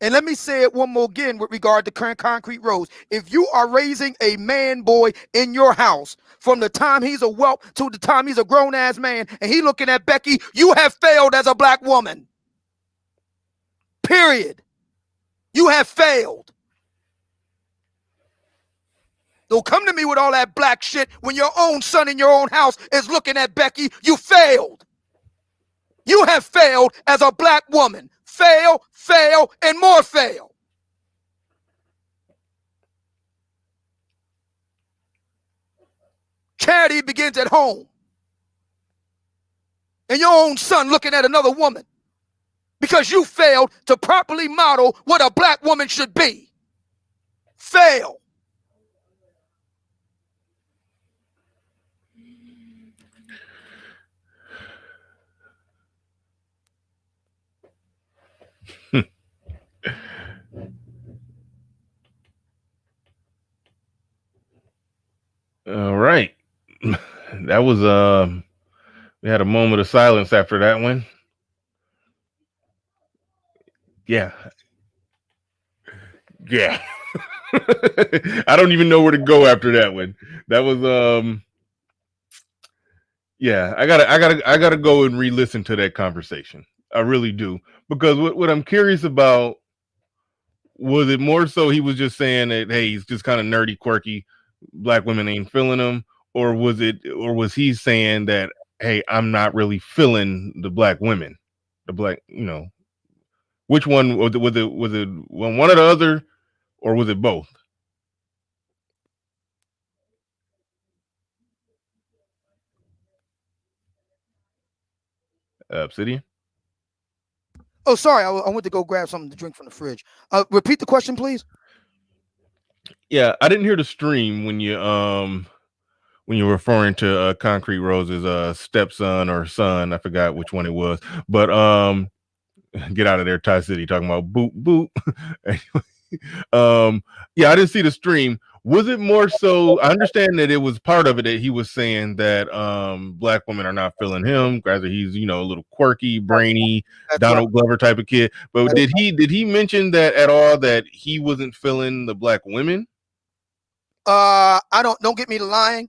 And let me say it one more again with regard to current concrete roads. If you are raising a man boy in your house from the time he's a whelp to the time he's a grown-ass man and he looking at Becky, you have failed as a black woman. Period. You have failed. Don't come to me with all that black shit when your own son in your own house is looking at Becky. You failed. You have failed as a black woman. Fail, fail, and more fail. Charity begins at home. And your own son looking at another woman because you failed to properly model what a black woman should be. Fail. All right. That was we had a moment of silence after that one. Yeah. Yeah. I don't even know where to go after that one. That was yeah, I gotta go and re-listen to that conversation. I really do. Because what I'm curious about, was it more so he was just saying that, hey, he's just kind of nerdy, quirky, black women ain't feeling him, or was he saying that, hey, I'm not really feeling the black women, the black, which one was it one or the other, or was it both? Obsidian. Oh, sorry, I went to go grab something to drink from the fridge. Repeat the question, please. Yeah, I didn't hear the stream when you're referring to Concrete Rose's stepson or son. I forgot which one it was, but get out of there, Ty City, talking about boot boot. Yeah, I didn't see the stream. Was it more so? I understand that it was part of it that he was saying that black women are not feeling him, rather he's a little quirky, brainy, That's Donald Glover type of kid. But did he mention that at all, that he wasn't feeling the black women? I don't get me to lying.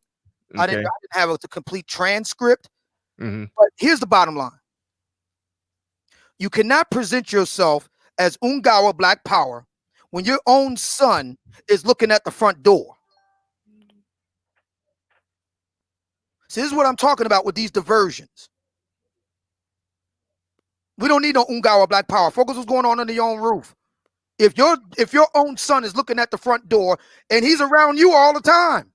Okay. I didn't have the complete transcript. Mm-hmm. But here's the bottom line. You cannot present yourself as Ungawa Black Power when your own son is looking at the front door. So this is what I'm talking about with these diversions. We don't need no Ungawa Black Power. Focus what's going on under your own roof. If your own son is looking at the front door and he's around you all the time.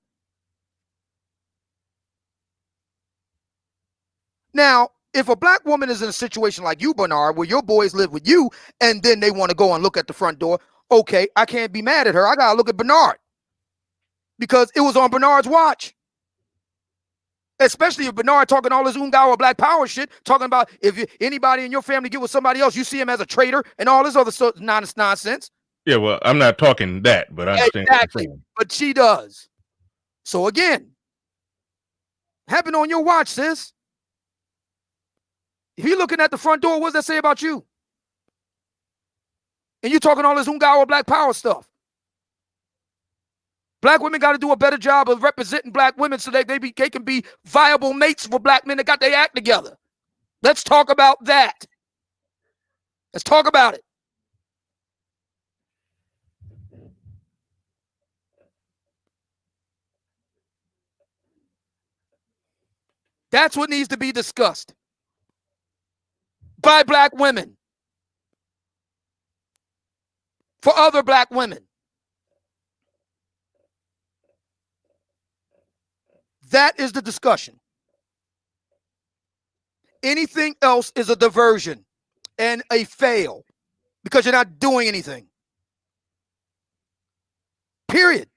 Now, if a black woman is in a situation like you, Bernard, where your boys live with you and then they want to go and look at the front door, okay, I can't be mad at her. I got to look at Bernard because it was on Bernard's watch. Especially if Bernard talking all this Ungawa Black Power shit, talking about if anybody in your family get with somebody else, you see him as a traitor and all this other nonsense. Yeah, well, I'm not talking that, but I understand. Exactly, but she does. So again, happened on your watch, sis. If you're looking at the front door, what does that say about you? And you're talking all this Ungawa Black Power stuff. Black women got to do a better job of representing black women so that they can be viable mates for black men that got their act together. Let's talk about that. Let's talk about it. That's what needs to be discussed by black women for other black women. That is the discussion. Anything else is a diversion and a fail because you're not doing anything. Period.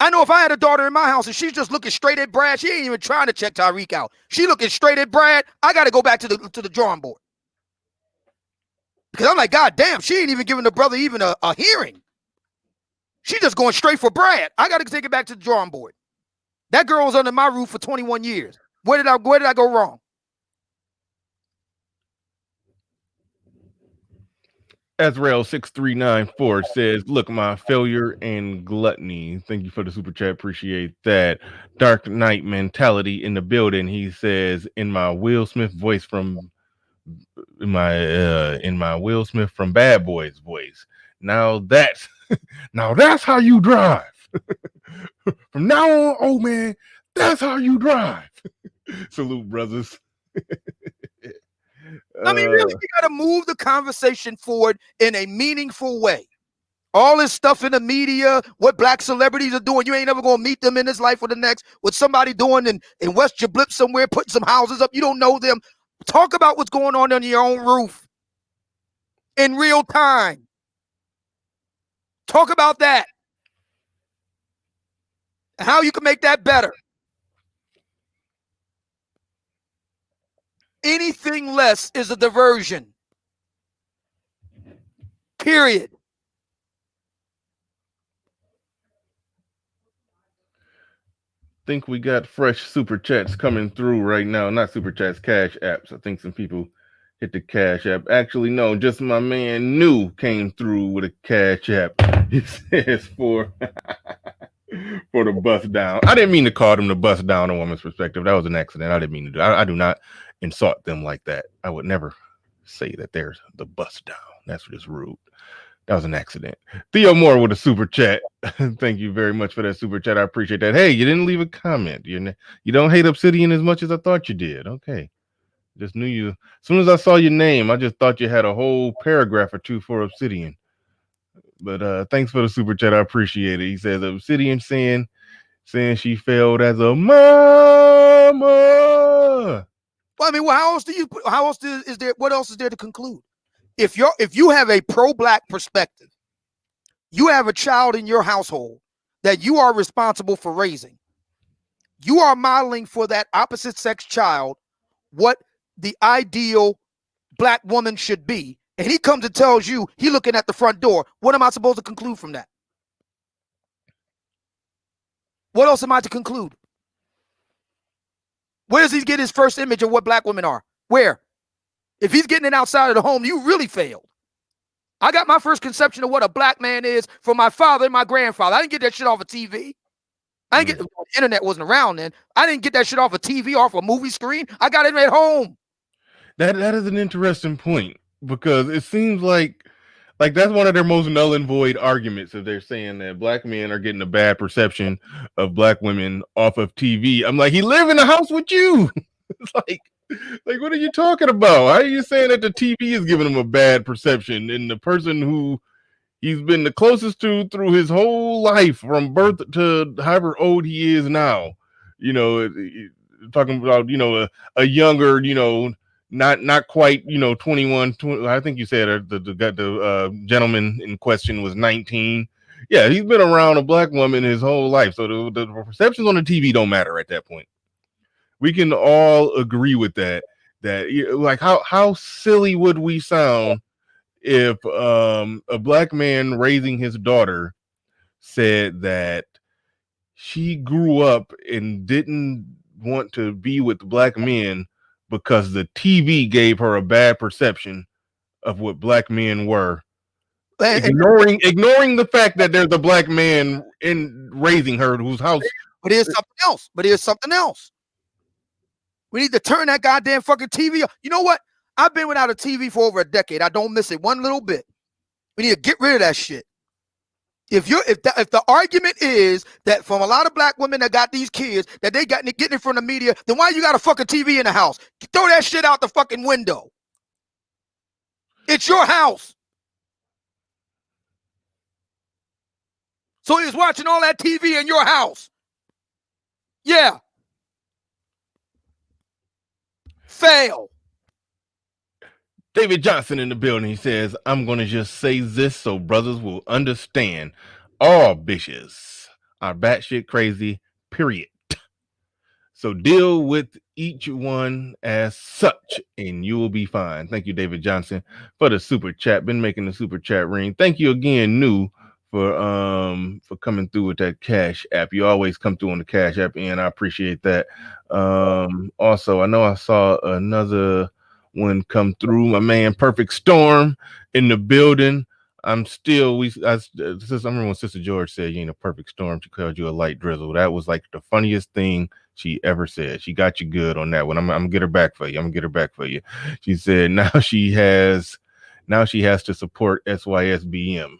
I know if I had a daughter in my house and she's just looking straight at Brad, she ain't even trying to check Tyreek out. She looking straight at Brad. I got to go back to the drawing board. Because I'm like, God damn, she ain't even giving the brother even a hearing. She just going straight for Brad. I got to take it back to the drawing board. That girl was under my roof for 21 years. Where did I go wrong? Azrael6394 says, look, my failure and gluttony. Thank you for the super chat. Appreciate that. Dark Knight mentality in the building. He says, in my Will Smith voice from Will Smith from Bad Boys voice. Now that's how you drive. From now on, oh man, that's how you drive. Salute, brothers. I mean, really, you got to move the conversation forward in a meaningful way. All this stuff in the media, what black celebrities are doing, you ain't never going to meet them in this life or the next. What somebody doing in West Jablip somewhere, putting some houses up, you don't know them. Talk about what's going on under your own roof in real time. Talk about that. How you can make that better. Anything less is a diversion. Period. Think we got fresh super chats coming through right now. Not super chats, cash apps. I think some people hit the cash app. Actually, no, just my man New came through with a cash app. He says for the bust down. I didn't mean to call them the bust down a woman's perspective. That was an accident. I didn't mean to do. I do not insult them like that. I would never say that they're the bust down. That's just rude. That was an accident. Theo Moore with a super chat. Thank you very much for that super chat. I appreciate that. Hey, you didn't leave a comment. You don't hate Obsidian as much as I thought you did. Okay. Just knew you. As soon as I saw your name, I just thought you had a whole paragraph or two for Obsidian. But thanks for the super chat. I appreciate it. He says Obsidian saying she failed as a mama. Well, I mean, well, how else is there? What else is there to conclude? If you have a pro-black perspective, you have a child in your household that you are responsible for raising. You are modeling for that opposite sex child what the ideal black woman should be. And he comes and tells you he looking at the front door. What am I supposed to conclude from that? What else am I to conclude? Where does he get his first image of what black women are? Where? If he's getting it outside of the home, you really failed. I got my first conception of what a black man is from my father and my grandfather. I didn't get that shit off of TV. I didn't get the internet wasn't around then. I didn't get that shit off of TV, off a movie screen. I got it at home. That is an interesting point because it seems like that's one of their most null and void arguments if they're saying that black men are getting a bad perception of black women off of TV. I'm like, he live in the house with you. It's like, what are you talking about? How are you saying that the TV is giving him a bad perception and the person who he's been the closest to through his whole life from birth to however old he is now, talking about, a younger, not quite, 21, 20, I think you said the gentleman in question was 19. Yeah, he's been around a black woman his whole life. So the perceptions on the TV don't matter at that point. We can all agree with that like how silly would we sound if a black man raising his daughter said that she grew up and didn't want to be with black men because the TV gave her a bad perception of what black men were, ignoring the fact that there's a black man in raising her whose house. But here's something else. We need to turn that goddamn fucking TV off. You know what? I've been without a TV for over a decade. I don't miss it one little bit. We need to get rid of that shit. If the argument is that from a lot of black women that got these kids that they getting it from the media, then why you got a fucking TV in the house? Throw that shit out the fucking window. It's your house. So he's watching all that TV in your house. Yeah. Fail. David Johnson in the building. He says, I'm going to just say this so brothers will understand. All bitches are batshit crazy, period. So deal with each one as such and you will be fine. Thank you, David Johnson, for the super chat. Been making the super chat ring. Thank you again, New, for coming through with that cash app. You always come through on the cash app, and I appreciate that. Also, I know I saw another one come through. My man Perfect Storm in the building. I remember when Sister George said you ain't a perfect storm, she called you a light drizzle. That was like the funniest thing she ever said. She got you good on that one. I'm gonna get her back for you. She said now she has to support SYSBM.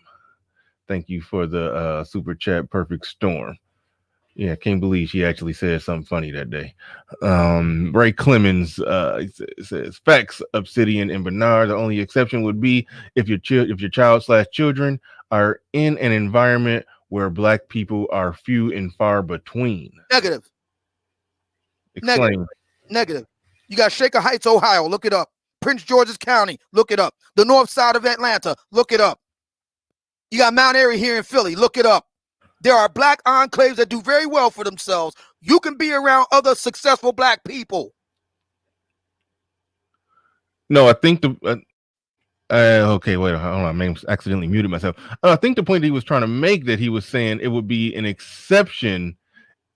Thank you for the super chat, Perfect Storm. Yeah, I can't believe she actually said something funny that day. Ray Clemens says, facts, Obsidian and Bernard. The only exception would be if your child/children are in an environment where black people are few and far between. Negative. Explain. Negative. You got Shaker Heights, Ohio. Look it up. Prince George's County. Look it up. The north side of Atlanta. Look it up. You got Mount Airy here in Philly. Look it up. There are black enclaves that do very well for themselves. You can be around other successful black people. No, I think okay, wait, hold on. I may have accidentally muted myself. I think the point that he was trying to make, that he was saying it would be an exception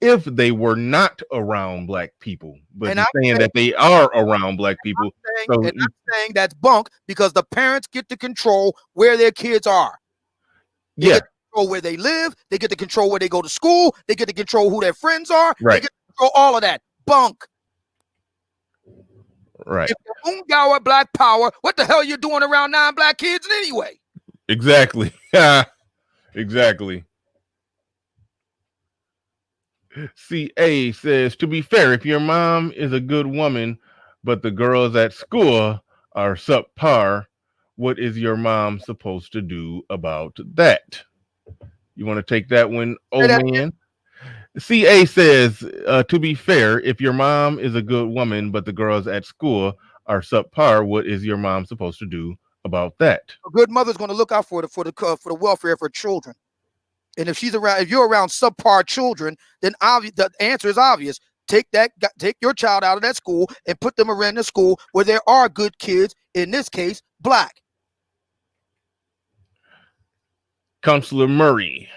if they were not around black people, but he's saying that they are around black people. I'm saying that's bunk, because the parents get to control where their kids are. They get to control where they live. They get to control where they go to school. They get to control who their friends are. Right. They get to control all of that. Bunk. Right. If you don't black power, what the hell are you doing around non-black kids anyway? Exactly. Exactly. CA says, to be fair, if your mom is a good woman, but the girls at school are subpar, what is your mom supposed to do about that? You want to take that one, man? CA says, to be fair, if your mom is a good woman, but the girls at school are subpar, what is your mom supposed to do about that? A good mother's going to look out for the welfare of her children. And if you're around subpar children, then the answer is obvious. Take your child out of that school and put them around the school where there are good kids, in this case, black. Counselor Murray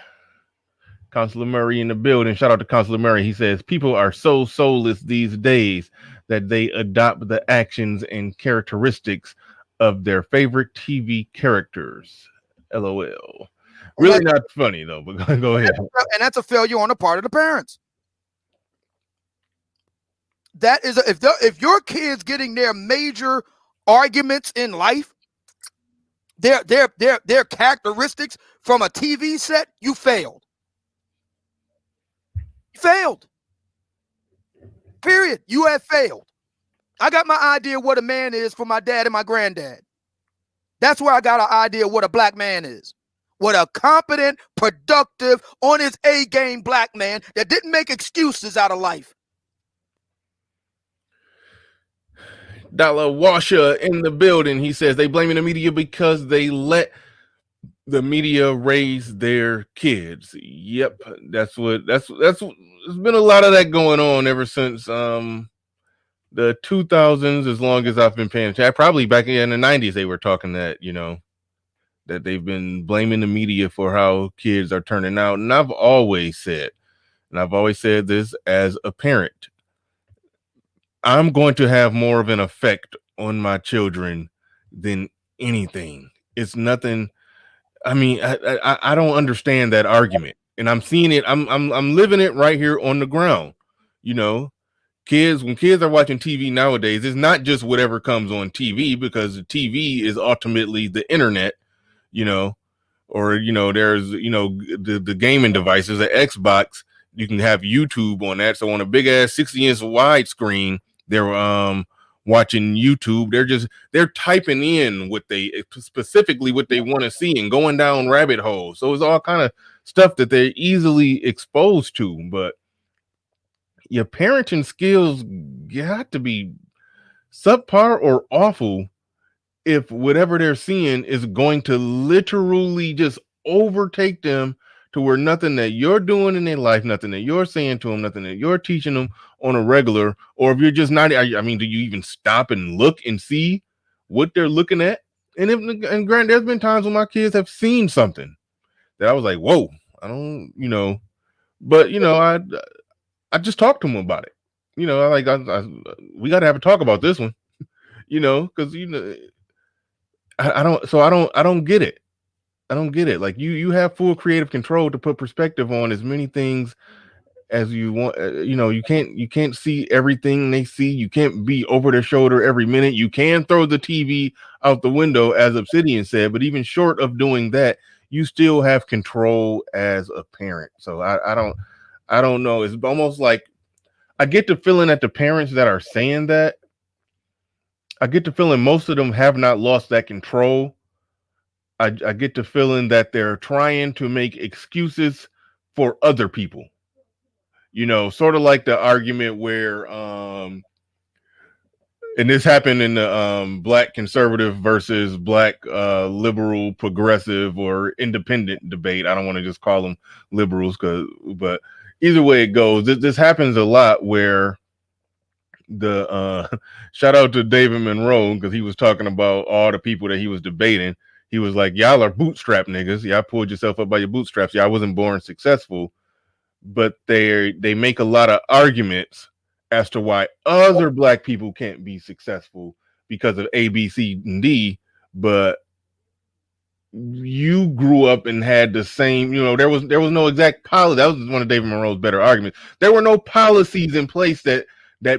in the building. Shout out to Counselor Murray. He says, people are so soulless these days that they adopt the actions and characteristics of their favorite TV characters. LOL. Really not funny though, but go ahead. And that's a failure on the part of the parents. That is, if your kid's getting their major arguments in life, their characteristics from a TV set, you failed. You failed. Period. You have failed. I got my idea what a man is from my dad and my granddad. That's where I got an idea what a black man is. What a competent, productive, on his A game black man that didn't make excuses out of life. Dollar Washer in the building. He says they blaming the media because they let the media raise their kids. Yep, that's there's been a lot of that going on ever since the 2000s, as long as I've been paying attention. Probably back in the 90s they were talking that, that they've been blaming the media for how kids are turning out. And I've always said this as a parent, I'm going to have more of an effect on my children than anything. It's nothing. I mean, I don't understand that argument, and I'm seeing it. I'm living it right here on the ground. Kids, when kids are watching TV nowadays, it's not just whatever comes on TV, because the TV is ultimately the internet, or there's the gaming devices, the Xbox. You can have YouTube on that. So on a big ass 60-inch widescreen, they're watching YouTube. They're typing in specifically what they want to see and going down rabbit holes. So it's all kind of stuff that they're easily exposed to. But your parenting skills got to be subpar or awful if whatever they're seeing is going to literally just overtake them to where nothing that you're doing in their life, nothing that you're saying to them, nothing that you're teaching them on a regular, or if you're just not, do you even stop and look and see what they're looking at? And granted, there's been times when my kids have seen something that I was like, whoa, I don't, but I just talked to them about it. We got to have a talk about this one, because I don't get it. I don't get it. Like you have full creative control to put perspective on as many things as you want. You can't see everything they see. You can't be over their shoulder every minute. You can throw the TV out the window, as Obsidian said, but even short of doing that, you still have control as a parent. So I don't know. It's almost like I get the feeling that the parents that are saying that, I get the feeling most of them have not lost that control. I get the feeling that they're trying to make excuses for other people. Sort of like the argument where And this happened in the black conservative versus black liberal, progressive, or independent debate. I don't want to just call them liberals, but either way it goes, this happens a lot where the shout out to David Monroe, because he was talking about all the people that he was debating. He was like, y'all are bootstrap niggas. Y'all pulled yourself up by your bootstraps. Y'all wasn't born successful. But they make a lot of arguments as to why other black people can't be successful because of A, B, C, and D. But you grew up and had the same, there was no exact policy. That was one of David Monroe's better arguments. There were no policies in place that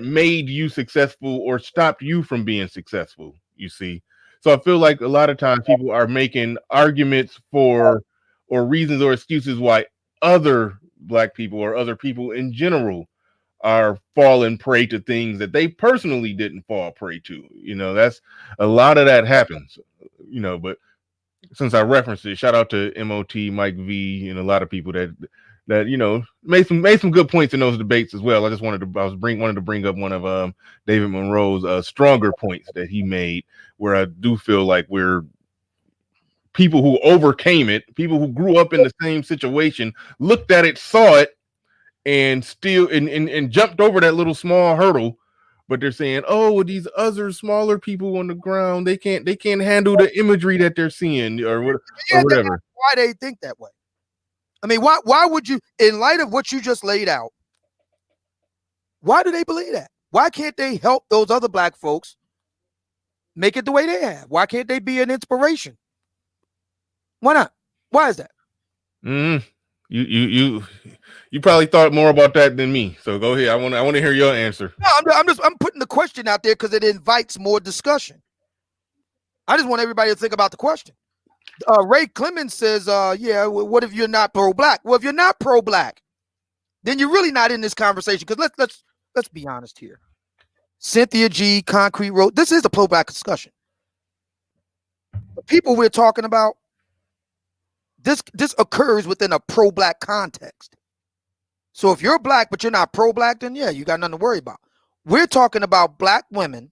made you successful or stopped you from being successful, you see. So I feel like a lot of times people are making arguments for or reasons or excuses why other black people or other people in general are falling prey to things that they personally didn't fall prey to. That's a lot of that happens, but since I referenced it, shout out to MOT, Mike V, and a lot of people that made some good points in those debates as well. I wanted to bring up one of David Monroe's stronger points that he made, where I do feel like we're people who overcame it, people who grew up in the same situation, looked at it, saw it, and still and jumped over that little small hurdle. But they're saying, oh, these other smaller people on the ground, they can't handle the imagery that they're seeing or whatever. Why they think that way? I mean, why would you, in light of what you just laid out, why do they believe that? Why can't they help those other black folks make it the way they have? Why can't they be an inspiration? Why not? Why is that? You probably thought more about that than me. So go ahead. I want to hear your answer. No, I'm putting the question out there because it invites more discussion. I just want everybody to think about the question. Ray Clemens says, yeah, what if you're not pro-black? Well, if you're not pro-black, then you're really not in this conversation. Because let's be honest here. Cynthia G, Concrete Road, this is a pro-black discussion. The people we're talking about, this occurs within a pro-black context. So if you're black but you're not pro-black, then yeah, you got nothing to worry about. We're talking about black women.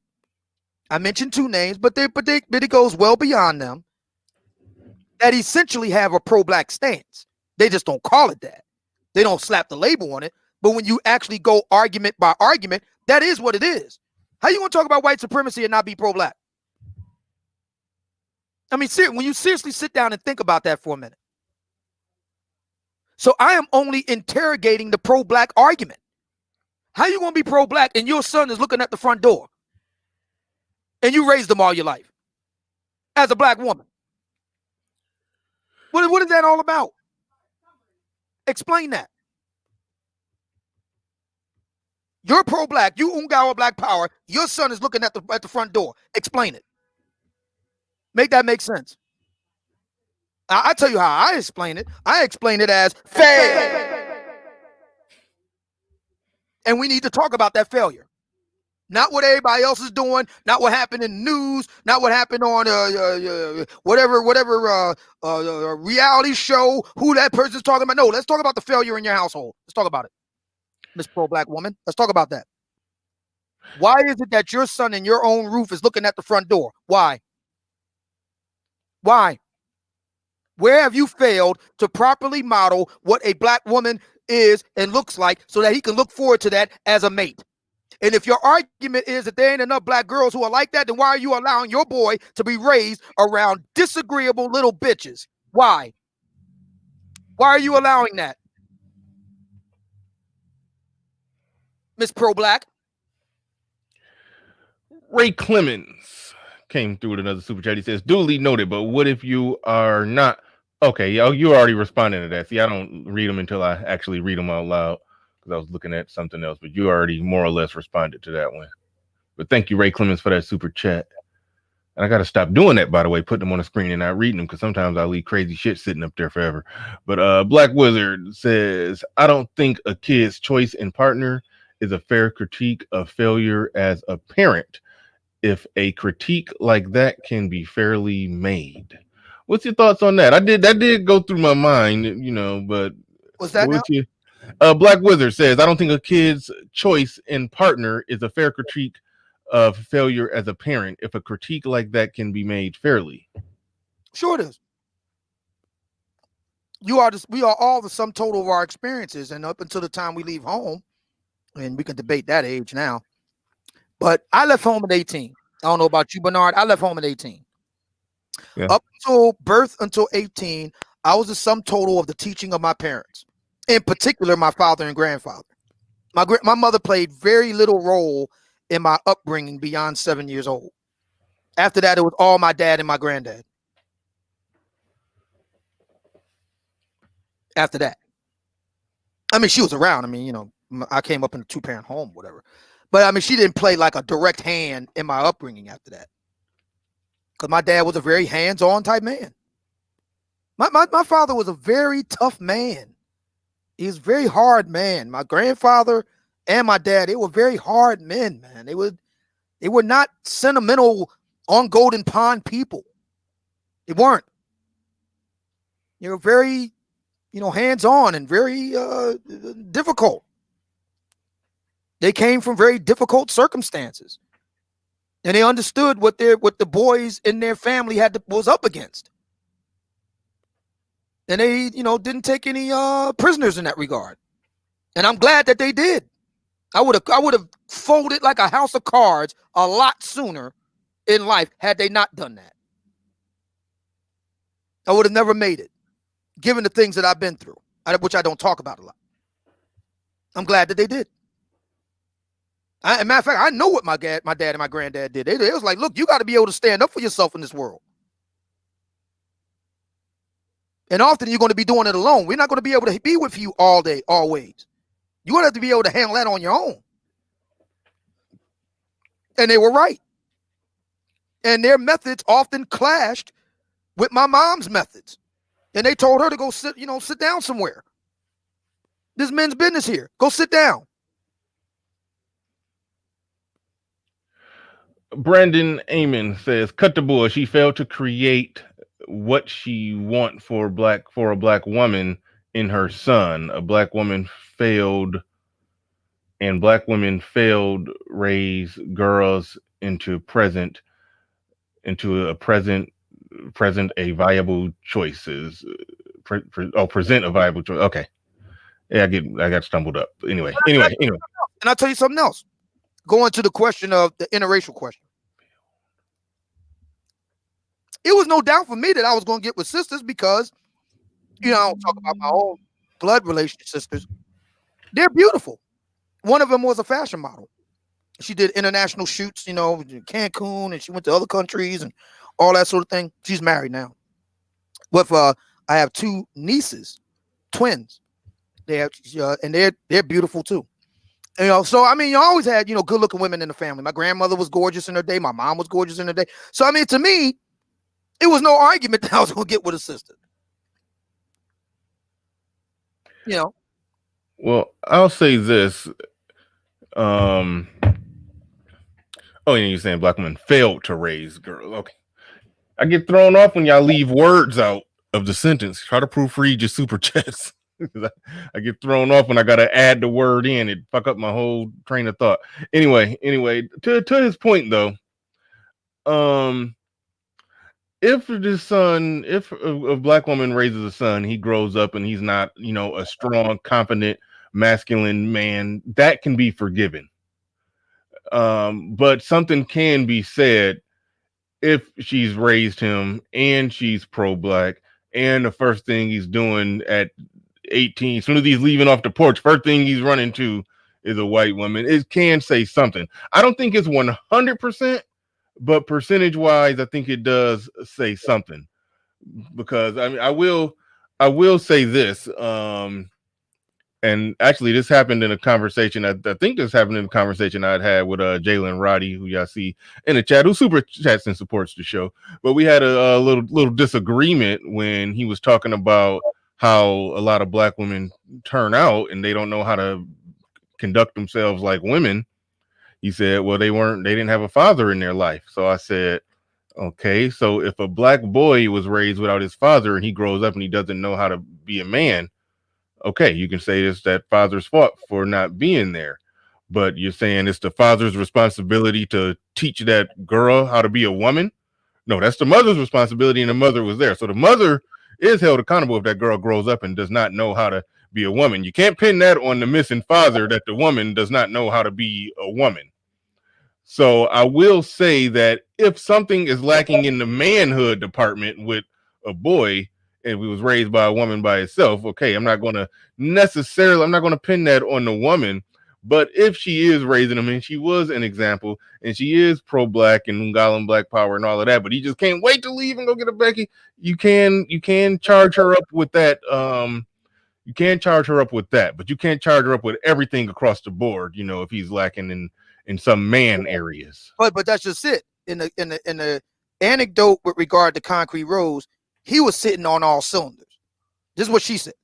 I mentioned two names, but it goes well beyond them, that essentially have a pro-black stance. They just don't call it that. They don't slap the label on it. But when you actually go argument by argument, that is what it is. How you going to talk about white supremacy and not be pro-black? I mean, when you seriously sit down and think about that for a minute. So I am only interrogating the pro-black argument. How you going to be pro-black and your son is looking at the front door and you raised them all your life as a black woman? What is that all about? Explain that. You're pro-black. You Ungawa Black Power. Your son is looking at the front door. Explain it. Make that make sense. I tell you how I explain it. I explain it as fail. And we need to talk about that failure. Not what everybody else is doing, not what happened in the news, not what happened on whatever reality show, who that person's talking about. No, let's talk about the failure in your household. Let's talk about it. Miss Pro-Black Woman, let's talk about that. Why is it that your son in your own roof is looking at the front door? Why? Why? Where have you failed to properly model what a black woman is and looks like so that he can look forward to that as a mate? And if your argument is that there ain't enough black girls who are like that, then why are you allowing your boy to be raised around disagreeable little bitches? Why? Why are you allowing that? Miss Pro-Black? Ray Clemens came through with another super chat. He says, duly noted, but what if you are not? Okay, you already responded to that. See, I don't read them until I actually read them out loud because I was looking at something else, but you already more or less responded to that one. But thank you, Ray Clemens, for that super chat. And I got to stop doing that, by the way, putting them on the screen and not reading them because sometimes I leave crazy shit sitting up there forever. But Black Wizard says, I don't think a kid's choice in partner is a fair critique of failure as a parent. If a critique like that can be fairly made. What's your thoughts on that? That did go through my mind, but was that Black Wizard says, I don't think a kid's choice in partner is a fair critique of failure as a parent if a critique like that can be made fairly? Sure it is. We are all the sum total of our experiences, and up until the time we leave home, and we can debate that age now. But I left home at 18. I don't know about you, Bernard. I left home at 18. Yeah. Up until birth, until 18, I was the sum total of the teaching of my parents, in particular, my father and grandfather. My mother played very little role in my upbringing beyond 7 years old. After that, it was all my dad and my granddad. After that, I mean, she was around. I mean, you know, I came up in a 2-parent home, whatever. But I mean, she didn't play like a direct hand in my upbringing after that. Because my dad was a very hands-on type man. My father was a very tough man. He was a very hard man. My grandfather and my dad, they were very hard men, man. They were not sentimental on Golden Pond people. They weren't. They were very, you know, hands-on and very difficult. They came from very difficult circumstances, and they understood what the boys in their family was up against, and they, you know, didn't take any prisoners in that regard. And I'm glad that they did. I would have folded like a house of cards a lot sooner in life had they not done that. I would have never made it, given the things that I've been through, which I don't talk about a lot. I'm glad that they did. As a matter of fact, I know what my dad and my granddad did. It was like, look, you got to be able to stand up for yourself in this world. And often you're going to be doing it alone. We're not going to be able to be with you all day, always. You're going to have to be able to handle that on your own. And they were right. And their methods often clashed with my mom's methods. And they told her to go sit down somewhere. This men's business here. Go sit down. Brandon Amon says, cut the bull. She failed to create what she want for a black woman in her son. A black woman failed, and black women failed raise girls into present a viable choices. Present a viable choice. Okay. Yeah, I got stumbled up. Anyway. And I'll tell you something else. Going to the question of the interracial question. It was no doubt for me that I was going to get with sisters because, you know, I don't talk about my own blood relationship sisters. They're beautiful. One of them was a fashion model. She did international shoots, you know, in Cancun, and she went to other countries and all that sort of thing. She's married now. With I have 2 nieces, twins. They have, and they're beautiful too. You know, so I mean, you always had, you know, good-looking women in the family. My grandmother was gorgeous in her day. My mom was gorgeous in her day. So I mean, to me, it was no argument that I was going to get with a sister. You know. Well, I'll say this. Oh, yeah, you're saying black women failed to raise girls. Okay. I get thrown off when y'all leave words out of the sentence. Try to proofread your super chats. I get thrown off when I gotta add the word in. It fuck up my whole train of thought. Anyway, to his point though, if a black woman raises a son, he grows up and he's not, you know, a strong, confident, masculine man, that can be forgiven. But something can be said if she's raised him and she's pro-black, and the first thing he's doing at 18, as soon as he's leaving off the porch, first thing he's running to is a white woman. It can say something. I don't think it's 100%, but percentage-wise, I think it does say something. Because I mean, I will say this. And actually, this happened in a conversation. I think this happened in a conversation I'd had with Jalen Roddy, who y'all see in the chat, who super chats and supports the show. But we had a little disagreement when he was talking about how a lot of black women turn out and they don't know how to conduct themselves like women. He said, well, they didn't have a father in their life. So I said, okay, so if a black boy was raised without his father and he grows up and he doesn't know how to be a man, okay, you can say it's that father's fault for not being there. But you're saying it's the father's responsibility to teach that girl how to be a woman. No, that's the mother's responsibility, and the mother was there. So the mother is held accountable if that girl grows up and does not know how to be a woman. You can't pin that on the missing father that the woman does not know how to be a woman. So I will say that if something is lacking in the manhood department with a boy, and he was raised by a woman by itself, okay, I'm not going to pin that on the woman. But if she is raising him and she was an example and she is pro-black and Ungala Black Power and all of that, but he just can't wait to leave and go get a Becky, you can charge her up with that. You can charge her up with that, but you can't charge her up with everything across the board, if he's lacking in some man areas. But that's just it. In the anecdote with regard to Concrete Rose, he was sitting on all cylinders. This is what she said.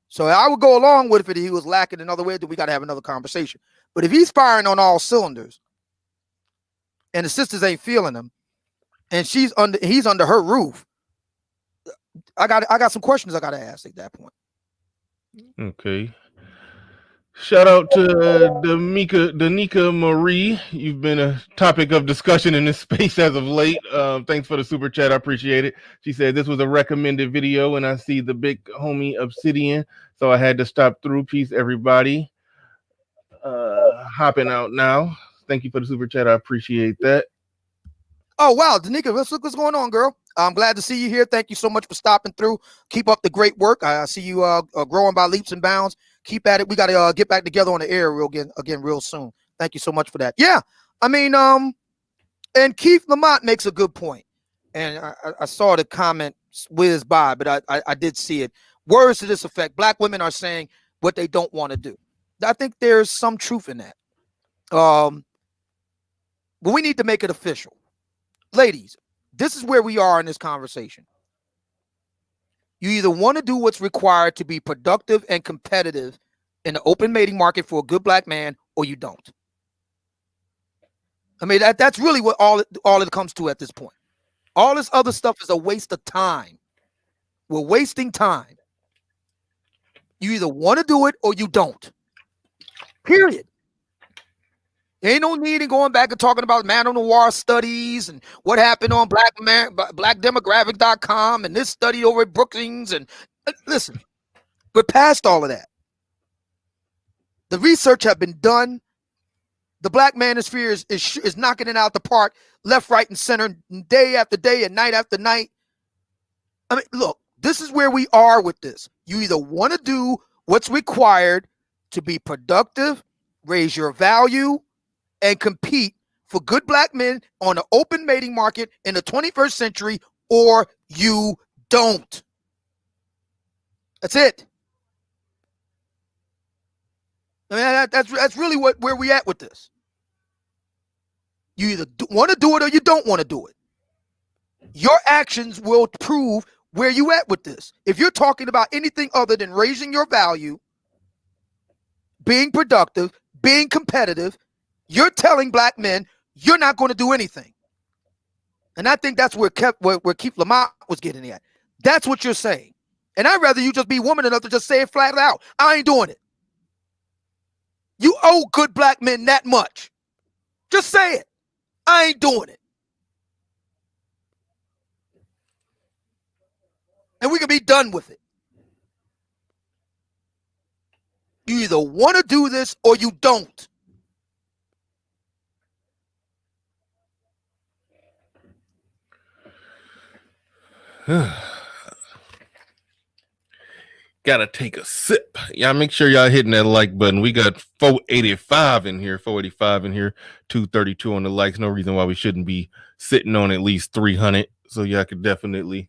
So I would go along with it if he was lacking in other ways, then we got to have another conversation. But if he's firing on all cylinders and the sisters ain't feeling him and he's under her roof, I got some questions I got to ask at that point. Okay. Shout out to Danica Marie. You've been a topic of discussion in this space as of late. Thanks for the super chat. I appreciate it. She said this was a recommended video and I see the big homie Obsidian, so I had to stop through. Peace, everybody. Hopping out now. Thank you for the super chat. I appreciate that. Oh, wow. Danica, let's look what's going on, girl. I'm glad to see you here. Thank you so much for stopping through. Keep up the great work. I see you growing by leaps and bounds. Keep at it. We got to get back together on the air again real soon. Thank you so much for that. Yeah, I mean, and Keith Lamont makes a good point. And I saw the comment whiz by, but I did see it. Words to this effect: Black women are saying what they don't want to do. I think there's some truth in that. But we need to make it official. Ladies, this is where we are in this conversation. You either want to do what's required to be productive and competitive in the open mating market for a good black man, or you don't. I mean, that's really what all it comes to at this point. All this other stuff is a waste of time. We're wasting time. You either want to do it or you don't. Period. There ain't no need in going back and talking about Madame Noir studies and what happened on blackdemographic.com and this study over at Brookings. And listen, we're past all of that. The research have been done. The black manosphere is knocking it out the park, left, right, and center, day after day and night after night. I mean, look, this is where we are with this. You either want to do what's required to be productive, raise your value, and compete for good black men on the open mating market in the 21st century, or you don't. That's it. I mean, that's really where we at with this. You either want to do it or you don't want to do it. Your actions will prove where you at with this. If you're talking about anything other than raising your value, being productive, being competitive, you're telling black men you're not going to do anything. And I think that's where Keith Lamont was getting at. That's what you're saying. And I'd rather you just be woman enough to just say it flat out. I ain't doing it. You owe good black men that much. Just say it. I ain't doing it. And we can be done with it. You either want to do this or you don't. Gotta take a sip. Y'all make sure y'all hitting that like button. We got 485 in here, 232 on the likes. No reason why we shouldn't be sitting on at least 300. So y'all could definitely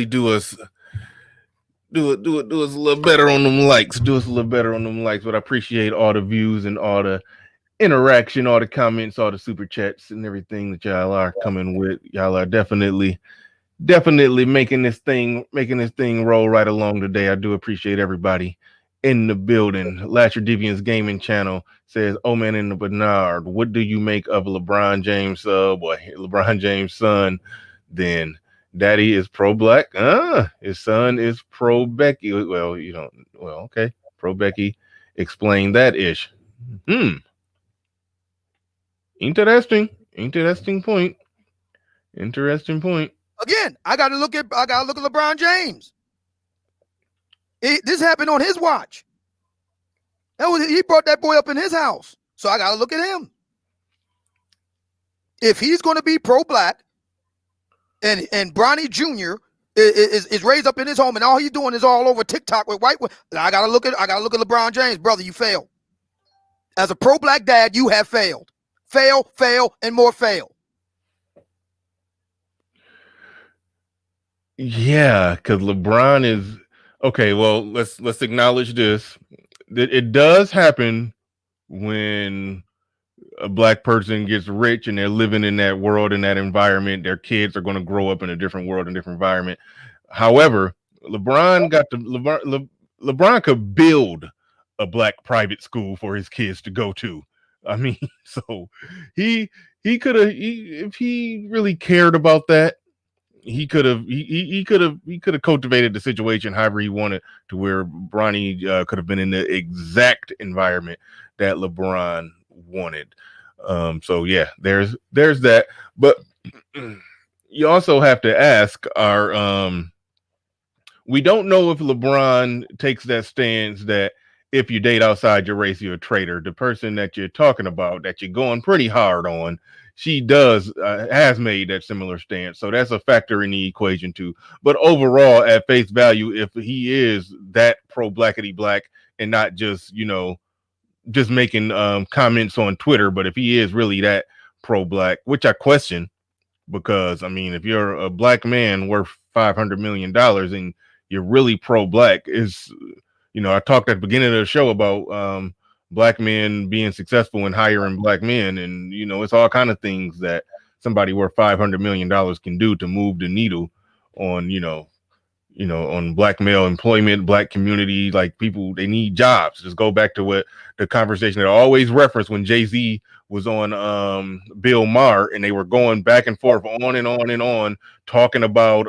do us a little better on them likes. Do us a little better on them likes. But I appreciate all the views and all the interaction, all the comments, all the super chats and everything that y'all are coming with. Y'all are definitely making this thing roll right along today. I do appreciate everybody in the building. Latcher Deviant's gaming channel says, "Oh man, in the Bernard, what do you make of LeBron James LeBron James' son? Then daddy is pro-black. His son is pro-Becky. Well, you don't. Well, okay, pro-Becky. Explain that ish. Interesting. Interesting point. Interesting point. Again, I gotta look at LeBron James. This happened on his watch. He brought that boy up in his house. So I gotta look at him. If he's gonna be pro-black and Bronny Jr. is raised up in his home and all he's doing is all over TikTok with white women, I gotta look at LeBron James. Brother, you failed. As a pro-black dad, you have failed. Fail, and more fail. Yeah, because LeBron is okay. Well, let's acknowledge this. It does happen when a black person gets rich and they're living in that world, in that environment. Their kids are going to grow up in a different world, and different environment. However, LeBron could build a black private school for his kids to go to. I mean, so he could have, if he really cared about that, he could have cultivated the situation however he wanted, to where Bronny could have been in the exact environment that LeBron wanted. So yeah, there's that. But you also have to ask, we don't know if LeBron takes that stance that if you date outside your race, you're a traitor. The person that you're talking about, that you're going pretty hard on, she has made that similar stance. So that's a factor in the equation too. But overall, at face value, if he is that pro-blackity black and not just, just making comments on Twitter, but if he is really that pro-black, which I question, because I mean, if you're a black man worth $500 million and you're really pro-black, I talked at the beginning of the show about black men being successful in hiring black men, and it's all kind of things that somebody worth $500 million can do to move the needle on on black male employment, black community. Like, people, they need jobs. Just go back to what the conversation that I always reference when Jay-Z was on Bill Maher, and they were going back and forth on and on and on talking about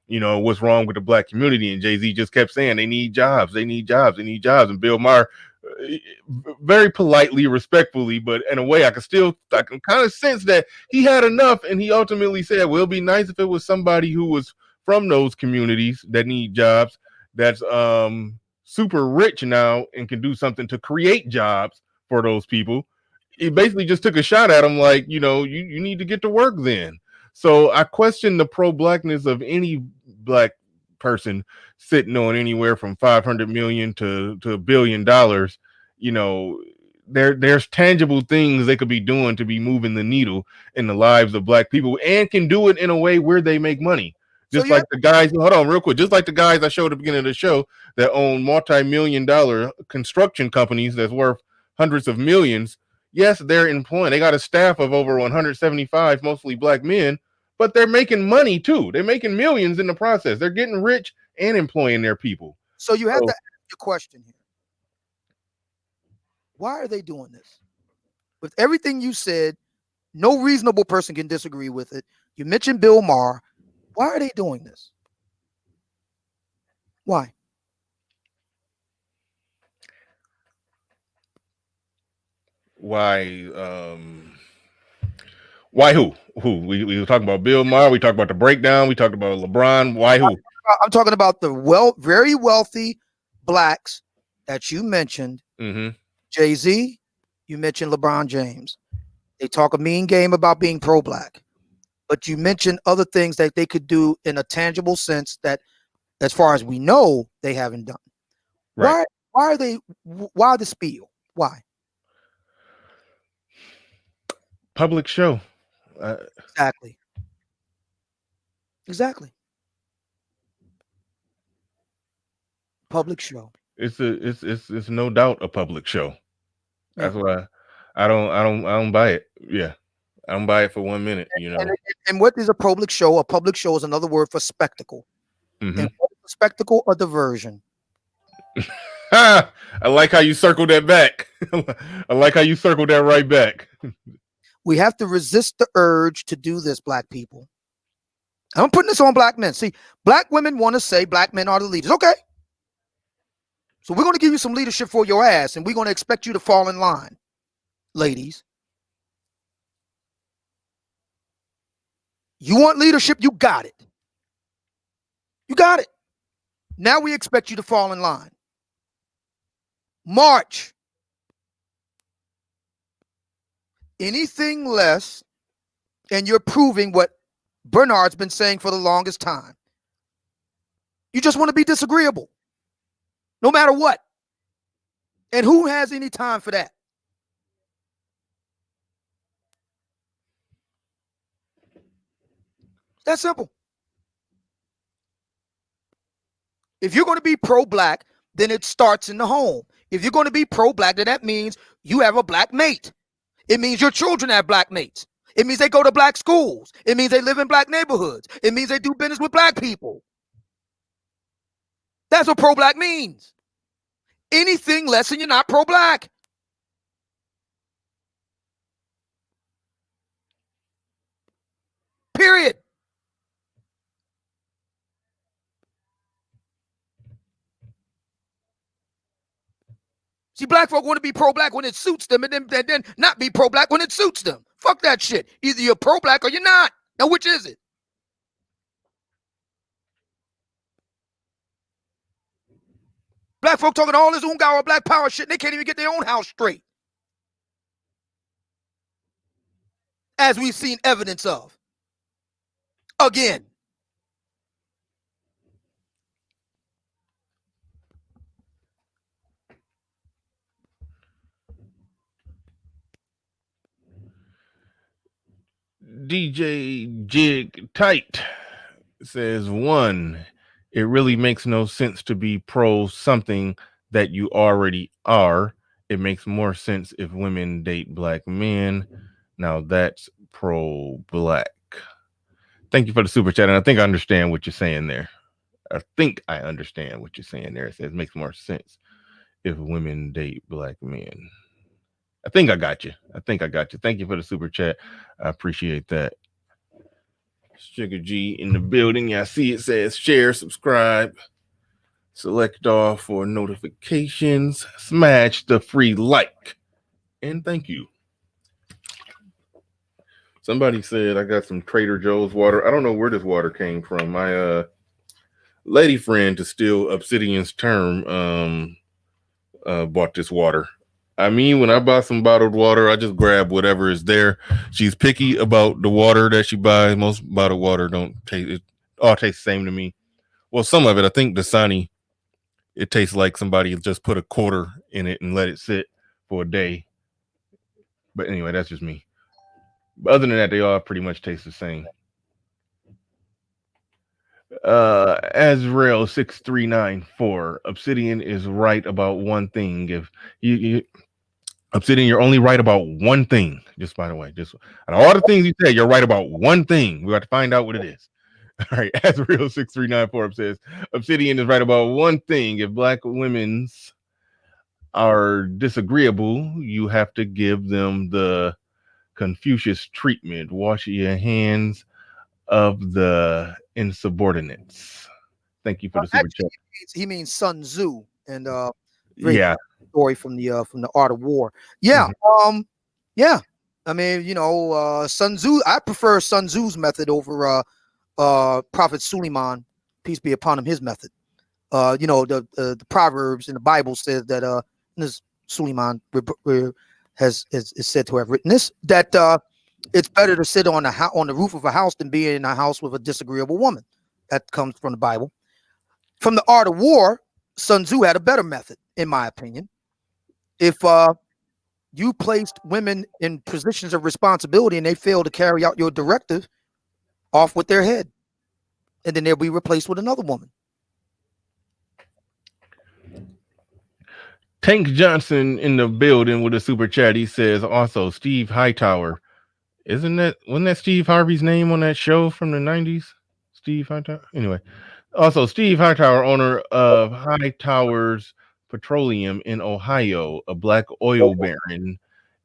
what's wrong with the black community, and Jay-Z just kept saying they need jobs, and Bill Maher very politely, respectfully, but in a way I can kind of sense that he had enough, and he ultimately said, well, it'd be nice if it was somebody who was from those communities that need jobs, that's super rich now and can do something to create jobs for those people. He basically just took a shot at him, like, you need to get to work then. So I question the pro-blackness of any black person sitting on anywhere from 500 million to $1 billion. There's tangible things they could be doing to be moving the needle in the lives of black people, and can do it in a way where they make money. Just like the guys, hold on real quick, just like the guys I showed at the beginning of the show that own multi-million-dollar construction companies that's worth hundreds of millions. Yes, they're employing, they got a staff of over 175, mostly black men, but they're making money too. They're making millions in the process. They're getting rich and employing their people. So you have to ask your question here. Why are they doing this? With everything you said, no reasonable person can disagree with it. You mentioned Bill Maher. Why are they doing this? Why? Why who? We were talking about Bill Maher, we talked about the breakdown, we talked about LeBron. Why who? I'm talking about the very wealthy blacks that you mentioned. Mm-hmm. Jay-Z, you mentioned LeBron James. They talk a mean game about being pro-black, but you mentioned other things that they could do in a tangible sense that, as far as we know, they haven't done. Right. Why the spiel? Why? Public show. Exactly. Public show. It's no doubt a public show. That's why I don't buy it. Yeah, I don't buy it for 1 minute. And what is a public show? A public show is another word for spectacle. Mm-hmm. And what is a spectacle or diversion? I like how you circled that back. I like how you circled that right back. We have to resist the urge to do this, black people. I'm putting this on black men. See, black women want to say black men are the leaders. Okay. So we're going to give you some leadership for your ass, and we're going to expect you to fall in line, ladies. You want leadership? You got it. You got it. Now we expect you to fall in line. March. Anything less, and you're proving what Bernard's been saying for the longest time. You just want to be disagreeable, no matter what. And who has any time for that? That's simple. If you're going to be pro-black, then it starts in the home. If you're going to be pro-black, then that means you have a black mate. It means your children have black mates. It means they go to black schools. It means they live in black neighborhoods. It means they do business with black people. That's what pro-black means. Anything less than you're not pro-black. Period. See, black folk want to be pro-black when it suits them, and then not be pro-black when it suits them. Fuck that shit. Either you're pro-black or you're not. Now, which is it? Black folk talking all this Ungawa black power shit, and they can't even get their own house straight. As we've seen evidence of. Again. DJ Jig Tight says, 1, it really makes no sense to be pro something that you already are. It makes more sense if women date black men. Now that's pro-black. Thank you for the super chat. And I think I understand what you're saying there. It says it makes more sense if women date black men. I think I got you. Thank you for the super chat. I appreciate that. Sugar G in the building. Yeah, I see it says share, subscribe, select all for notifications, smash the free like, and thank you. Somebody said I got some Trader Joe's water. I don't know where this water came from. My lady friend, to steal Obsidian's term, bought this water. I mean, when I buy some bottled water, I just grab whatever is there. She's picky about the water that she buys. Most bottled water don't taste, it all tastes the same to me. Well, some of it, I think Dasani, it tastes like somebody just put a quarter in it and let it sit for a day. But anyway, that's just me. But other than that, they all pretty much taste the same. Azrael 6394, Obsidian is right about one thing. If you Obsidian, you're only right about one thing. Just by the way, just out of all the things you said, you're right about one thing. We got to find out what it is. All right, Azrael 6394 says Obsidian is right about one thing. If black women's are disagreeable, you have to give them the Confucius treatment. Wash your hands of the insubordinates. Thank you for the super chat. He means Sun Tzu, and yeah, story from the Art of War. Yeah, yeah. I mean, Sun Tzu. I prefer Sun Tzu's method over Prophet Suleiman, peace be upon him, his method. The Proverbs in the Bible says that this Suleiman is said to have written this, that it's better to sit on the roof of a house than be in a house with a disagreeable woman. That comes from the Bible. From the Art of War, Sun Tzu had a better method, in my opinion. If you placed women in positions of responsibility and they failed to carry out your directive, off with their head, and then they'll be replaced with another woman. Tank Johnson in the building with a super chat. He says also Steve Hightower. Wasn't that Steve Harvey's name on that show from the 90s? Steve Hightower. Anyway, also Steve Hightower, owner of Hightowers Petroleum in Ohio, a black oil baron,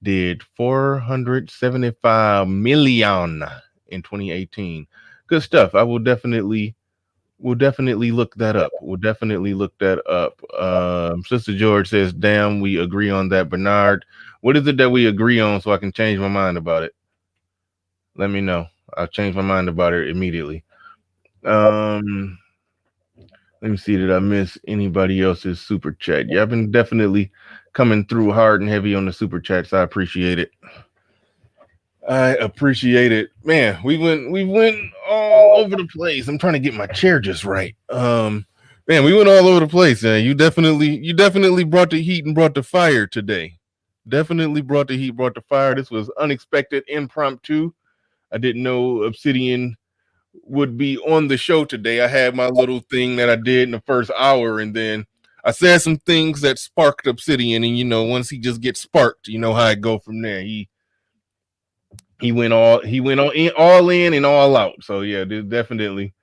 did $475 million in 2018. Good stuff. I will definitely We'll definitely look that up. Sister George says, "Damn, we agree on that." Bernard, what is it that we agree on so I can change my mind about it? Let me know. I'll change my mind about it immediately. Let me see. Did I miss anybody else's super chat? Yeah, I've been definitely coming through hard and heavy on the super chats. I appreciate it. Man, we went all over the place. I'm trying to get my chair just right. Man, we went all over the place. You definitely brought the heat and brought the fire today. Definitely brought the heat, brought the fire. This was unexpected, impromptu. I didn't know Obsidian would be on the show today. I had my little thing that I did in the first hour, and then I said some things that sparked Obsidian. And once he just gets sparked, you know how it go from there. He went all in and all out. So yeah, definitely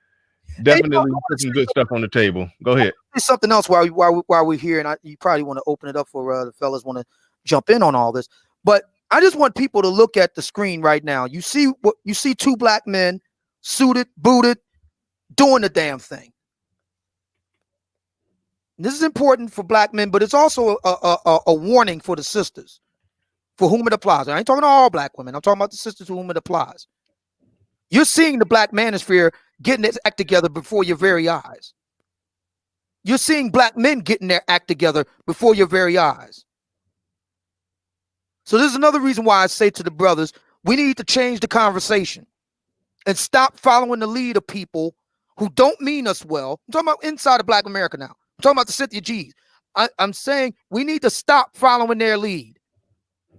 put some good stuff on the table. Go ahead. There's something else while we're here, and you probably want to open it up for the fellas want to jump in on all this. But I just want people to look at the screen right now. You see two black men, suited, booted, doing the damn thing. This is important for black men, but it's also a warning for the sisters, for whom it applies. I ain't talking to all black women. I'm talking about the sisters to whom it applies. You're seeing the black manosphere getting its act together before your very eyes. You're seeing black men getting their act together before your very eyes. So this is another reason why I say to the brothers, we need to change the conversation and stop following the lead of people who don't mean us well. I'm talking about inside of Black America now. I'm talking about the Cynthia G's. I'm saying we need to stop following their lead.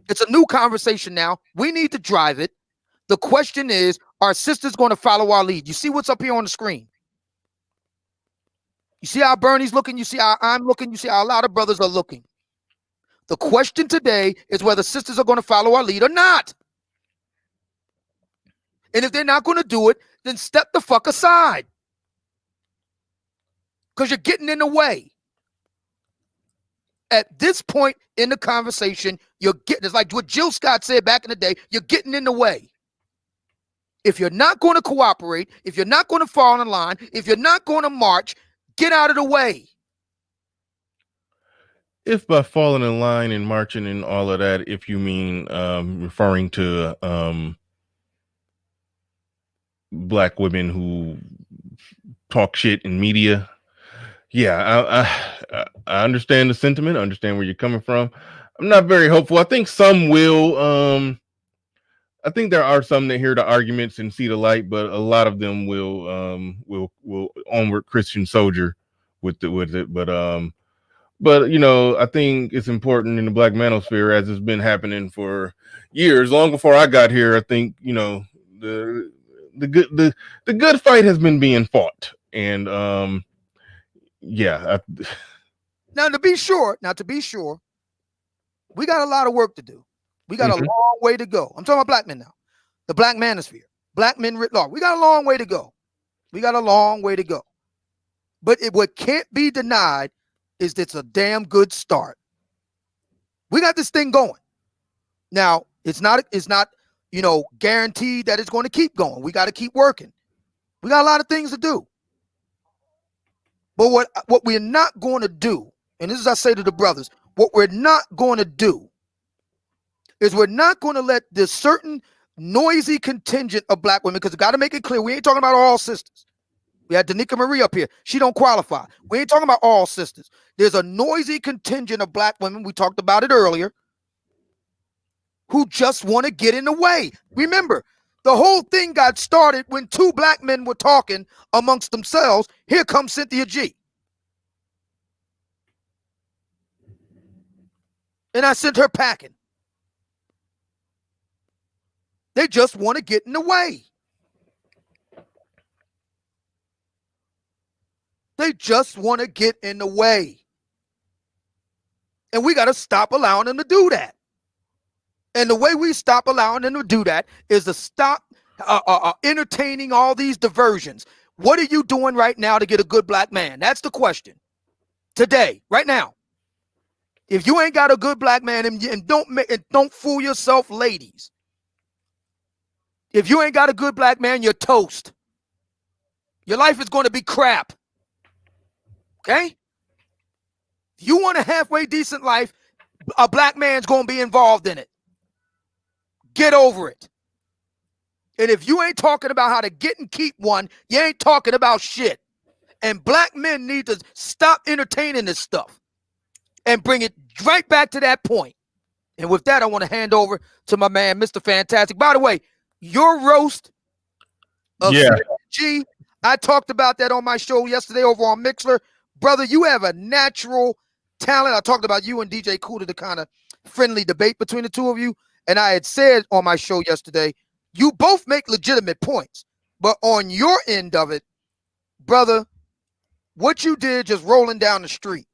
It's a new conversation now. We need to drive it. The question is, are sisters going to follow our lead? You see what's up here on the screen? You see how Bernie's looking? You see how I'm looking? You see how a lot of brothers are looking? The question today is whether sisters are going to follow our lead or not. And if they're not going to do it, then step the fuck aside. Because you're getting in the way. At this point in the conversation, it's like what Jill Scott said back in the day, you're getting in the way. If you're not going to cooperate, if you're not going to fall in line, if you're not going to march, get out of the way. If by falling in line and marching and all of that, if you mean referring to black women who talk shit in media, yeah, I understand the sentiment. I understand where you're coming from. I'm not very hopeful. I think some will. I think there are some that hear the arguments and see the light, but a lot of them will onward Christian soldier with it. But I think it's important in the black manosphere, as it's been happening for years, long before I got here. I think the good fight has been being fought, and yeah. Now to be sure, we got a lot of work to do. We got a long way to go. I'm talking about black men now. The black manosphere, black men writ large. We got a long way to go. But what can't be denied is that it's a damn good start. We got this thing going. Now, it's not guaranteed that it's going to keep going. We got to keep working. We got a lot of things to do. But what we're not going to do, and this is I say to the brothers, what we're not going to do is we're not going to let this certain noisy contingent of black women, because we got to make it clear, we ain't talking about all sisters. We had Danica Marie up here. She don't qualify. We ain't talking about all sisters. There's a noisy contingent of black women, we talked about it earlier, who just want to get in the way. Remember, the whole thing got started when two black men were talking amongst themselves. Here comes Cynthia G. And I sent her packing. They just want to get in the way. They just want to get in the way. And we got to stop allowing them to do that. And the way we stop allowing them to do that is to stop entertaining all these diversions. What are you doing right now to get a good black man? That's the question. Today, right now. If you ain't got a good black man, and don't fool yourself, ladies. If you ain't got a good black man, you're toast. Your life is going to be crap. Okay? If you want a halfway decent life, a black man's going to be involved in it. Get over it. And if you ain't talking about how to get and keep one, you ain't talking about shit. And black men need to stop entertaining this stuff and bring it right back to that point. And with that, I want to hand over to my man, Mr. Fantastic. By the way, your roast of G, I talked about that on my show yesterday over on Mixler. Brother, you have a natural talent. I talked about you and DJ Cooler, the kind of friendly debate between the two of you. And I had said on my show yesterday, you both make legitimate points. But on your end of it, brother, what you did just rolling down the street,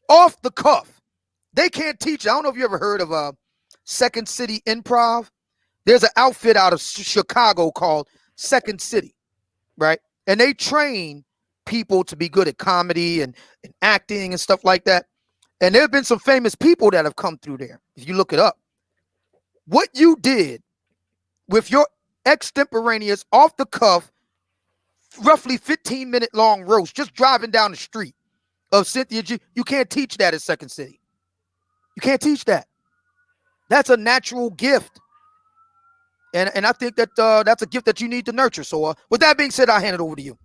off the cuff, they can't teach. I don't know if you ever heard of Second City Improv. There's an outfit out of Chicago called Second City, right? And they train people to be good at comedy and acting and stuff like that. And there have been some famous people that have come through there. If you look it up, what you did with your extemporaneous, off the cuff, roughly 15-minute long roast, just driving down the street of Cynthia G, you can't teach that at Second City. You can't teach that. That's a natural gift. And I think that that's a gift that you need to nurture. So with that being said, I'll hand it over to you.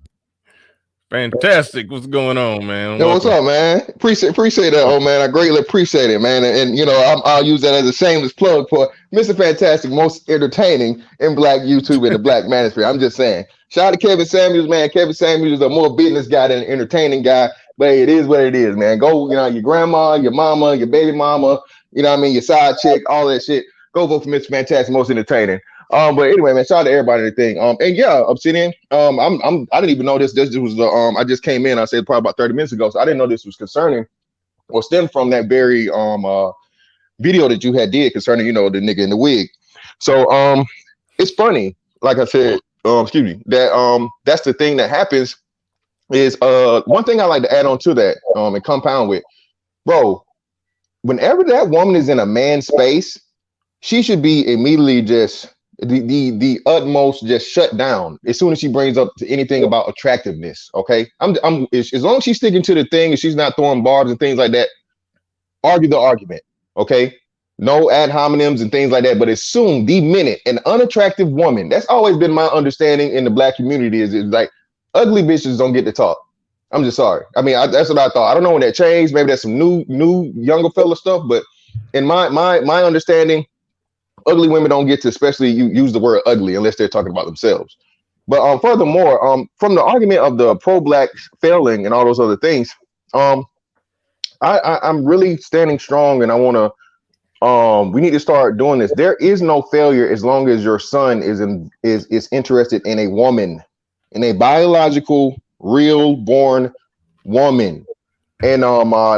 Fantastic. What's going on, man? Yo, what's up, man? Appreciate that, old man. I greatly appreciate it, man. And you know, I'll use that as a shameless plug for Mr. Fantastic, most entertaining in Black YouTube and the Black manosphere. I'm just saying. Shout out to Kevin Samuels, man. Kevin Samuels is a more business guy than an entertaining guy, but it is what it is, man. Go, you know, your grandma, your mama, your baby mama, you know what I mean, your side chick, all that shit. Go vote for Mr. Fantastic, most entertaining. But anyway, man, shout out to everybody and everything. And yeah, Obsidian. I didn't even know this. This was the I just came in. I said probably about 30 minutes ago, so I didn't know this was concerning or stemmed from that very video that you had did concerning, you know, the nigga in the wig. So it's funny, like I said, excuse me, that that's the thing that happens is one thing I like to add on to that and compound with, bro. Whenever that woman is in a man's space, she should be immediately just the utmost just shut down as soon as she brings up to anything about attractiveness. Okay, I'm as long as she's sticking to the thing and she's not throwing barbs and things like that, argue the argument. Okay, no ad hominems and things like that. But as soon the minute an unattractive woman, that's always been my understanding in the Black community, is like ugly bitches don't get to talk. I'm just sorry. I mean, that's what I thought. I don't know when that changed. Maybe that's some new younger fella stuff. But in my understanding, ugly women don't get to, especially you use the word ugly unless they're talking about themselves. But furthermore, from the argument of the pro-Black failing and all those other things, I'm really standing strong, and I want to. We need to start doing this. There is no failure as long as your son is interested in a woman, in a biological, real born woman, and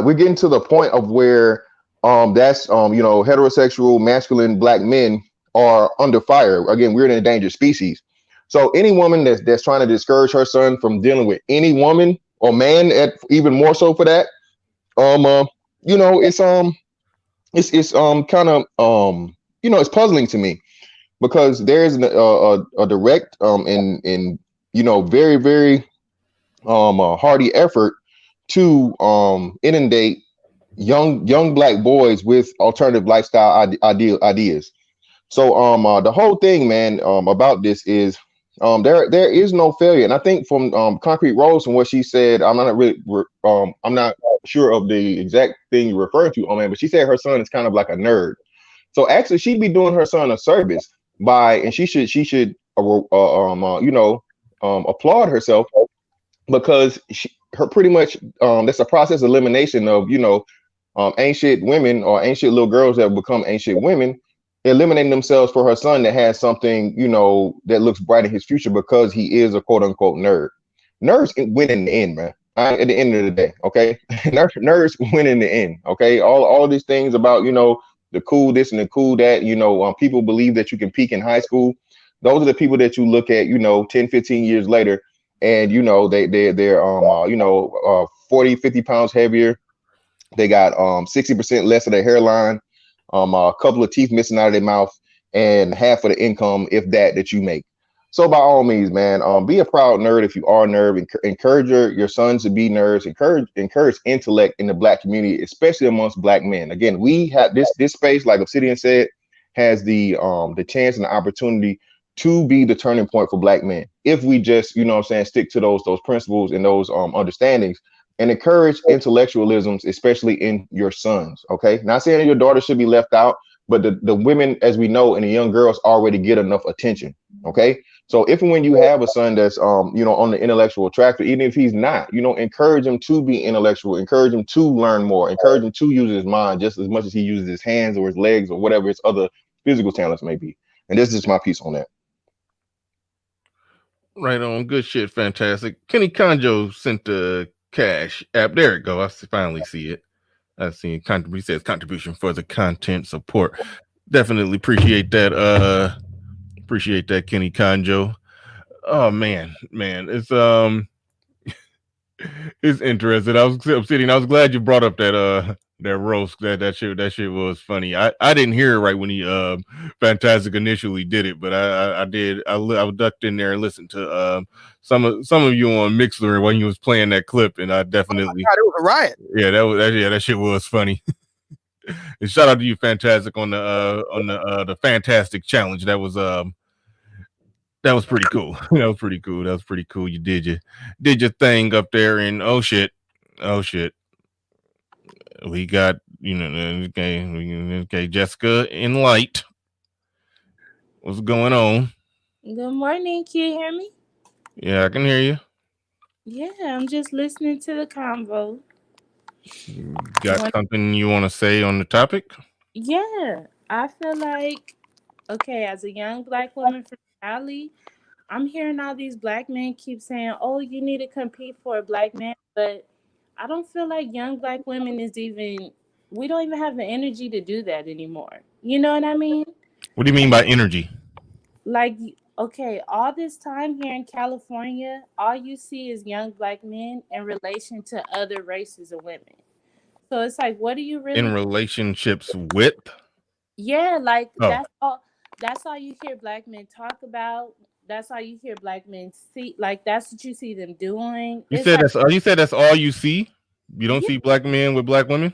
we're getting to the point of where. That's you know, heterosexual masculine Black men are under fire. Again, we're an endangered species. So any woman that's trying to discourage her son from dealing with any woman or man, even more so for that, you know, it's kind of you know, it's puzzling to me because there's a direct and you know, very hearty effort to inundate young Black boys with alternative lifestyle ideas. So the whole thing, man, about this is there is no failure. And I think from Concrete Rose, from what she said, I'm not sure of the exact thing you're referring to, man, but she said her son is kind of like a nerd. So actually she'd be doing her son a service and she should you know, applaud herself, because her pretty much that's a process of elimination of, you know, ancient women or ancient little girls that have become ancient women, eliminating themselves for her son that has something, you know, that looks bright in his future because he is a quote unquote nerd. Nerds win in the end, man. At the end of the day, okay? Nerds win in the end, okay? All of these things about, you know, the cool this and the cool that, you know, people believe that you can peak in high school. Those are the people that you look at, you know, 10, 15 years later, and, you know, they're you know, 40, 50 pounds heavier. They got 60% less of their hairline, a couple of teeth missing out of their mouth, and half of the income, if that you make. So by all means, man, be a proud nerd if you are a nerd. Encourage your sons to be nerds. Encourage intellect in the black community, especially amongst black men. Again, we have this space, like Obsidian said, has the chance and the opportunity to be the turning point for black men if we just, you know what I'm saying, stick to those principles and those understandings and encourage intellectualisms, especially in your sons. Okay, not saying that your daughter should be left out, but the women, as we know, and the young girls already get enough attention. Okay, so if and when you have a son that's on the intellectual track, or even if he's not, encourage him to be intellectual, encourage him to learn more, encourage him to use his mind just as much as he uses his hands or his legs or whatever his other physical talents may be. And this is just my piece on that. Right on. Good shit. Fantastic. Kenny Conjo sent the cash app. There it go. I finally see it. I see he says contribution for the content support. Definitely appreciate that. Appreciate that, Kenny Conjo. Oh man, it's it's interesting. I was glad you brought up that roast. That shit was funny. I didn't hear it right when he Fantastic initially did it, but I did. I ducked in there and listened to some of you on Mixler when you was playing that clip, and I definitely God, it was a riot. Yeah, that shit was funny. And shout out to you, Fantastic, on the Fantastic challenge. That was pretty cool. That was pretty cool. You did your thing up there, and oh shit, we got okay, Jessica in Light. What's going on? Good morning. Can you hear me? Yeah, I can hear you. Yeah, I'm just listening to the convo. Got something you want to say on the topic? Yeah, I feel like, okay, as a young black woman from Cali, I'm hearing all these black men keep saying, oh, you need to compete for a black man. But I don't feel like young black women we don't even have the energy to do that anymore. You know what I mean? What do you mean by energy? Like, okay, all this time here in California, all you see is young black men in relation to other races of women. So it's like, what do you really in relationships with? Yeah, like that's all you hear black men talk about. That's all you hear black men see. Like that's what you see them doing. You said that's all you see? You don't Yeah. see black men with black women?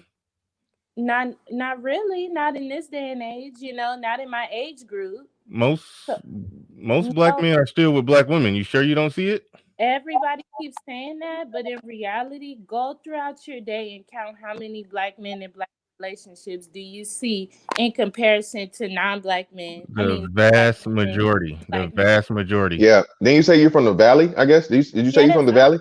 Not really, not in this day and age, not in my age group. Most black men are still with black women. You sure you don't see it? Everybody keeps saying that, but in reality, go throughout your day and count how many black men in black relationships do you see in comparison to non-black men. The vast majority. Yeah. Then you say you're from the Valley, I guess. Did you say you're from the Valley?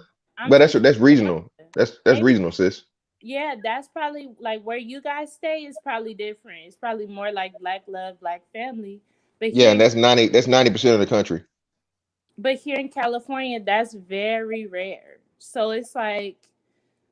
But that's regional. That's regional, sis. Yeah, that's probably like where you guys stay is probably different. It's probably more like black love, black family. But yeah, and that's 90% of the country. But here in California, that's very rare. So it's like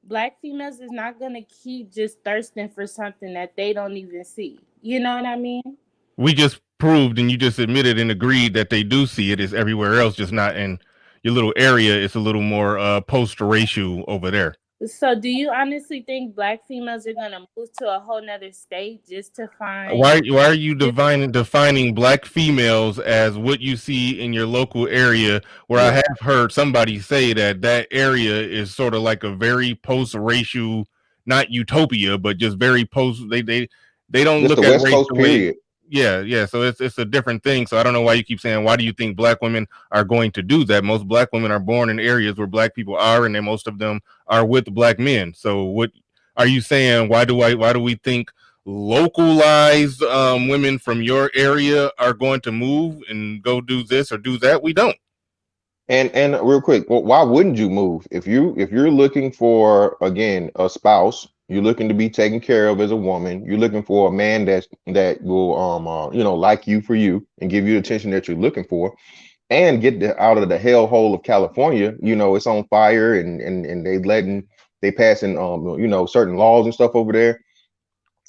black females is not gonna keep just thirsting for something that they don't even see. You know what I mean? We just proved and you just admitted and agreed that they do see it. It's everywhere else, just not in your little area. It's a little more post-racial over there. So do you honestly think black females are going to move to a whole nother state just to find... Why are you defining black females as what you see in your local area, where I have heard somebody say that area is sort of like a very post-racial, not utopia, but just very post... They don't just look the at West race Coast the way... period. Yeah. So it's a different thing. So I don't know why you keep saying, why do you think black women are going to do that? Most black women are born in areas where black people are, and then most of them are with black men. So what are you saying? Why do we think localized women from your area are going to move and go do this or do that? We don't. And real quick, why wouldn't you move if you're looking for, again, a spouse? You're looking to be taken care of as a woman. You're looking for a man that will like you for you and give you the attention that you're looking for, and get out of the hellhole of California. It's on fire, and they passing certain laws and stuff over there,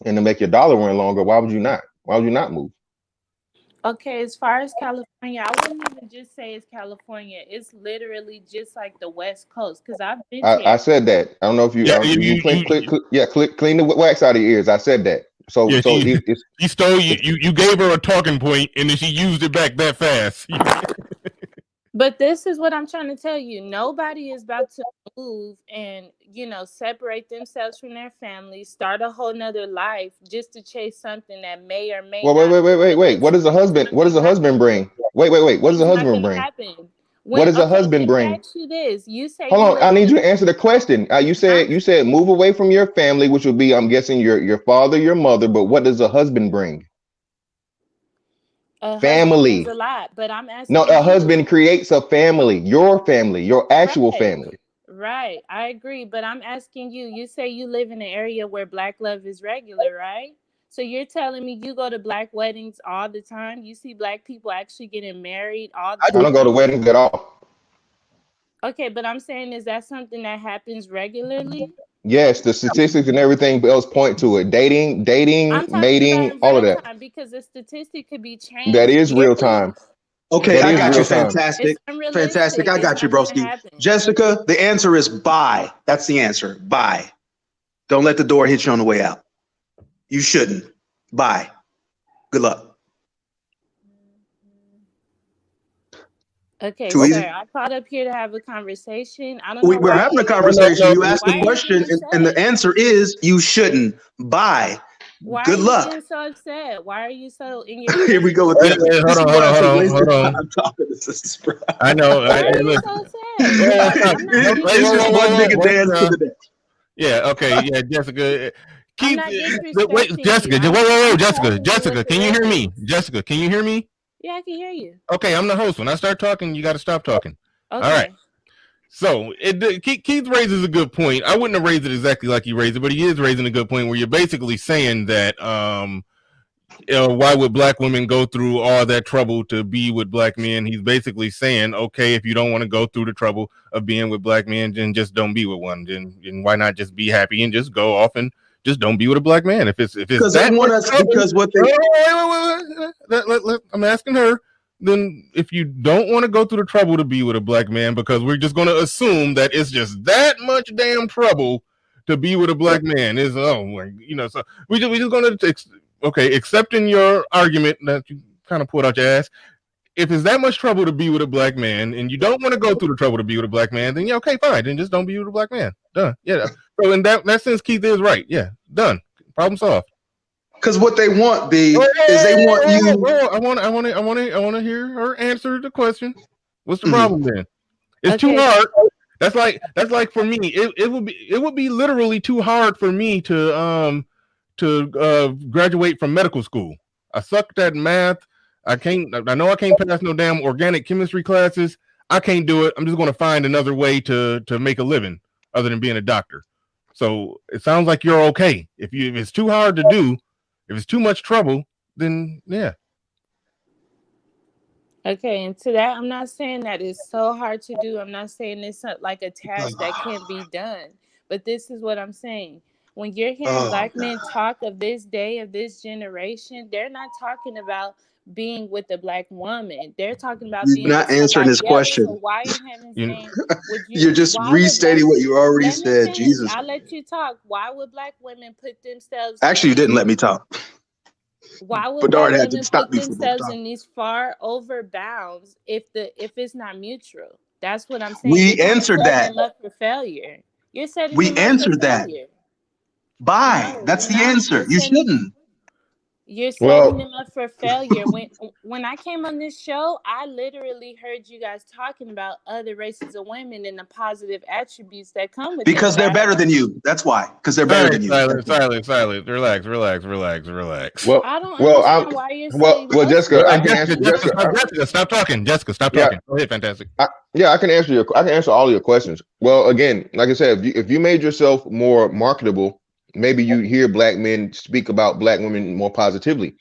and to make your dollar run longer. Why would you not? Why would you not move? Okay, as far as California, I wouldn't even just say it's California. It's literally just like the West Coast, because I've been here. I said that. I don't know if you clean the wax out of your ears. I said that. So you stole you gave her a talking point and then she used it back that fast. But this is what I'm trying to tell you. Nobody is about to move and, separate themselves from their family, start a whole nother life just to chase something that may or may Well, wait, not wait, be wait, wait, wait. What does the realistic. It's husband? not What going does to the husband happen. bring? Wait, wait, wait. What does the It's not husband going to bring? happen. What does the Okay, husband let me bring? ask you this. You say Hold you on, I live need in you a, to answer the question. You I'm, said move away from your family, which would be, I'm guessing, your father, your mother. But what does a husband bring? a husband brings Family. a lot, but I'm No, asking a you, husband creates a family, your actual right? family. Right, I agree, but I'm asking you. You say you live in an area where black love is regular, right? So you're telling me you go to black weddings all the time? You see black people actually getting married all the I I do. don't go to time? weddings at all. Okay, but I'm saying, is that something that happens regularly? Yes, the statistics and everything else point to it. Dating, I'm talking about mating, in all of real that. time because the statistic could be That changed is real yearly. time. Okay, That I is got you. real No, time. it's Fantastic. Fantastic. unrealistic. I It's got you, not gonna broski. happen. Jessica, the answer is bye. That's the answer. Bye. Don't let the door hit you on the way out. You shouldn't. Bye. Good luck. Okay, Too Okay. easy. sir. I called up here to have a conversation. I don't know We're why having a you're No, no, conversation. no. You asked the why are you getting question, and the upset? answer is you shouldn't. Bye. Why are Good you luck. getting so upset? Why are you so in your Here we go feelings? with Wait, this. wait, This hold is on, hold why on, I hold say on, waste hold your on. time talking to sisters, bro. I know. Why are you Look, so upset? stop. I'm not Nope, getting wait, It's whoa, whoa, just whoa, one whoa, big wait, dance to the next. yeah, okay, yeah, Jessica. I'm Keith, not wait, disrespecting you. Jessica, whoa, whoa, whoa, I'm Jessica, telling you what Jessica, the can you real hear me? is. Jessica, can you hear me? Yeah, I can hear you. Okay, I'm the host. When I start talking, you got to stop talking. All right. Okay. So Keith raises a good point. I wouldn't have raised it exactly like he raised it, but he is raising a good point where you're basically saying that why would black women go through all that trouble to be with black men? He's basically saying, okay, if you don't want to go through the trouble of being with black men, then just don't be with one. Then why not just be happy and just go off and just don't be with a black man? If it's Because they that want much us, trouble, because what they, I'm asking her. Then if you don't want to go through the trouble to be with a black man, because we're just going to assume that it's just that much damn trouble to be with a black man, is so we just going to okay, accepting your argument that you kind of pulled out your ass. If it's that much trouble to be with a black man and you don't want to go through the trouble to be with a black man, then yeah, okay, fine. Then just don't be with a black man. Done. Yeah. So in that sense, Keith is right. Yeah. Done. Problem solved. because what they want, Oh, B, is they want you. I want to hear her answer the question. What's the Mhm. problem then? It's too Okay. hard. That's like for me. It would be literally too hard for me to graduate from medical school. I sucked at math. I know I can't pass no damn organic chemistry classes. I can't do it. I'm just going to find another way to make a living other than being a doctor. So it sounds like you're okay. If it's too hard to do, if it's too much trouble, then yeah. Okay, and to that, I'm not saying that it's so hard to do. I'm not saying it's like a task that can't be done. But this is what I'm saying. When you're hearing Oh black God. men talk of this day, of this generation, they're not talking about being with a black woman. They're talking about You're being with not answering his somebody else. So question. why in heaven's You name would You're you, just why would black, restating what you already let me said. finish. Jesus. I'll let you talk. Why would black women put themselves in Actually, you these didn't let me talk. why would black Bedard had to women stop put me from themselves talking. in these far over bounds if it's not mutual? That's what I'm saying. You're We kind of answered setting that. them up for failure. You're setting We them up for answered that. failure. Bye. No, That's you're the not. answer. You shouldn't. You're setting Well, them up for failure. When I came on this show, I literally heard you guys talking about other races of women and the positive attributes that come with them, Because they're right? better than you. That's why. Because they're all better right, than you. That's silence, why. silence, silence. Relax. well, I don't well, I'm understand why you're so well, Jessica, emotional. I can answer Jessica. Jessica, stop talking. Jessica, stop Yeah, talking. Go ahead, fantastic. yeah, I can answer all your questions. Well, again, like I said, if you made yourself more marketable, maybe you hear black men speak about black women more positively.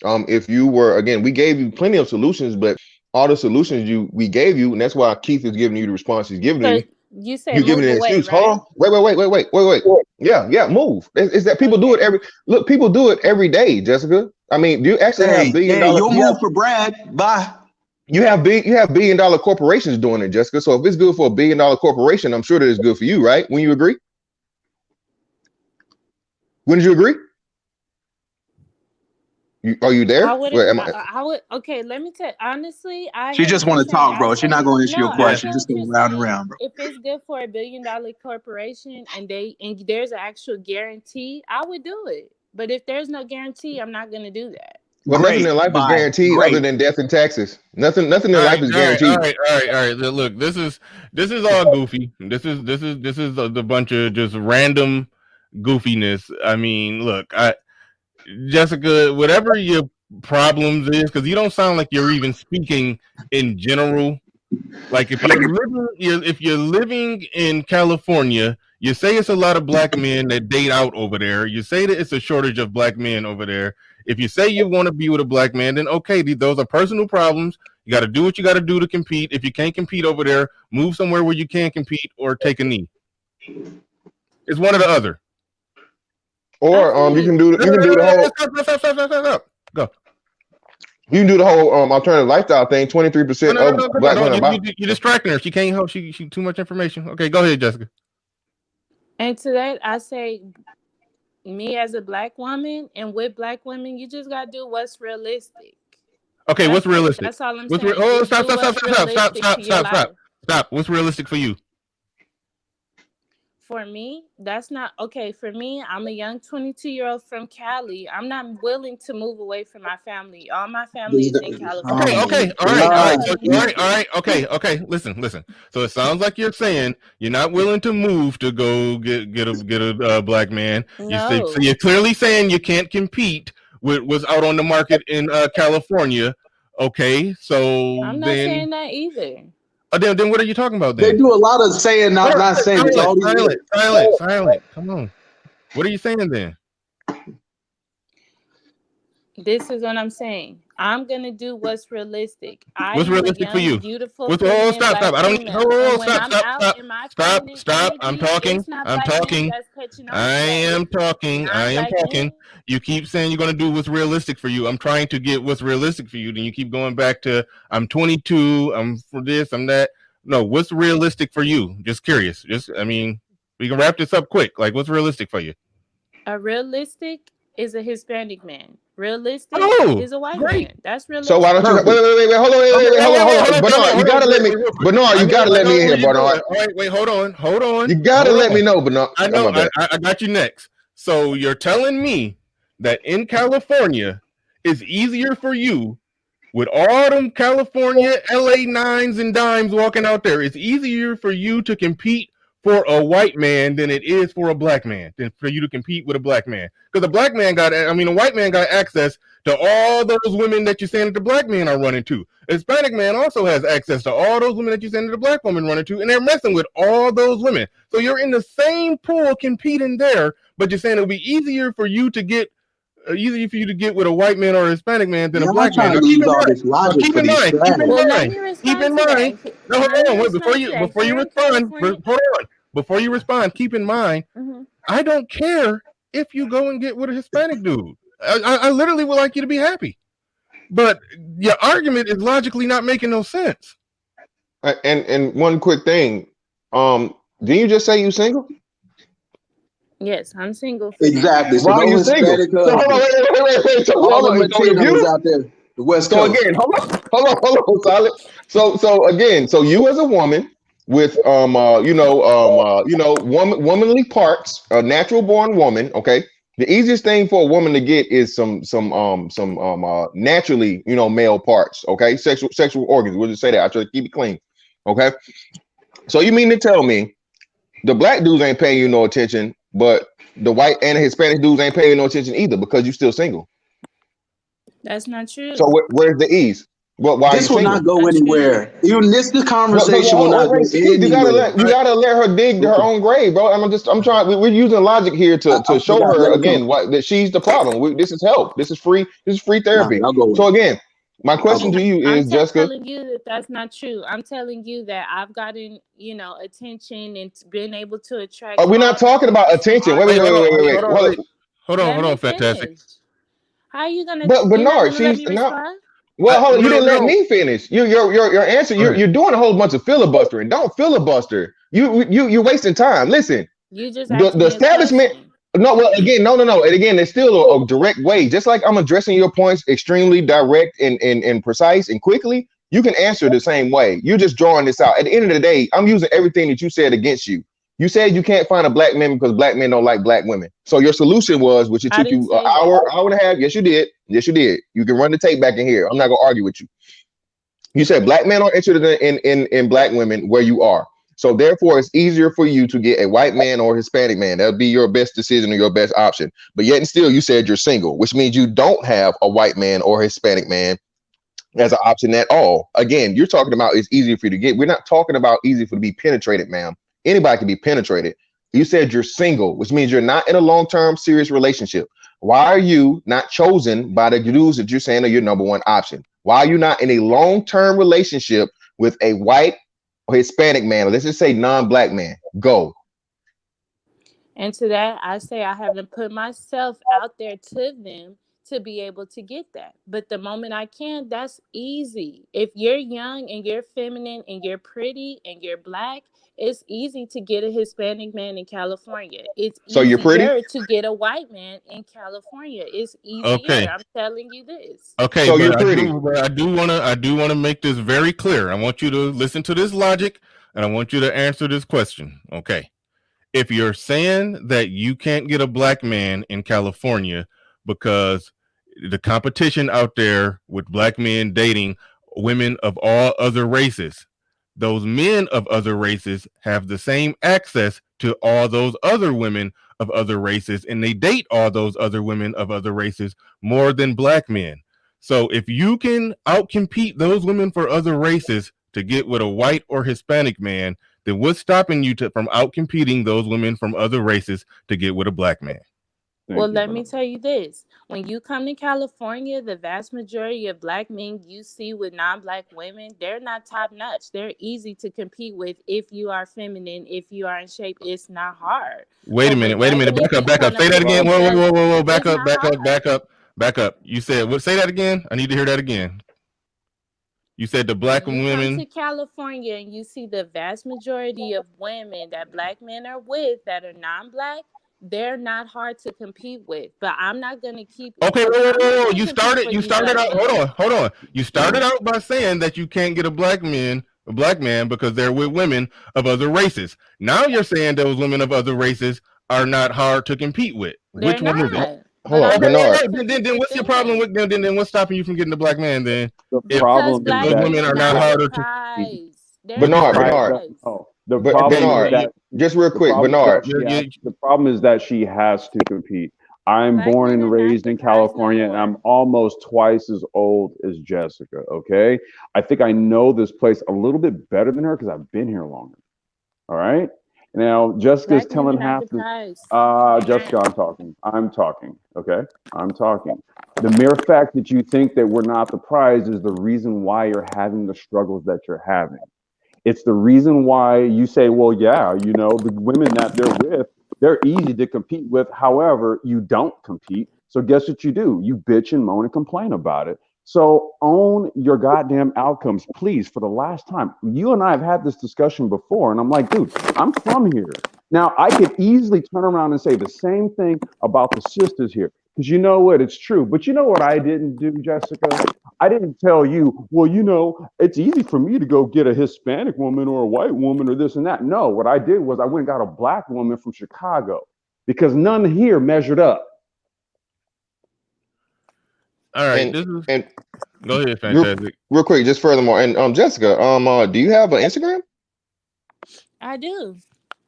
If you were, again, we gave you plenty of solutions, but all the solutions we gave you, and that's why Keith is giving you the response he's giving So you. you said You're giving move an away, excuse. Hold right? on, wait. Yeah, move. It's that people do it Okay. every look. People do it every day, Jessica. I mean, do you actually have billion Hey, dollar? you'll move for Brad. Bye. You have billion dollar corporations doing it, Jessica. So if it's good for a billion dollar corporation, I'm sure that it's good for you, right? When you agree? Wouldn't you agree? Are you I there? would. Where am I? I would. Okay, let me tell. Honestly, I She hear just what you're want to saying. talk, I bro. She's not say going to answer your no. I question. feel Just what you're going round and saying. round, bro. If it's good for $1 billion corporation and there's an actual guarantee, I would do it. But if there's no guarantee, I'm not gonna do that. Well, nothing Great. in life is Bye. guaranteed other Great. than death and taxes. Nothing All in life right, is all right, all guaranteed. right, all right, all right. Look, this is all goofy. This is the bunch of just random goofiness. I mean, look, Jessica, whatever your problems is, because you don't sound like you're even speaking in general. Like if you're living in California, you say it's a lot of black men that date out over there. You say that it's a shortage of black men over there. If you say you want to be with a black man, then okay, those are personal problems. You got to do what you got to do to compete. If you can't compete over there, move somewhere where you can compete or take a knee. It's one or the other. Or you can do the whole Stop. Go. you can do the whole alternative lifestyle thing. 23% of black women buy. You're distracting her. She can't help. She too much information. Okay, go ahead, Jessica. And to that, I say, me as a black woman and with black women, you just gotta do what's realistic. Okay, what's realistic? That's all I'm What's saying. oh, Just do what's realistic to your life. Stop. What's realistic for you? For me, that's not okay. For me, I'm a young 22-year-old from Cali. I'm not willing to move away from my family. All my family is in California. Okay, all right. Okay. Listen. So it sounds like you're saying you're not willing to move to go get a black man. No. So you're clearly saying you can't compete with what's out on the market in California. Okay, so I'm not saying that either. Then what are you talking about then? They do a lot of saying, not saying. Silent. Come on. What are you saying then? This is what I'm saying. I'm gonna do what's realistic. What's realistic for you? Beautiful. Stop. I don't. Stop. I'm talking. I am talking. You keep saying you're gonna do what's realistic for you. I'm trying to get what's realistic for you. Then you keep going back to I'm 22. I'm for this. I'm that. No, what's realistic for you? Just curious. I mean, we can wrap this up quick. Like, what's realistic for you? A realistic is a Hispanic man. Realistic is a white man. That's realistic. So why don't you wait, hold on. Bernard, you gotta let me. Bernard, you gotta let me in here, Bernard. All right, wait, hold on. You gotta let me know, Bernard. I know. I got you next. So you're telling me that in California, it's easier for you with all them California LA nines and dimes walking out there. It's easier for you to compete for a white man than it is for a black man, than for you to compete with a black man. Because a white man got access to all those women that you're saying that the black men are running to. A Hispanic man also has access to all those women that you're saying that the black woman running to, and they're messing with all those women. So you're in the same pool competing there, but you're saying it'll be easier for you to get with a white man or a Hispanic man than a black man. Now, keep in mind. No, hold on. Before you respond, keep in mind. I don't care if you go and get with a Hispanic dude. I literally would like you to be happy, but your argument is logically not making no sense. And one quick thing, didn't you just say you single? Yes, I'm single. Exactly. So why are you single? So hold on, wait. So all the materials out there. The West Coast. So again, hold on, Solid. So again, so you as a woman with womanly parts, a natural born woman, okay? The easiest thing for a woman to get is some naturally, male parts, okay? Sexual organs. We'll just say that. I try to keep it clean. Okay. So you mean to tell me the black dudes ain't paying you no attention, but the white and the Hispanic dudes ain't paying no attention either because you're still single? That's not true. So where's the ease? Why this will not go anywhere. Even this conversation will not go anywhere. You gotta let her dig her own grave, bro. I'm trying. We're using logic here to show her again that she's the problem. This is help. This is free. This is free therapy. So again, my question to you is, Jessica. I'm telling you that's not true. I'm telling you that I've gotten, attention and been able to attract. We're not talking about attention. Wait. Hold on, fantastic. How are you gonna? But Bernard, she's not. Well, hold on. You didn't let me finish. Your answer. You're doing a whole bunch of filibustering. Don't filibuster. You're wasting time. Listen. You just the establishment. No, well, again, no. And again, it's still a direct way. Just like I'm addressing your points extremely direct and precise and quickly, you can answer the same way. You're just drawing this out. At the end of the day, I'm using everything that you said against you. You said you can't find a black man because black men don't like black women. So your solution was, which it I took didn't you an say that. hour and a half. Yes, you did. Yes, you did. You can run the tape back in here. I'm not gonna argue with you. You said black men are interested in black women where you are. So therefore, it's easier for you to get a white man or Hispanic man. That would be your best decision or your best option. But yet and still, you said you're single, which means you don't have a white man or Hispanic man as an option at all. Again, you're talking about it's easier for you to get. We're not talking about easy for to be penetrated, ma'am. Anybody can be penetrated. You said you're single, which means you're not in a long-term serious relationship. Why are you not chosen by the dudes that you're saying are your number one option? Why are you not in a long-term relationship with a white or Hispanic man, or let's just say non-black man? Go. And to that, I say I haven't put myself out there to them to be able to get that. But the moment I can, that's easy. If you're young and you're feminine and you're pretty and you're black, it's easy to get a Hispanic man in California. It's So you're pretty? easier to get a white man in California. It's easier. Okay. I'm telling you this. Okay, So but you're pretty. I do want to make this very clear. I want you to listen to this logic, and I want you to answer this question. Okay. If you're saying that you can't get a black man in California because the competition out there with black men dating women of all other races, those men of other races have the same access to all those other women of other races, and they date all those other women of other races more than black men. So if you can outcompete those women for other races to get with a white or Hispanic man, then what's stopping you from outcompeting those women from other races to get with a black man? Well, let me tell you this. When you come to California, the vast majority of black men you see with non-black women, they're not top notch. They're easy to compete with if you are feminine, if you are in shape. It's not hard. Wait a minute. Back up. Say that again. Whoa. Back up. You said what? Say that again. I need to hear that again. You said the black women. Come to California and you see the vast majority of women that black men are with that are non-black. They're not hard to compete with, but I'm not gonna keep. Okay, whoa. You started out. Hold on. You started out by saying that you can't get a black man because they're with women of other races. Now you're saying those women of other races are not hard to compete with. Which one is it? Hold on, Bernard. Then what's your problem with them? Then what's stopping you from getting the black man? Then the problem is those women are not harder to. Bernard. The problem is that, just real quick, Bernard. The problem is that she has to compete. I'm born and raised in California, and I'm almost twice as old as Jessica. Okay, I think I know this place a little bit better than her because I've been here longer. All right. Now Jessica's telling half the. Jessica, I'm talking. Okay, I'm talking. The mere fact that you think that we're not the prize is the reason why you're having the struggles that you're having. It's the reason why you say, well, yeah, you know, the women that they're with, they're easy to compete with. However, you don't compete. So guess what you do? You bitch and moan and complain about it. So own your goddamn outcomes, please, for the last time. You and I have had this discussion before, and I'm like, dude, I'm from here. Now, I could easily turn around and say the same thing about the sisters here, because you know what? It's true. But you know what I didn't do, Jessica? I didn't tell you, well, you know, it's easy for me to go get a Hispanic woman or a white woman or this and that. No, what I did was I went and got a black woman from Chicago because none here measured up. All right, go ahead, fantastic. Real quick, just furthermore, and Jessica, do you have an Instagram? I do.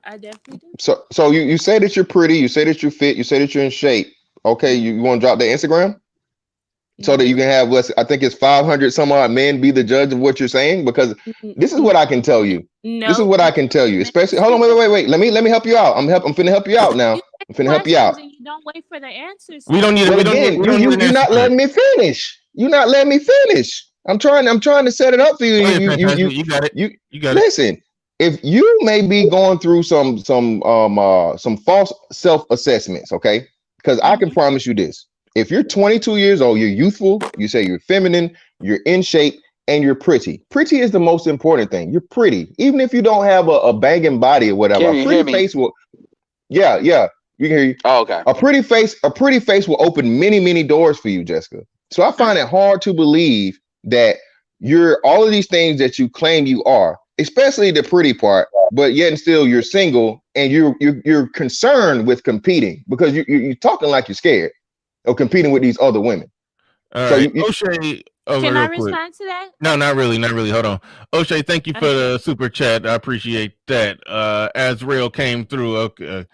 I definitely do. So you say that you're pretty, you say that you're fit, you say that you're in shape. Okay, you want to drop the Instagram so that you can have I think it's 500 some odd men be the judge of what you're saying, because this is what I can tell you. This is what I can tell you. Especially, hold on, wait. Let me help you out. I'm finna help you out now. I'm finna help you out. You don't wait for the answers. We don't need it. You're not letting me finish. You're not letting me finish. I'm trying to set it up for you. You got it. You got it. Listen, if you may be going through some false self-assessments, okay? Because I can promise you this. If you're 22 years old, you're youthful, you say you're feminine, you're in shape, and you're pretty. Pretty is the most important thing. You're pretty. Even if you don't have a banging body or whatever, a pretty face will. Yeah. We can hear you. Oh, okay. A pretty face will open many, many doors for you, Jessica. So I find it hard to believe that you're all of these things that you claim you are, especially the pretty part, but yet and still you're single and you're concerned with competing because you're talking like you're scared of competing with these other women. All So right, O'Shea. Can I Real quick. respond to that? No, not really. Hold on. O'Shea, thank you for the super chat. I appreciate that. Azrael came through. Okay.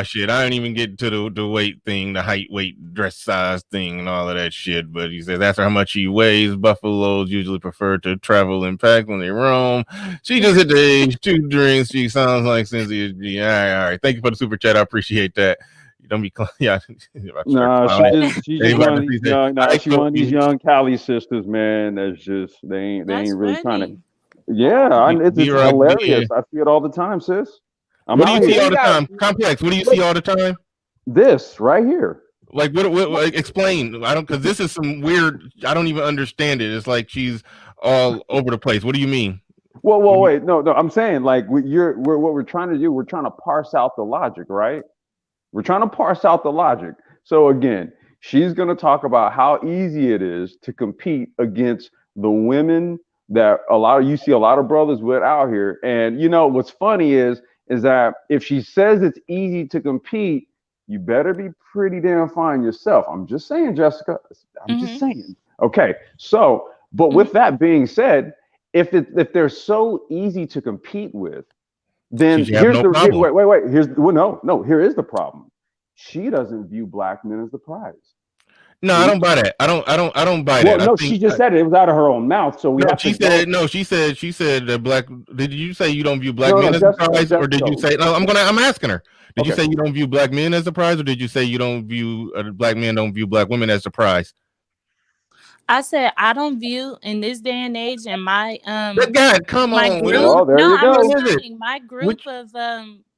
Shit, I didn't even get to the weight thing, the height, weight, dress size thing, and all of that shit. But he says that's how much he weighs. Buffaloes usually prefer to travel in packs when they roam. She just hit the age 2 drinks. She sounds like Cynthia G. All right. Thank you for the super chat. I appreciate that. Don't be yeah. No, she's just one of these young, these young Cali sisters, man. That's just they ain't really trying to. Yeah, it's hilarious. I see it all the time, sis. What do you see all the time? Complex. What do you see all the time? This right here. Like what explain? I don't, because this is some weird. I don't even understand it. It's like she's all over the place. What do you mean? Well, wait, no. I'm saying like what we're trying to do. We're trying to parse out the logic, right? We're trying to parse out the logic. So again, she's going to talk about how easy it is to compete against the women that you see a lot of brothers with out here. And you know what's funny is that if she says it's easy to compete, you better be pretty damn fine yourself. I'm just saying, Jessica. I'm just saying. Okay. So, but with that being said, if they're so easy to compete with, then here's wait. Here is the problem. She doesn't view black men as the prize. No, I don't buy that. I don't buy that. No, she just said it. It was out of her own mouth. So she said that black. Did you say you don't view black men as the prize, or did you say? No, I'm asking her. Did you say you don't view black men as the prize, or did you say you don't view black men don't view black women as the prize? I said I don't view in this day and age, and my God, come on. Group, well, there you go. My group of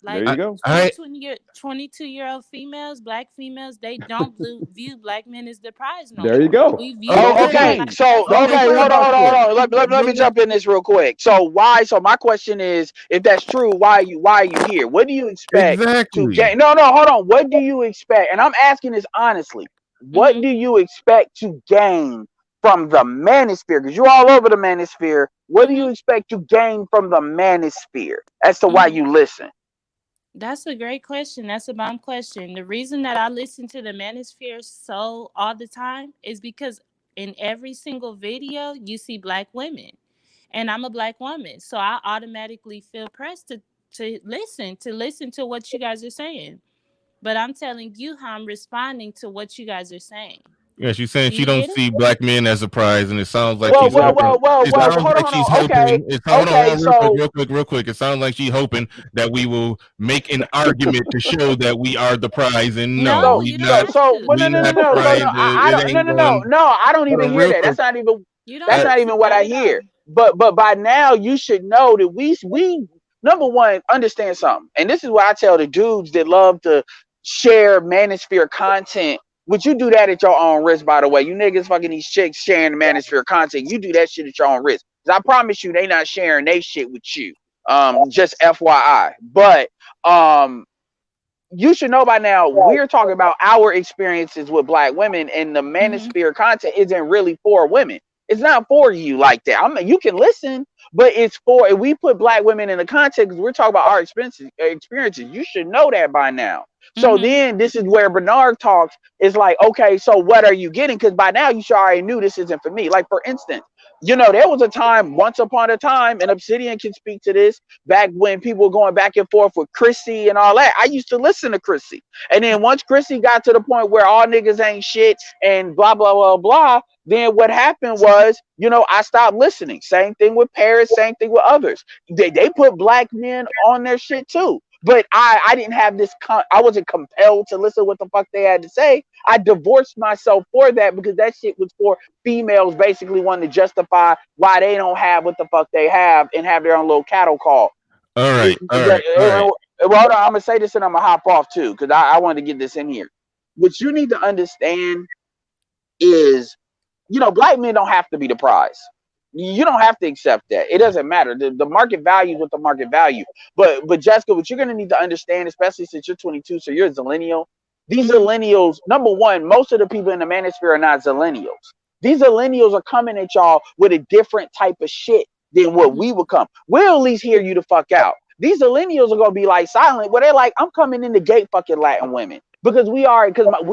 like there you go. 22-year-old females, black females, they don't view black men as the prize. No, there you go. We view okay. So hold on. Let me jump in this real quick. So why? So my question is, if that's true, why are you here? What do you expect to gain? No, hold on. What do you expect? And I'm asking this honestly. What do you expect to gain from the manosphere? Because you're all over the manosphere. What do you expect to gain from the manosphere as to why you listen? That's a great question. That's a bomb question. The reason that I listen to the manosphere so all the time is because in every single video you see black women, and I'm a black woman, so I automatically feel pressed to listen to what you guys are saying. But I'm telling you how I'm responding to what you guys are saying. Yeah, she's saying she don't see black men as a prize, and it sounds like she's hoping. Real quick. It sounds like she's hoping that we will make an argument to show that we are the prize, and no, we're not. No, I don't even hear that. That's not even what I hear. But by now you should know that we number one, understand something, and this is what I tell the dudes that love to share manosphere content. Would you do that at your own risk, by the way? You niggas fucking these chicks sharing the manosphere content. You do that shit at your own risk. I promise you they not sharing they shit with you. Just FYI. But you should know by now we're talking about our experiences with black women, and the manosphere content isn't really for women. It's not for you like that. I mean, you can listen, but it's for, if we put black women in the context, because we're talking about our experiences. You should know that by now. So then this is where Bernard talks. Is like, okay, so what are you getting? Because by now you should already knew this isn't for me. Like, for instance, you know, there was a time, once upon a time, and Obsidian can speak to this, back when people were going back and forth with Chrissy and all that. I used to listen to Chrissy. And then once Chrissy got to the point where all niggas ain't shit and blah, blah, blah, blah, then what happened was, you know, I stopped listening. Same thing with Paris, same thing with others. They put black men on their shit too. But I didn't have this, I wasn't compelled to listen to what the fuck they had to say. I divorced myself for that because that shit was for females basically wanting to justify why they don't have what the fuck they have and have their own little cattle call. All right. Well, hold on, I'm going to say this and I'm going to hop off too because I wanted to get this in here. What you need to understand is, you know, black men don't have to be the prize. You don't have to accept that. It doesn't matter. The market value is what the market value. But Jessica, what you're going to need to understand, especially since you're 22, so you're a zillennial. These zillennials, number one, most of the people in the manosphere are not zillennials. These zillennials are coming at y'all with a different type of shit than what we would come. We'll at least hear you the fuck out. These millennials are gonna be like silent, where they're like, I'm coming in to gate fucking Latin women because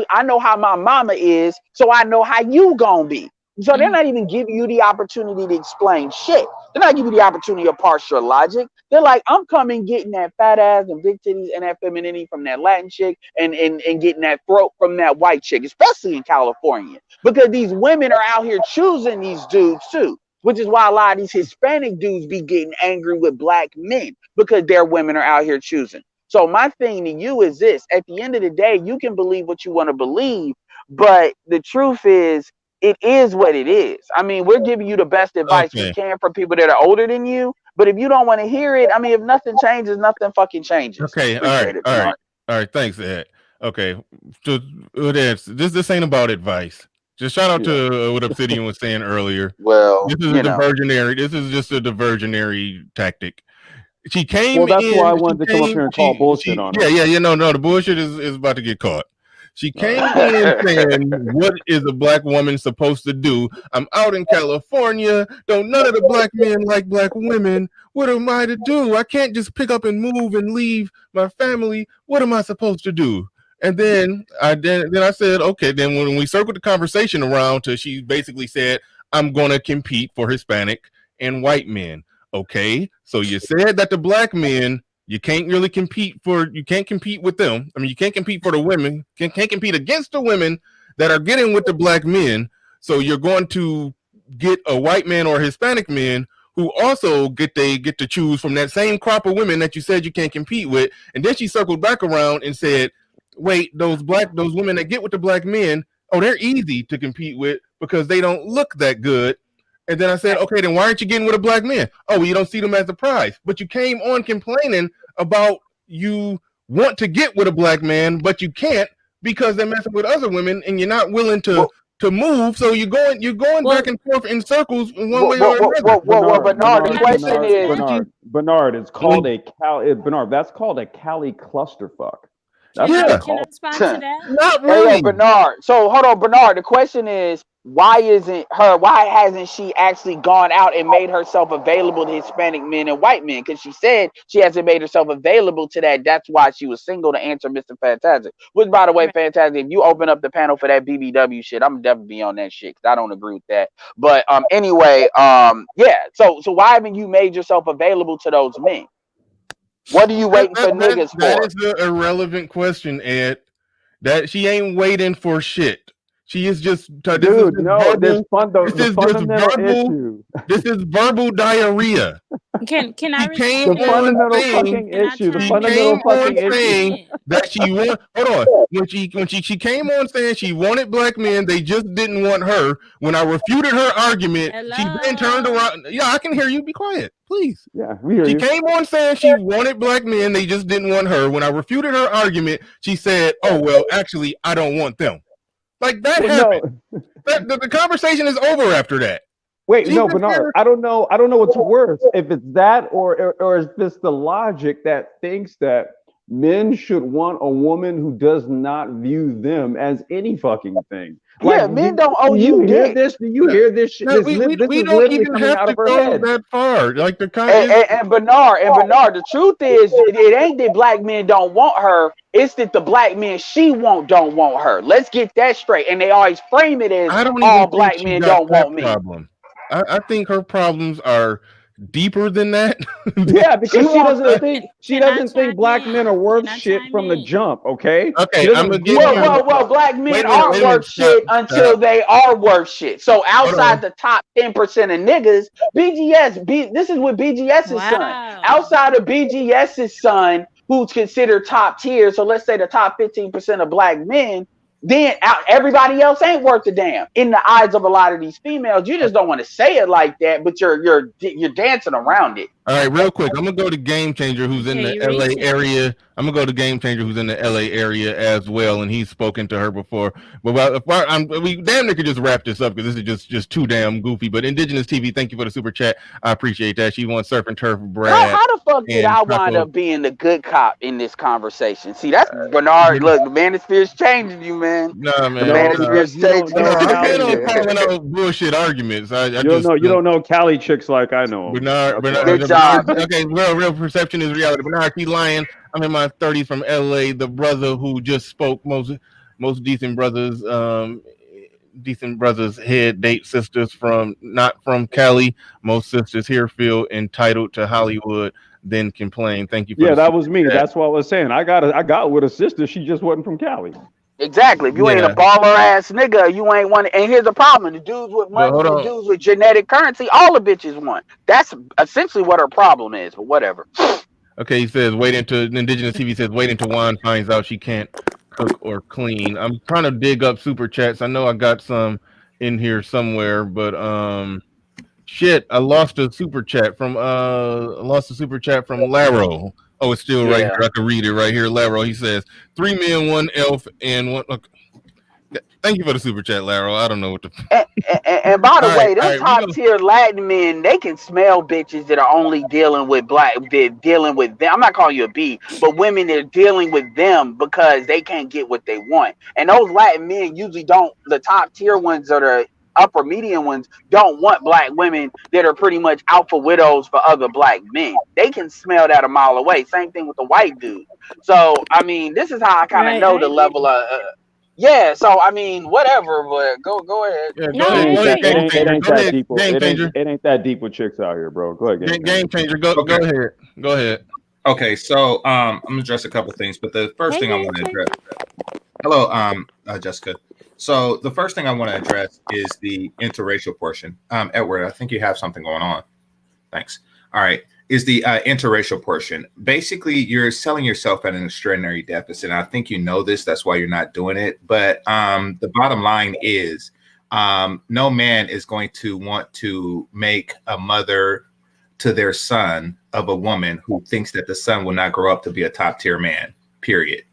I know how my mama is, so I know how you gonna be. So they're not even giving you the opportunity to explain shit. They're not giving you the opportunity to parse your logic. They're like, I'm coming getting that fat ass and big titties and that femininity from that Latin chick and getting that throat from that white chick, especially in California, because these women are out here choosing these dudes too. Which is why a lot of these Hispanic dudes be getting angry with black men because their women are out here choosing. So my thing to you is this: at the end of the day, you can believe what you want to believe, but the truth is, it is what it is. I mean, we're giving you the best advice we can from people that are older than you. But if you don't want to hear it, I mean, if nothing changes, nothing fucking changes. Okay, all right. Thanks, Ed. Okay, so this ain't about advice. Just shout out to what Obsidian was saying earlier. Well, this is a diversionary. This is just a diversionary tactic. She came. Well, that's why I wanted to come up here and call bullshit on her. Yeah. No, the bullshit is about to get caught. She came in saying, "What is a black woman supposed to do? I'm out in California. Don't none of the black men like black women. What am I to do? I can't just pick up and move and leave my family. What am I supposed to do?" And then I said, okay, then when we circled the conversation around to, she basically said, I'm going to compete for Hispanic and white men. Okay, so you said that the black men, you can't really compete with them. I mean, you can't compete for the women, can't compete against the women that are getting with the black men. So you're going to get a white man or a Hispanic man who also get to choose from that same crop of women that you said you can't compete with. And then she circled back around and said, wait, those women that get with the black men, they're easy to compete with because they don't look that good. And then I said, okay, then why aren't you getting with a black man? Oh, well, you don't see them as a prize. But you came on complaining about you want to get with a black man, but you can't because they're messing with other women and you're not willing to move. So you're going back and forth in circles in one way or another. Bernard, the question is Bernard, it's called Bernard, that's called a Cali clusterfuck. Can I respond to that? Not really. Hey, Bernard. So hold on, Bernard. The question is, why hasn't she actually gone out and made herself available to Hispanic men and white men? Because she said she hasn't made herself available to that. That's why she was single, to answer Mr. Fantastic. Which, by the way, Fantastic, if you open up the panel for that BBW shit, I'm definitely on that shit because I don't agree with that. But anyway, yeah. So why haven't you made yourself available to those men? What are you waiting for niggas for? That is an irrelevant question, Ed. That she ain't waiting for shit. She is just this is verbal diarrhea. Can I respond? The fundamental fucking issue. The fundamental fucking issue that she want. Hold on. When she came on saying she wanted black men, they just didn't want her. When I refuted her argument, she then turned around. Yeah, I can hear you. Be quiet, please. Yeah, we hear you. She came on saying she wanted black men, they just didn't want her. When I refuted her argument, she said, "Oh well, actually, I don't want them." Like that happened. No. The conversation is over after that. Wait, no, Bernard. I don't know what's worse. If it's that or is this the logic that thinks that men should want a woman who does not view them as any fucking thing. Like, yeah, men don't owe you hear this? Do you hear this shit? No, we don't even have to go that far. Like the and Bernard, the truth is, it ain't that black men don't want her. It's that the black men she don't want her. Let's get that straight. And they always frame it as all black men don't want me. I think her problems are deeper than that. Yeah, because she doesn't think black men are worth shit from the jump. Okay. I'm gonna give well, black men aren't worth shit until they are worth shit. So outside the top 10% of niggas, this is what BGS's son. Outside of BGS's son, who's considered top tier. So let's say the top 15% of black men. Then everybody else ain't worth a damn in the eyes of a lot of these females. You just don't want to say it like that, but you're dancing around it. All right, real quick. I'm gonna go to Game Changer, who's in the LA area. I'm gonna go to Game Changer, who's in the LA area as well, and he's spoken to her before. But we damn near could just wrap this up because this is just too damn goofy. But Indigenous TV, thank you for the super chat. I appreciate that. She wants Surf and Turf Brad. How the fuck did I wind up being the good cop in this conversation? See, that's Bernard. Look, the manosphere's changing you, man. Nah, man. The manosphere's changing you. I'm on calling out bullshit arguments. You don't know Cali chicks like I know. Bernard, good job. Okay, real perception is reality. Bernard, keep lying. I'm in my 30s from LA. The brother who just spoke, most decent brothers, head date sisters from not from Cali. Most sisters here feel entitled to Hollywood, then complain. Thank you. That was me. That's what I was saying. I got with a sister. She just wasn't from Cali. Exactly. If you ain't a baller ass nigga, you ain't one. And here's the problem: the dudes with money, the dudes with genetic currency, all the bitches want. That's essentially what her problem is. But whatever. Okay, he says wait until Indigenous TV says wait until Juan finds out she can't cook or clean. I'm trying to dig up super chats. I know I got some in here somewhere, but shit, I lost a super chat from Laro. Oh, it's still right here. I can read it right here. Laro, he says 3 men, 1 elf, and 1. Okay. Thank you for the super chat, Laro. I don't know what the. And by the way, them top tier Latin men, they can smell bitches that are only dealing with dealing with them. I'm not calling you a B, but women that are dealing with them because they can't get what they want. And those Latin men usually don't. The top tier ones or the upper medium ones don't want black women that are pretty much alpha widows for other black men. They can smell that a mile away. Same thing with the white dude. So I mean, this is how I kind of know the level of. Yeah, so I mean, whatever, but go ahead. Yeah, it ain't that deep. It ain't that deep with chicks out here, bro. Go ahead, Game Changer. Go ahead. Okay, so I'm gonna address a couple of things, but the first thing I want to address. Hello, Jessica. So the first thing I want to address is the interracial portion. Edward, I think you have something going on. Thanks. All right. Is the interracial portion. Basically, you're selling yourself at an extraordinary deficit. And I think you know this. That's why you're not doing it. But the bottom line is no man is going to want to make a mother to their son of a woman who thinks that the son will not grow up to be a top tier man, period.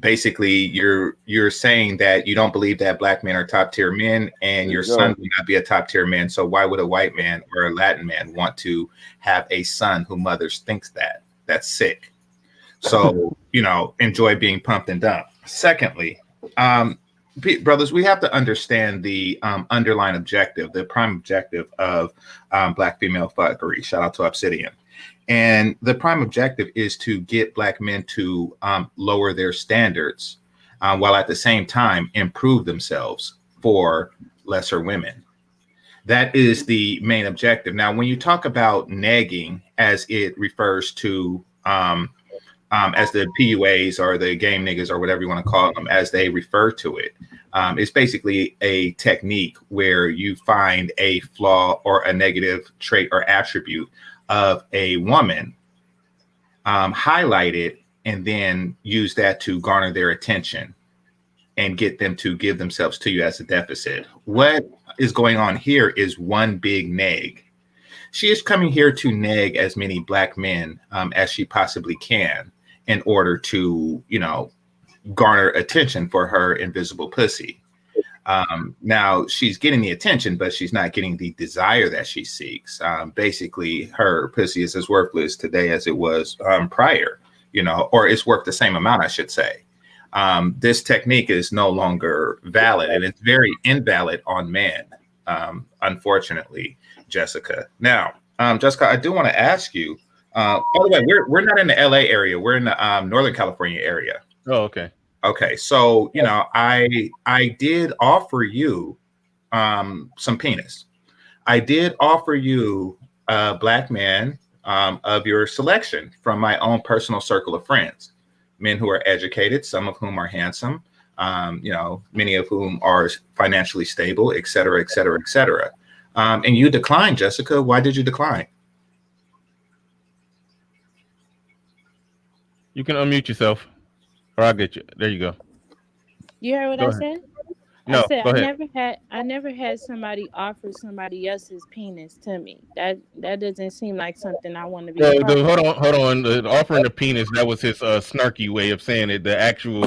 Basically, you're saying that you don't believe that black men are top tier men and your son will not be a top tier man. So why would a white man or a Latin man want to have a son who mothers thinks that? That's sick. So, enjoy being pumped and dumped. Secondly, brothers, we have to understand the underlying objective, the prime objective of black female fuckery. Shout out to Obsidian. And the prime objective is to get black men to lower their standards while at the same time improve themselves for lesser women. That is the main objective. Now, when you talk about nagging, as it refers to as the PUAs or the game niggas or whatever you want to call them, as they refer to it, it's basically a technique where you find a flaw or a negative trait or attribute of a woman, highlight it, and then use that to garner their attention and get them to give themselves to you as a deficit. What is going on here is one big nag. She is coming here to nag as many black men as she possibly can in order to, garner attention for her invisible pussy. Now she's getting the attention, but she's not getting the desire that she seeks. Basically, her pussy is as worthless today as it was prior, or it's worth the same amount, I should say. This technique is no longer valid, and it's very invalid on men, unfortunately, Jessica. Now, Jessica, I do want to ask you, by the way, we're not in the LA area. We're in the Northern California area. Oh, okay. Okay, so I did offer you some penis. I did offer you a black man of your selection from my own personal circle of friends, men who are educated, some of whom are handsome, many of whom are financially stable, et cetera, et cetera, et cetera. And you declined, Jessica. Why did you decline? You can unmute yourself. Or I'll get you. There you go. You heard what I said? No, said go ahead. I never had somebody offer somebody else's penis to me. That doesn't seem like something I want to be a Well, part of. hold on. Offering the penis, that was his snarky way of saying it. The actual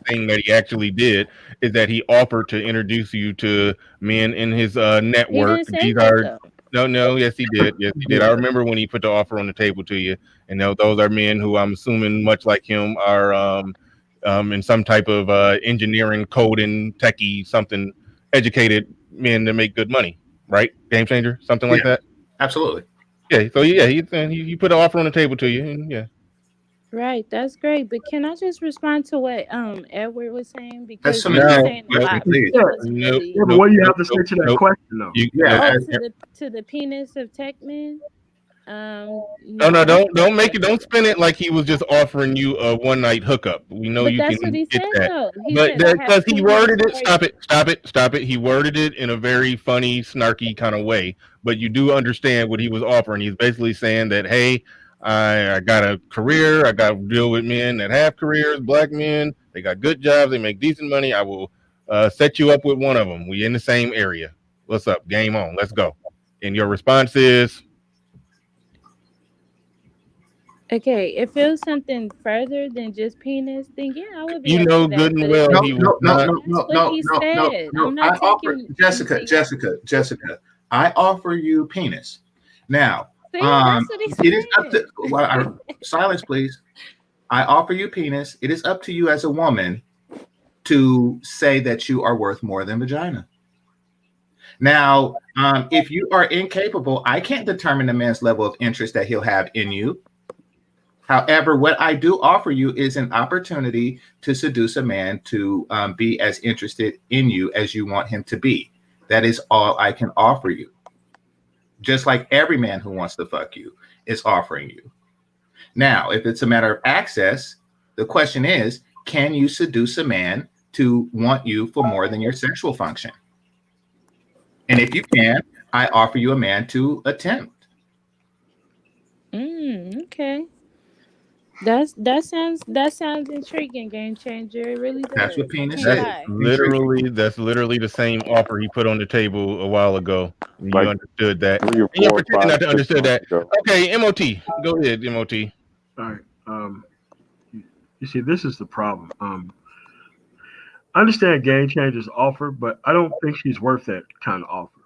thing that he actually did is that he offered to introduce you to men in his He network. didn't say These that are though. no, yes, he did. Yes, he did. I remember when he put the offer on the table to you, and those are men who I'm assuming, much like him, are in some type of engineering, coding, techie, something, educated men that make good money, right? Game changer, something like that. Absolutely. Yeah, so yeah, he put an offer on the table to you, and yeah. Right, that's great. But can I just respond to what Edward was saying? That's Because some he was No, saying a nope, lot, but please. he Yeah, wasn't nope, really. yeah, but nope, what do you have nope, to say nope, to that nope. question, though? You Yeah. nope. Oh, to the penis of tech men. No, No, don't make it. Don't spin it like he was just offering you a one night hookup. We know but you that's what can he get said that, though. He but said I have because he penis worded it, for you. stop it. He worded it in a very funny, snarky kind of way. But you do understand what he was offering. He's basically saying that, hey, I got a career. I got to deal with men that have careers, black men. They got good jobs. They make decent money. I will set you up with one of them. We in the same area. What's up? Game on. Let's go. And your response is. Okay, if it was something further than just penis, then yeah, I would be You up know for good that. and But if well it's he was not. that's what he said. I'm I not offer taking Jessica, anything else. Jessica. I offer you penis. Now, See, that's what he it is up said. to silence, please. I offer you penis. It is up to you as a woman to say that you are worth more than vagina. Now, if you are incapable, I can't determine the man's level of interest that he'll have in you. However, what I do offer you is an opportunity to seduce a man to be as interested in you as you want him to be. That is all I can offer you. Just like every man who wants to fuck you is offering you. Now, if it's a matter of access, the question is, can you seduce a man to want you for more than your sexual function? And if you can, I offer you a man to attempt. Okay. That sounds intriguing, game changer. It really That's what does. I penis can't That's is. lie. literally the same offer he put on the table a while ago. You Like understood that. 3 or And you're 4 or pretending 5, not to 6 understand months that. ago. Okay, MOT. Go ahead, MOT. All right. You see, this is the problem. I understand Game Changer's offer, but I don't think she's worth that kind of offer.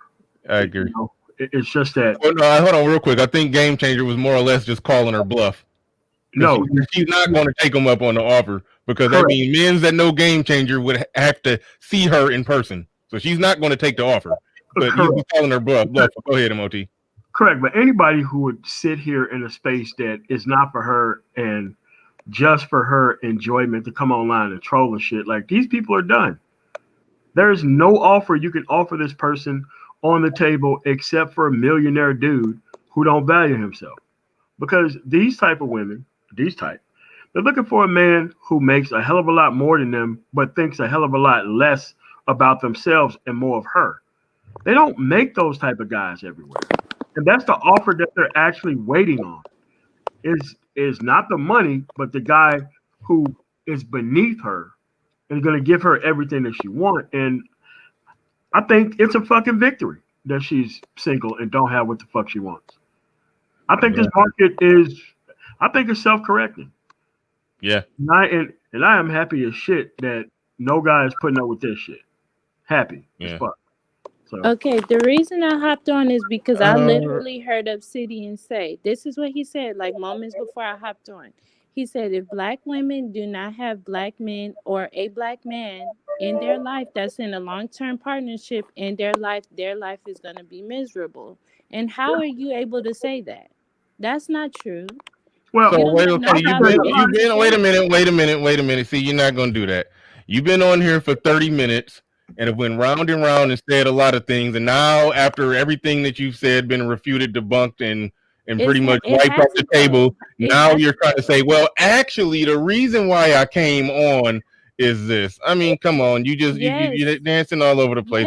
I agree. It's just that. Oh, no, hold on real quick. I think Game Changer was more or less just calling her bluff. No, She's not going to take him up on the offer because correct. that means men that know Game Changer would have to see her in person. So she's not going to take the offer. But he's just calling her bluff. Go ahead, MOT. Correct. But anybody who would sit here in a space that is not for her and just for her enjoyment to come online and troll and shit, like these people are done. There's no offer you can offer this person on the table except for a millionaire dude who don't value himself. Because these type of women, they're looking for a man who makes a hell of a lot more than them, but thinks a hell of a lot less about themselves and more of her. They don't make those type of guys everywhere. And that's the offer that they're actually waiting on. Is not the money, but the guy who is beneath her and going to give her everything that she wants. And I think it's a fucking victory that she's single and don't have what the fuck she wants. I think this market I think it's self-correcting. Yeah. And I am happy as shit that no guy is putting up with this shit. Happy as fuck. So. Okay, the reason I hopped on is because I literally heard Obsidian say, this is what he said, like moments before I hopped on. He said, if black women do not have black men or a black man in their life that's in a long-term partnership in their life is going to be miserable. And how are you able to say that? That's not true. Well, so wait a minute. See, you're not gonna do that. You've been on here for 30 minutes and it went round and round and said a lot of things, and now after everything that you've said been refuted, debunked, and pretty much wiped off the table, now you're trying to say, well, actually, the reason why I came on is this. I mean, come on, you're dancing all over the place.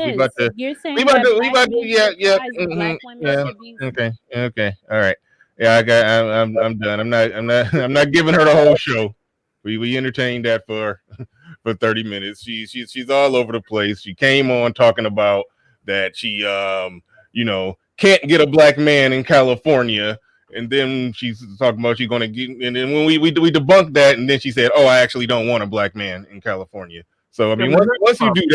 You're saying black women should be. Okay, all right. Yeah, I'm done. I'm not giving her the whole show. We entertained that for for 30 minutes. She's all over the place. She came on talking about that she can't get a black man in California. And then she's talking about she's gonna get, and then when we debunked that, and then she said, "Oh, I actually don't want a black man in California." So I mean, once you do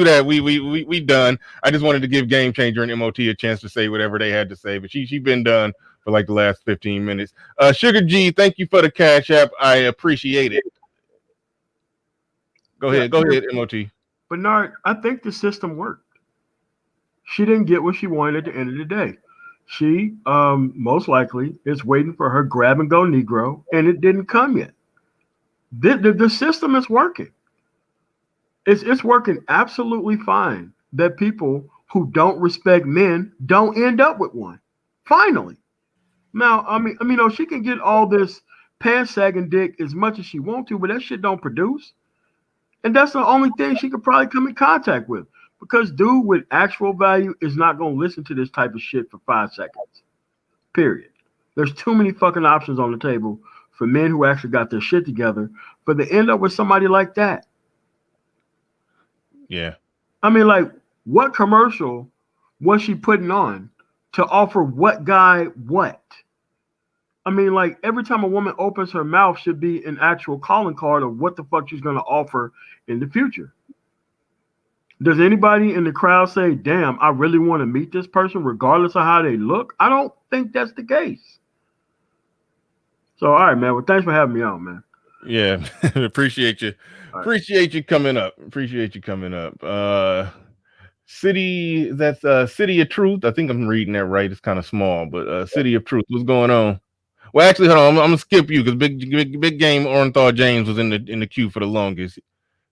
that, we done. I just wanted to give Game Changer and MOT a chance to say whatever they had to say, but she been done for like the last 15 minutes. Sugar G, thank you for the Cash App. I appreciate it. Go ahead, MOT. Bernard, I think the system worked. She didn't get what she wanted at the end of the day. She most likely is waiting for her grab and go Negro, and it didn't come yet. The system is working. It's working absolutely fine that people who don't respect men don't end up with one. Finally. Now, I mean, she can get all this pants sagging dick as much as she wants to, but that shit don't produce. And that's the only thing she could probably come in contact with. Because dude with actual value is not going to listen to this type of shit for 5 seconds. Period. There's too many fucking options on the table for men who actually got their shit together, but they end up with somebody like that. Yeah. I mean, like, what commercial was she putting on to offer what guy what? I mean, like, every time a woman opens her mouth should be an actual calling card of what the fuck she's going to offer in the future. Does anybody in the crowd say, damn, I really want to meet this person regardless of how they look? I don't think that's the case. So, all right, man. Well, thanks for having me on, man. Yeah. Appreciate you. Right. Appreciate you coming up. City of Truth. I think I'm reading that right. It's kind of small, but City of Truth. What's going on? Well, actually, hold on. I'm gonna skip you because big game Orenthal James was in the queue for the longest.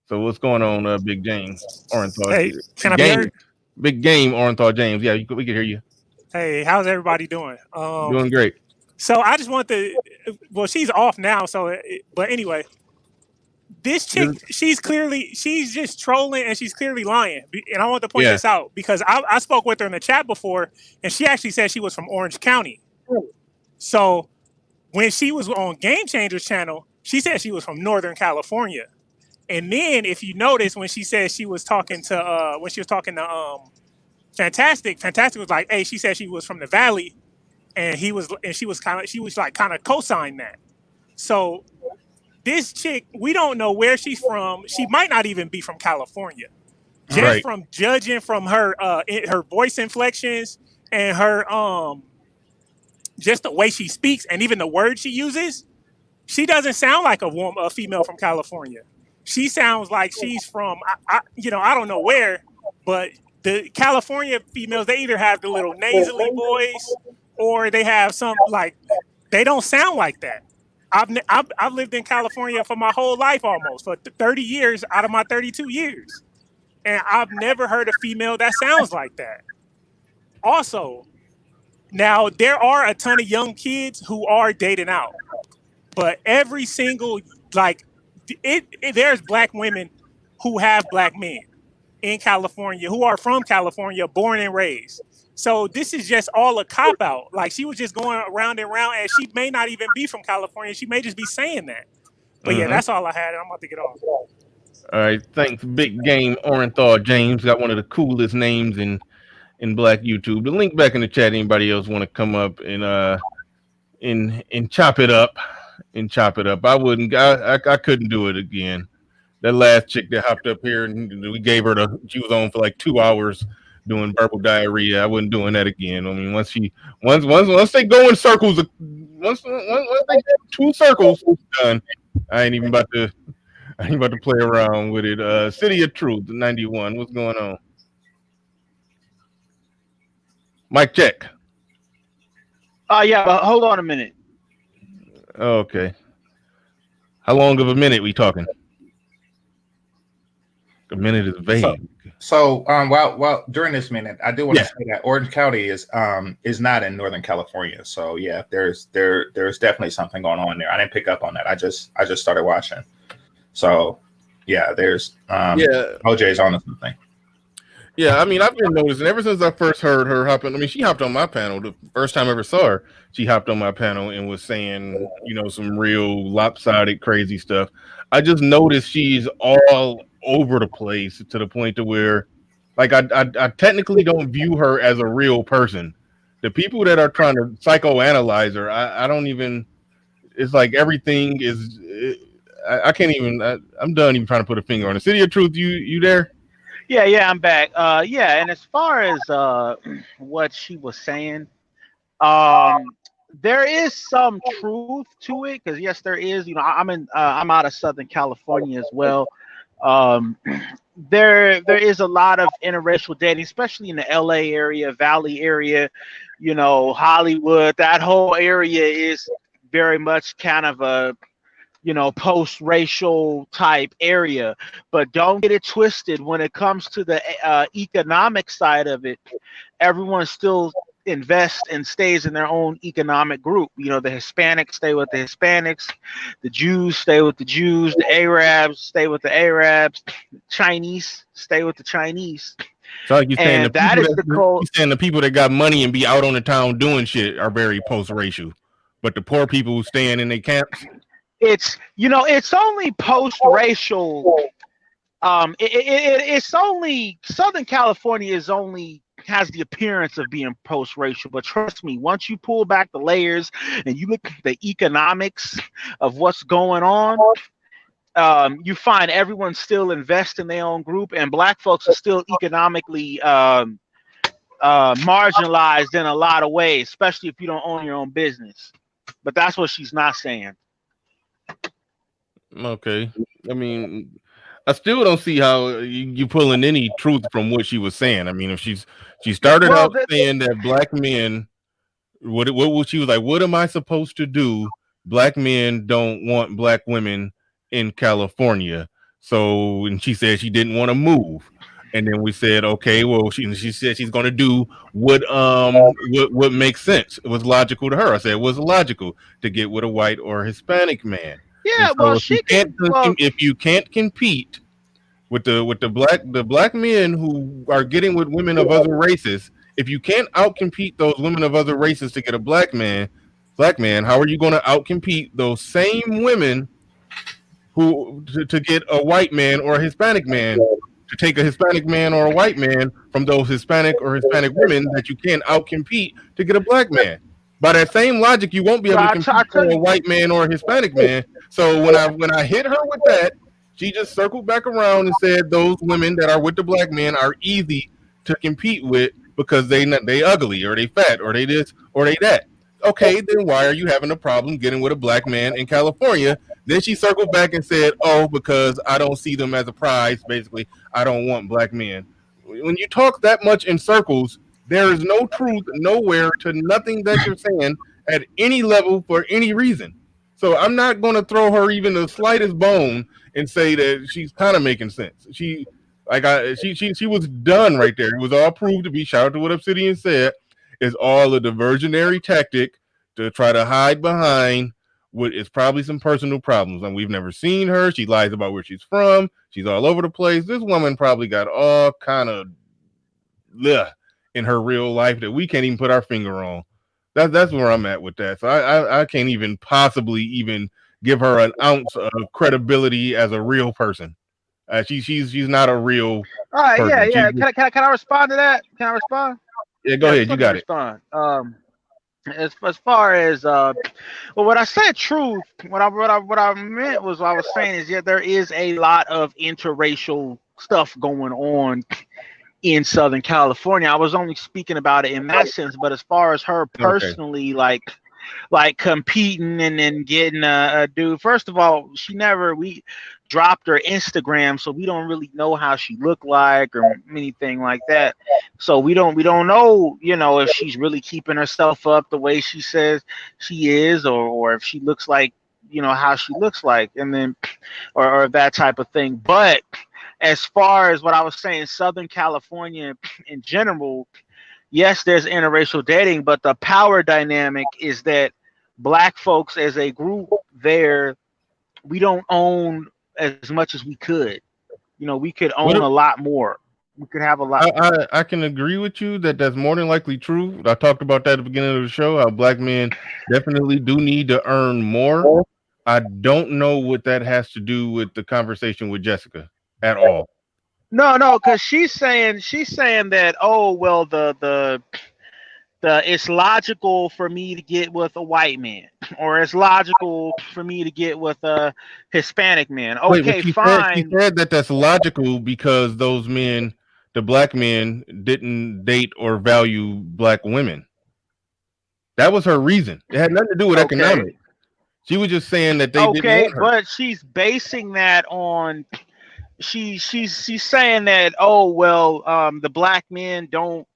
So what's going on, Big James Orenthal? Hey, can I be heard? Big game Orenthal James. Yeah, we can hear you. Hey, how's everybody doing? Doing great. So I just want to. Well, she's off now. So, but anyway, this chick, she's just trolling and she's clearly lying. And I want to point this out because I spoke with her in the chat before, and she actually said she was from Orange County. So when she was on Game Changers channel, she said she was from Northern California. And then if you notice when she said she was talking to Fantastic was like, hey, she said she was from the Valley, and she was kind of co-signed that. So this chick, we don't know where she's from. She might not even be from California. Just from judging from her voice inflections and her just the way she speaks and even the words she uses, she doesn't sound like a female from California. She sounds like she's from I don't know where, but the California females, they either have the little nasally voice or they have some they don't sound like that. I've lived in California for my whole life almost, for 30 years out of my 32 years. And I've never heard a female that sounds like that. Also, now there are a ton of young kids who are dating out. But every single, there's black women who have black men in California, who are from California, born and raised. So this is just all a cop-out. Like, she was just going around and around, and she may not even be from California. She may just be saying that. But yeah, that's all I had, and I'm about to get off. All right, thanks, Big Game Orenthal James. Got one of the coolest names in Black YouTube. The link back in the chat. Anybody else want to come up and chop it up? I couldn't do it again. That last chick that hopped up here and we gave her she was on for like 2 hours doing verbal diarrhea. I wasn't doing that again. I mean, once they go in circles, once they get 2 circles done, I ain't about to play around with it. City of Truth 91. What's going on? Mic check. Yeah, but hold on a minute. Okay. How long of a minute we talking? A minute is vague. So well, during this minute, I do want to say that Orange County is not in Northern California. So yeah, there's definitely something going on there. I didn't pick up on that. I just started watching. So yeah, there's OJ's on something. Yeah, I mean, I've been noticing ever since I first heard her hopping. I mean, she hopped on my panel the first time I ever saw her. She hopped on my panel and was saying, some real lopsided, crazy stuff. I just noticed she's all over the place to the point to where, like, I technically don't view her as a real person. The people that are trying to psychoanalyze her, I don't even. It's like everything is. I can't even. I'm done even trying to put a finger on it. City of Truth, you there? Yeah, I'm back. Yeah, and as far as what she was saying, um, there is some truth to it because yes, there is. I'm out of Southern California as well. Um, there is a lot of interracial dating, especially in the LA area, Valley area, Hollywood. That whole area is very much kind of a post-racial type area. But don't get it twisted. When it comes to the economic side of it, everyone still invests and stays in their own economic group. The Hispanics stay with the Hispanics, the Jews stay with the Jews, the Arabs stay with the Arabs, Chinese stay with the Chinese. So like you're saying, and that is the code. You're saying the people that got money and be out on the town doing shit are very post-racial, but the poor people who staying in their camps. It's only post-racial. It's only Southern California has the appearance of being post-racial, but trust me, once you pull back the layers and you look at the economics of what's going on, you find everyone still invests in their own group, and black folks are still economically marginalized in a lot of ways, especially if you don't own your own business. But that's what she's not saying. Okay. I mean, I still don't see how you pulling any truth from what she was saying. I mean, if she started out saying that black men, what she was like, what am I supposed to do? Black men don't want black women in California. So, and she said she didn't want to move. And then we said, okay, well, she said she's going to do what makes sense. It was logical to her. I said it was logical to get with a white or Hispanic man. Yeah, so well, if you can't compete with the black men who are getting with women of other races, if you can't outcompete those women of other races to get a black man, how are you going to outcompete those same women who to get a white man or a Hispanic man? To take a Hispanic man or a white man from those Hispanic or Hispanic women that you can't outcompete to get a black man. By that same logic, you won't be able to compete for a white man or a Hispanic man. So when I hit her with that, she just circled back around and said those women that are with the black men are easy to compete with because they ugly or they fat or they this or they that. Okay, then why are you having a problem getting with a black man in California? Then she circled back and said, oh, because I don't see them as a prize. Basically, I don't want black men. When you talk that much in circles, there is no truth nowhere to nothing that you're saying at any level for any reason. So I'm not going to throw her even the slightest bone and say that she's kind of making sense. She was done right there. It was all proved to be. Shout out to what Obsidian said. Is all a diversionary tactic to try to hide behind what is probably some personal problems. And we've never seen her. She lies about where she's from. She's all over the place. This woman probably got all kind of in her real life that we can't even put our finger on. That's where I'm at with that. So I can't even possibly even give her an ounce of credibility as a real person. She's not a real. All right, person. Yeah. Can I respond to that? Can I respond? Yeah, go ahead. You got respond. As far as what I said, truth. What I meant was what I was saying is there is a lot of interracial stuff going on in Southern California. I was only speaking about it in that sense, but as far as her personally, like competing and then getting a dude. First of all, we dropped her Instagram, so we don't really know how she looked like or anything like that. So we don't know, if she's really keeping herself up the way she says she is, or if she looks like, how she looks like, and then or that type of thing. But as far as what I was saying, Southern California in general, yes, there's interracial dating, but the power dynamic is that black folks as a group there, we don't own as much as we could. We could own a lot more. we could have a lot. I can agree with you that that's more than likely true. I talked about that at the beginning of the show. How black men definitely do need to earn more. I don't know what that has to do with the conversation with Jessica at all. No, because she's saying that, oh well, the it's logical for me to get with a white man, or it's logical for me to get with a Hispanic man. Okay, fine. She said that that's logical because those men, the black men, didn't date or value black women. That was her reason. It had nothing to do with economics. She was just saying that they didn't want her. But she's basing that on she's saying that, oh well, the black men don't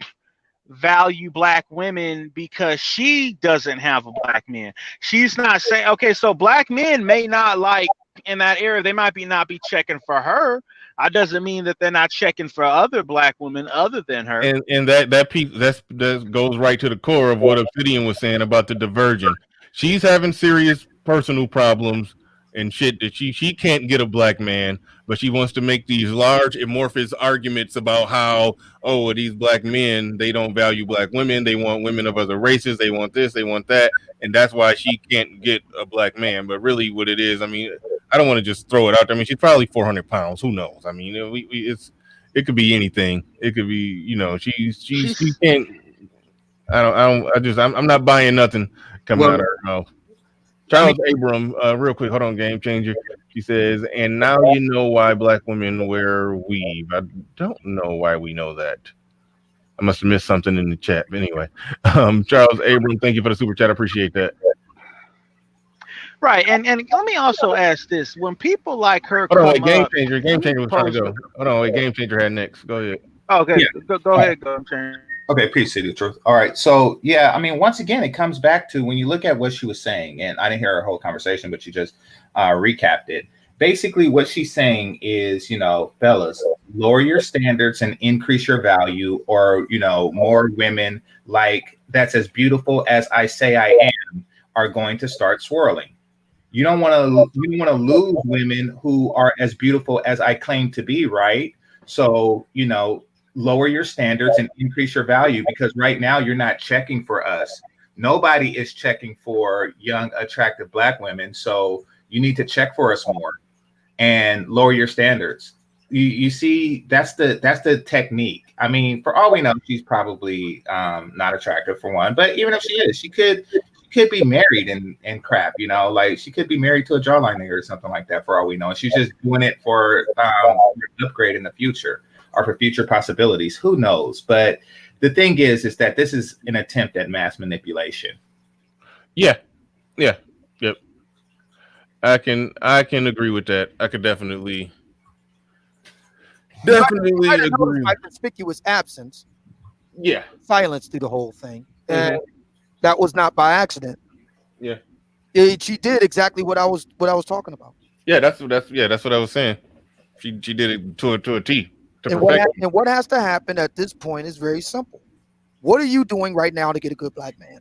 value black women because she doesn't have a black man. She's not saying, okay, so black men may not like in that area, they might not be checking for her. That doesn't mean that they're not checking for other black women other than her. And that piece that goes right to the core of what Obsidian was saying about the diversion. She's having serious personal problems and shit that she can't get a black man, but she wants to make these large amorphous arguments about how, oh, these black men, they don't value black women, they want women of other races, they want this, they want that, and that's why she can't get a black man. But really what it is, I mean, I don't want to just throw it out there. I mean, she's probably 400 pounds, who knows? I mean, it could be anything. It could be, you know, she can't. I'm not buying nothing coming out of her mouth. Charles Abram, real quick, hold on, Game Changer. She says, and now you know why black women wear weave. I don't know why we know that. I must have missed something in the chat. But anyway, Charles Abram, thank you for the super chat. I appreciate that. Right, and let me also ask this: when people like her, Game Changer was trying to go. Hold on, wait, Game Changer had next. Go ahead. Okay, yeah. Go ahead, Game Changer. Okay, appreciate the truth. All right, so yeah, I mean, once again, it comes back to when you look at what she was saying, and I didn't hear her whole conversation, but she just recapped it. Basically, what she's saying is, you know, fellas, lower your standards and increase your value, or, you know, more women like that's as beautiful as I say I am are going to start swirling. You don't want to lose women who are as beautiful as I claim to be, right? So, you know, lower your standards and increase your value, because right now you're not checking for us. Nobody is checking for young, attractive black women. So you need to check for us more and lower your standards. You see, that's the technique. I mean, for all we know, she's probably not attractive for one, but even if she is, she could be married and crap, you know, like she could be married to a jawline nigger or something like that for all we know. And she's just doing it for an upgrade in the future or for future possibilities. Who knows? But the thing is that this is an attempt at mass manipulation. Yeah. Yep. I can agree with that. I could definitely agree. My conspicuous absence. Yeah. Silence through the whole thing. And that was not by accident. Yeah. She did exactly what I was talking about. Yeah, that's what I was saying. She did it to a T. And what has to happen at this point is very simple. What are you doing right now to get a good black man?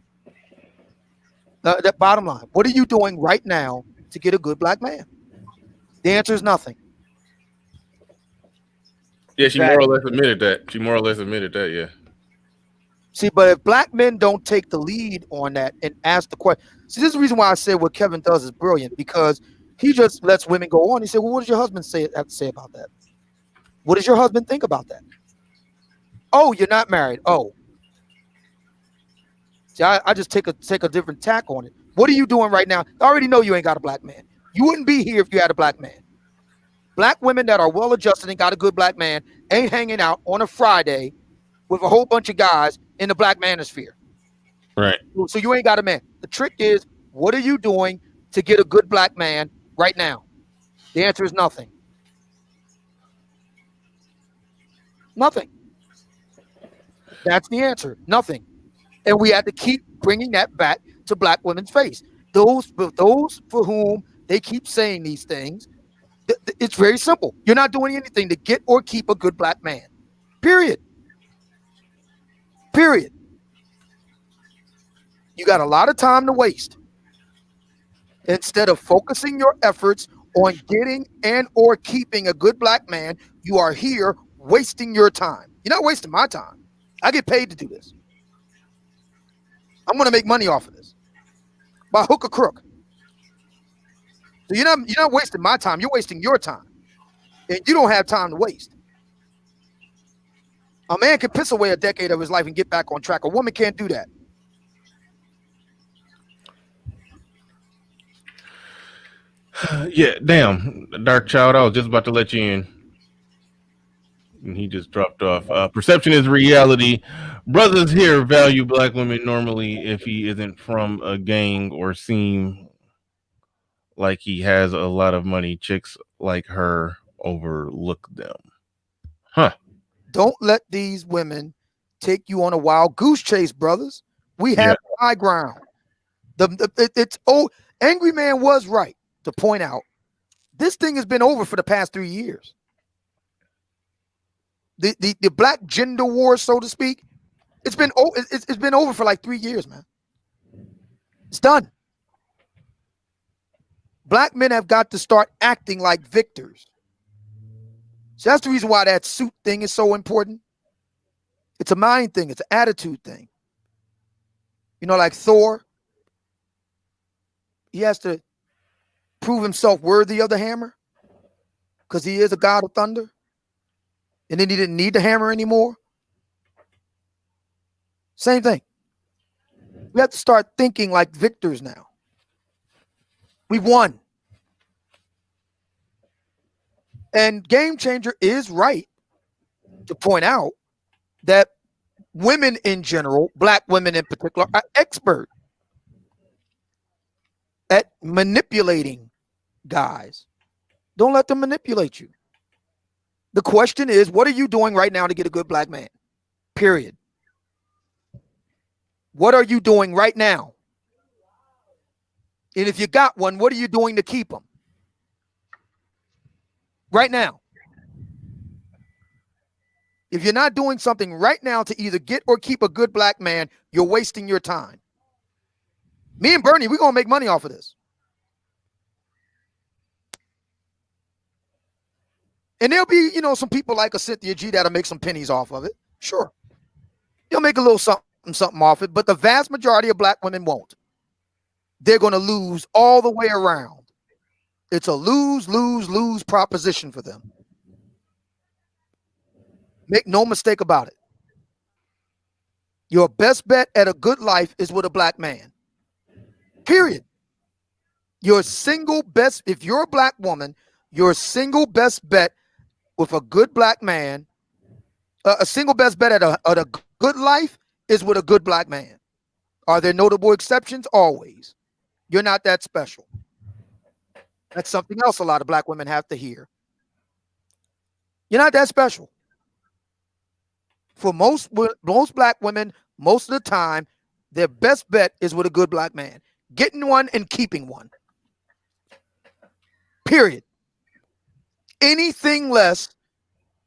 The bottom line. What are you doing right now to get a good black man? The answer is nothing. Yeah, she more or less admitted that. Yeah. See, but if black men don't take the lead on that and ask the question, see, this is the reason why I said what Kevin does is brilliant, because he just lets women go on. He said, well, what does your husband have to say about that? What does your husband think about that? Oh, you're not married. Oh. See, I just take a different tack on it. What are you doing right now? I already know you ain't got a black man. You wouldn't be here if you had a black man. Black women that are well-adjusted and got a good black man ain't hanging out on a Friday with a whole bunch of guys in the black manosphere. Right. So you ain't got a man. The trick is, what are you doing to get a good black man right now? The answer is nothing. Nothing. That's the answer. Nothing. And we have to keep bringing that back to black women's face. Those for whom they keep saying these things, it's very simple. You're not doing anything to get or keep a good black man. Period. You got a lot of time to waste. Instead of focusing your efforts on getting and or keeping a good black man, you are here wasting your time. You're not wasting my time. I get paid to do this. I'm going to make money off of this by hook or crook. So you're not wasting my time. You're wasting your time, and you don't have time to waste. A man can piss away a decade of his life and get back on track. A woman can't do that. Yeah, damn, Dark Child. I was just about to let you in, and he just dropped off. Perception is reality. Brothers here value black women normally if he isn't from a gang or seem like he has a lot of money. Chicks like her overlook them. Huh. Don't let these women take you on a wild goose chase, brothers. We have high ground. Angry Man was right to point out this thing has been over for the past 3 years. The black gender war, so to speak, it's been over for like 3 years, man. It's done. Black men have got to start acting like victors. So that's the reason why that suit thing is so important. It's a mind thing. It's an attitude thing. You know, like Thor, he has to prove himself worthy of the hammer because he is a god of thunder. And then he didn't need the hammer anymore. Same thing. We have to start thinking like victors now. We won. And Game Changer is right to point out that women in general, black women in particular, are expert at manipulating guys. Don't let them manipulate you. The question is, what are you doing right now to get a good black man? Period. What are you doing right now? And if you got one, what are you doing to keep him? Right now. If you're not doing something right now to either get or keep a good black man, you're wasting your time. Me and Bernie, we're going to make money off of this. And there'll be, some people like a Cynthia G that'll make some pennies off of it. Sure. They'll make a little something off it, but the vast majority of black women won't. They're going to lose all the way around. It's a lose, lose, lose proposition for them. Make no mistake about it. Your best bet at a good life is with a black man. Period. Your single best, if you're a black woman, your single best bet with a good black man, a single best bet at a good life is with a good black man. Are there notable exceptions? Always. You're not that special. That's something else a lot of black women have to hear. You're not that special. For most black women, most of the time, their best bet is with a good black man. Getting one and keeping one. Period. Anything less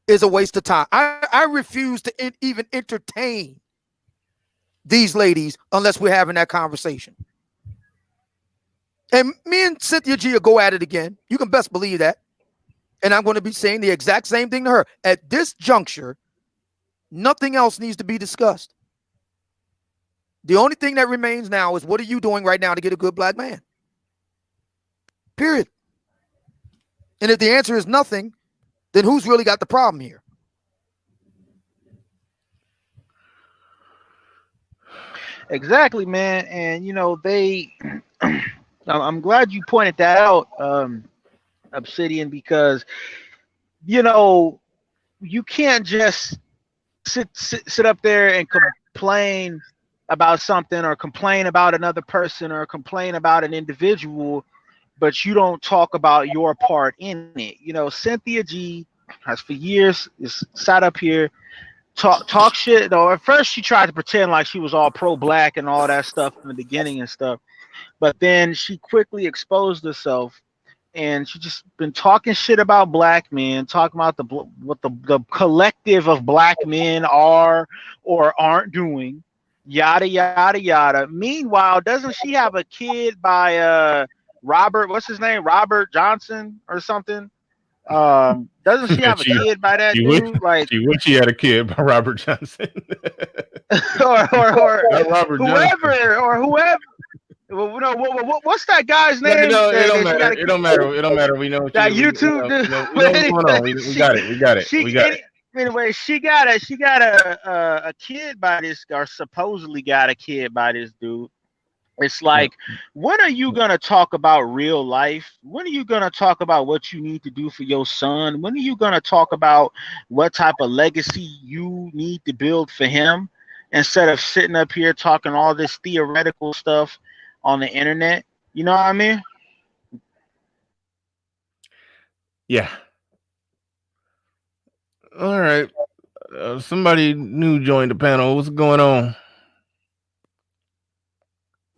is a waste of time. I refuse to even entertain these ladies unless we're having that conversation. And me and Cynthia G will go at it again. You can best believe that. And I'm going to be saying the exact same thing to her. At this juncture, nothing else needs to be discussed. The only thing that remains now is what are you doing right now to get a good black man? Period. And if the answer is nothing, then who's really got the problem here? Exactly, man. And I'm glad you pointed that out, Obsidian, because you can't just sit up there and complain about something or complain about another person or complain about an individual, but you don't talk about your part in it. Cynthia G has for years sat up here, talk shit. Though at first she tried to pretend like she was all pro-black and all that stuff in the beginning and stuff, but then she quickly exposed herself, and she just been talking shit about black men, talking about what the collective of black men are or aren't doing, yada yada yada. Meanwhile, doesn't she have a kid by Robert? What's his name? Robert Johnson or something? Doesn't she have a kid by that dude? Like she wish she had a kid by Robert Johnson. or Not Robert whoever Johnson. or whoever. Well, no, what's that guy's name? It don't matter. It don't matter. It don't matter. We know that YouTube dude. we know what's going on. We got it. We got it. Anyway, she got a kid by this, or supposedly got a kid by this dude. It's like, when are you gonna talk about real life? When are you gonna talk about what you need to do for your son? When are you gonna talk about what type of legacy you need to build for him, instead of sitting up here talking all this theoretical stuff on the internet? You know what I mean? Yeah. All right. Somebody new joined the panel. What's going on?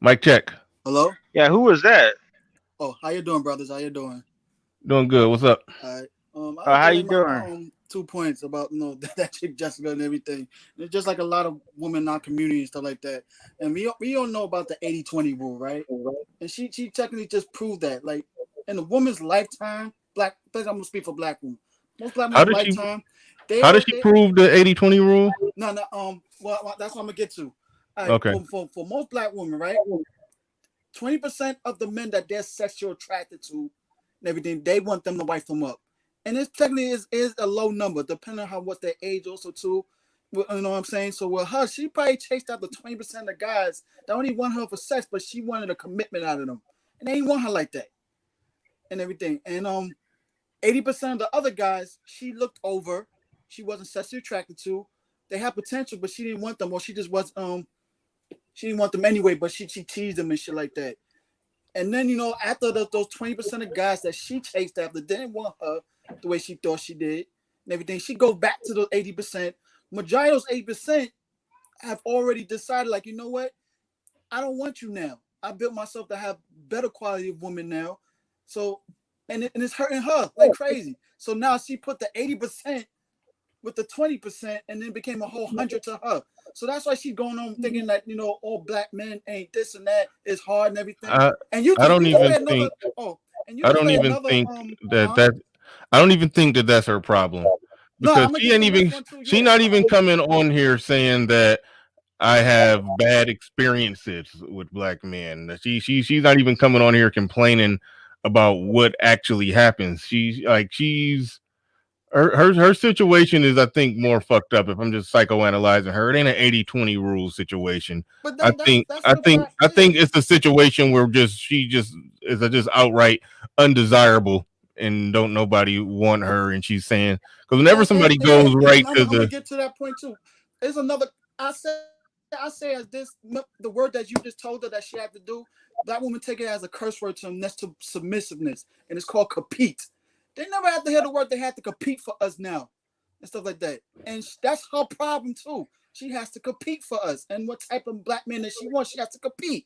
Mic check. Hello? Yeah, who was that? Oh, how you doing, brothers? How you doing? Doing good. What's up? All right. How you doing? 2 points about that chick Jessica and everything. It's just like a lot of women in our community and stuff like that. And we don't know about the 80-20 rule, right? And she technically just proved that. Like, in a woman's lifetime, I'm gonna speak for black women. Most black women's lifetime. How does she prove the 80-20 rule? No. Well, that's what I'm gonna get to. Right, okay. For most black women, right? 20% of the men that they're sexually attracted to and everything, they want them to wife them up. And it technically is a low number, depending on what their age also too. You know what I'm saying? So with her, she probably chased out the 20% of the guys that only want her for sex, but she wanted a commitment out of them. And they didn't want her like that. And everything. And 80% of the other guys, she looked over, she wasn't sexually attracted to. They had potential, but she didn't want them, or she just was she didn't want them anyway, but she teased them and shit like that. And then, after those 20% of guys that she chased after didn't want her the way she thought she did and everything, she goes back to those 80%. Majority of those 80% have already decided, like, you know what? I don't want you now. I built myself to have better quality of women now. So, and it's hurting her like crazy. So now she put the 80% with the 20% and then became a whole 100 to her. So that's why she's going on thinking that, all black men ain't this and that, is hard and everything. I don't even think that that's her problem. Because she's not even coming on here saying that I have bad experiences with black men. She's not even coming on here complaining about what actually happens. Her situation is, I think, more fucked up. If I'm just psychoanalyzing her, it ain't an 80-20 rule situation. But I think it's a situation where she is just outright undesirable and don't nobody want her. And she's saying, because whenever somebody goes right to I'm gonna get to that point too. There's another. I say as this, the word that you just told her that she had to do. Black women take it as a curse word to next to submissiveness, and it's called compete. They never had to hear the word. They had to compete for us now and stuff like that. And that's her problem too. She has to compete for us. And what type of black man that she wants, she has to compete.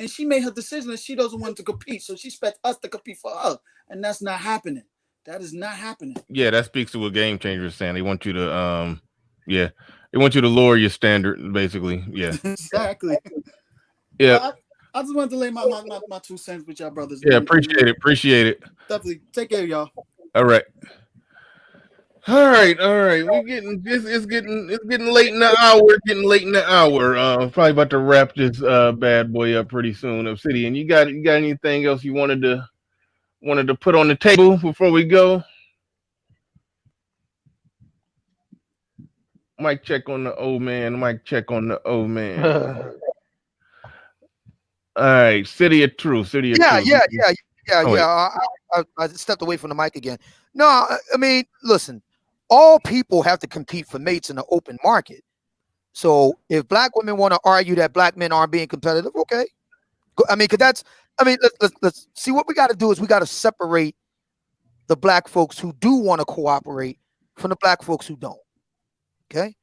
And she made her decision that she doesn't want to compete. So she expects us to compete for her. And that's not happening. That is not happening. Yeah, that speaks to what Game Changer is saying. They want you to, they want you to lower your standard, basically. Yeah. Exactly. Yeah. Well, I just wanted to lay my 2 cents with y'all brothers. Yeah, appreciate it. Definitely. Take care, y'all. All right. We're it's getting late in the hour. Probably about to wrap this bad boy up pretty soon. Obsidian, you got anything else you wanted to put on the table before we go? Mic check on the old man. All right, City of Truth. Truth. Yeah. I stepped away from the mic again. No, I mean, listen, all people have to compete for mates in the open market. So if black women want to argue that black men aren't being competitive, okay. I mean, let's see, what we got to do is we got to separate the black folks who do want to cooperate from the black folks who don't. Okay.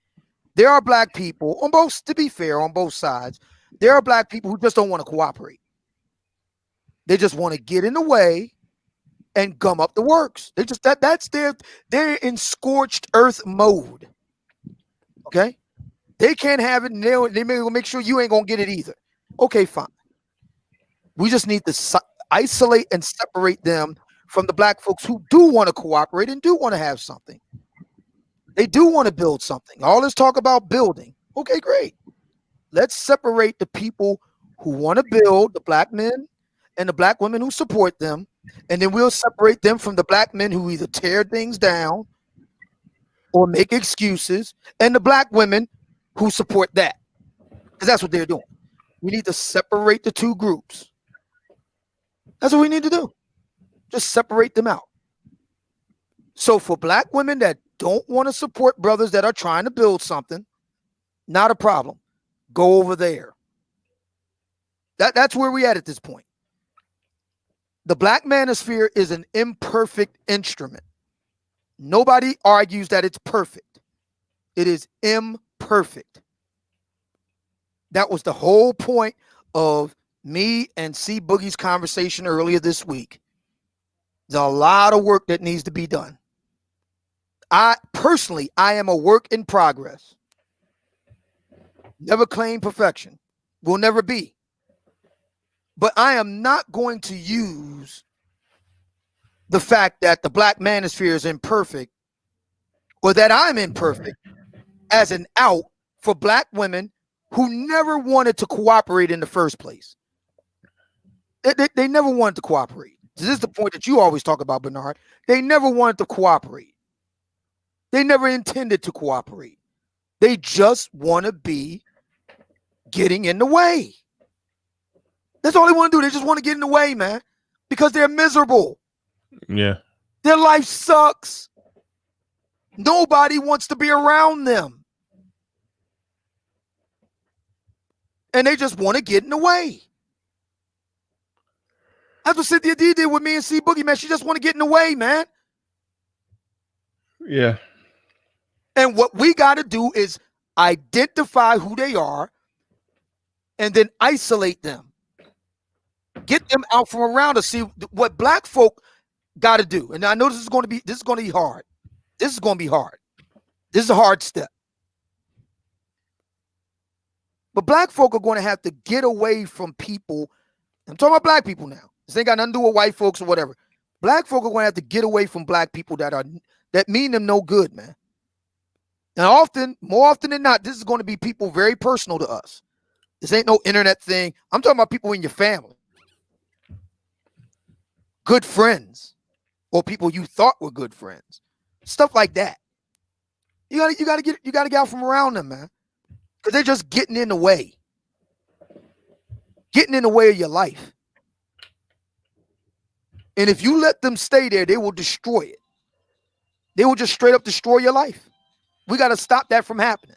There are black people on both, to be fair, on both sides. There are black people who just don't want to cooperate. They just want to get in the way and gum up the works. They just they're in scorched earth mode. Okay, they can't have it, and they may make sure you ain't gonna get it either. Okay, fine. We just need to isolate and separate them from the black folks who do want to cooperate and do want to have something. They do want to build something. All this talk about building. Okay, great. Let's separate the people who want to build, the black men and the black women who support them, and then we'll separate them from the black men who either tear things down or make excuses, and the black women who support that, because that's what they're doing. We need to separate the two groups. That's what we need to do. Just separate them out. So for black women that don't want to support brothers that are trying to build something, not a problem. Go over there. That's where we at this point. The black manosphere is an imperfect instrument. Nobody argues that it's perfect. It is imperfect. That was the whole point of me and C Boogie's conversation earlier this week. There's a lot of work that needs to be done. I am a work in progress. Never claim perfection. Will never be. But I am not going to use the fact that the black manosphere is imperfect or that I'm imperfect as an out for black women who never wanted to cooperate in the first place. They never wanted to cooperate. This is the point that you always talk about, Bernard. They never wanted to cooperate. They never intended to cooperate. They just want to be getting in the way. That's all they want to do. They just want to get in the way, man, because they're miserable. Yeah. Their life sucks. Nobody wants to be around them. And they just want to get in the way. That's what Cynthia D did with me and C Boogie, man. She just want to get in the way, man. Yeah. And what we got to do is identify who they are and then isolate them. Get them out from around us. See what black folk got to do. And I know this is going to be hard. This is going to be hard. This is a hard step. But black folk are going to have to get away from people. I'm talking about black people now. This ain't got nothing to do with white folks or whatever. Black folk are going to have to get away from black people that mean them no good, man. And more often than not, this is going to be people very personal to us. This ain't no internet thing. I'm talking about people in your family. Good friends. Or people you thought were good friends. Stuff like that. You gotta get out from around them, man. Because they're just getting in the way. Getting in the way of your life. And if you let them stay there, they will destroy it. They will just straight up destroy your life. We got to stop that from happening.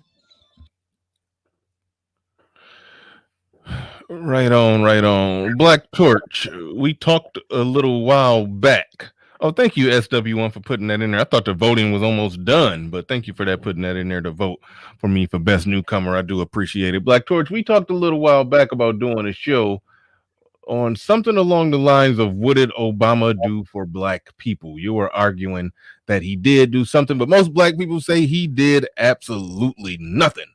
Right on. Black Torch, we talked a little while back. Oh, thank you, SW1, for putting that in there. I thought the voting was almost done, but thank you for that, putting that in there to vote for me for Best Newcomer. I do appreciate it. Black Torch, we talked a little while back about doing a show on something along the lines of what did Obama do for black people? You were arguing that he did do something, but most black people say he did absolutely nothing.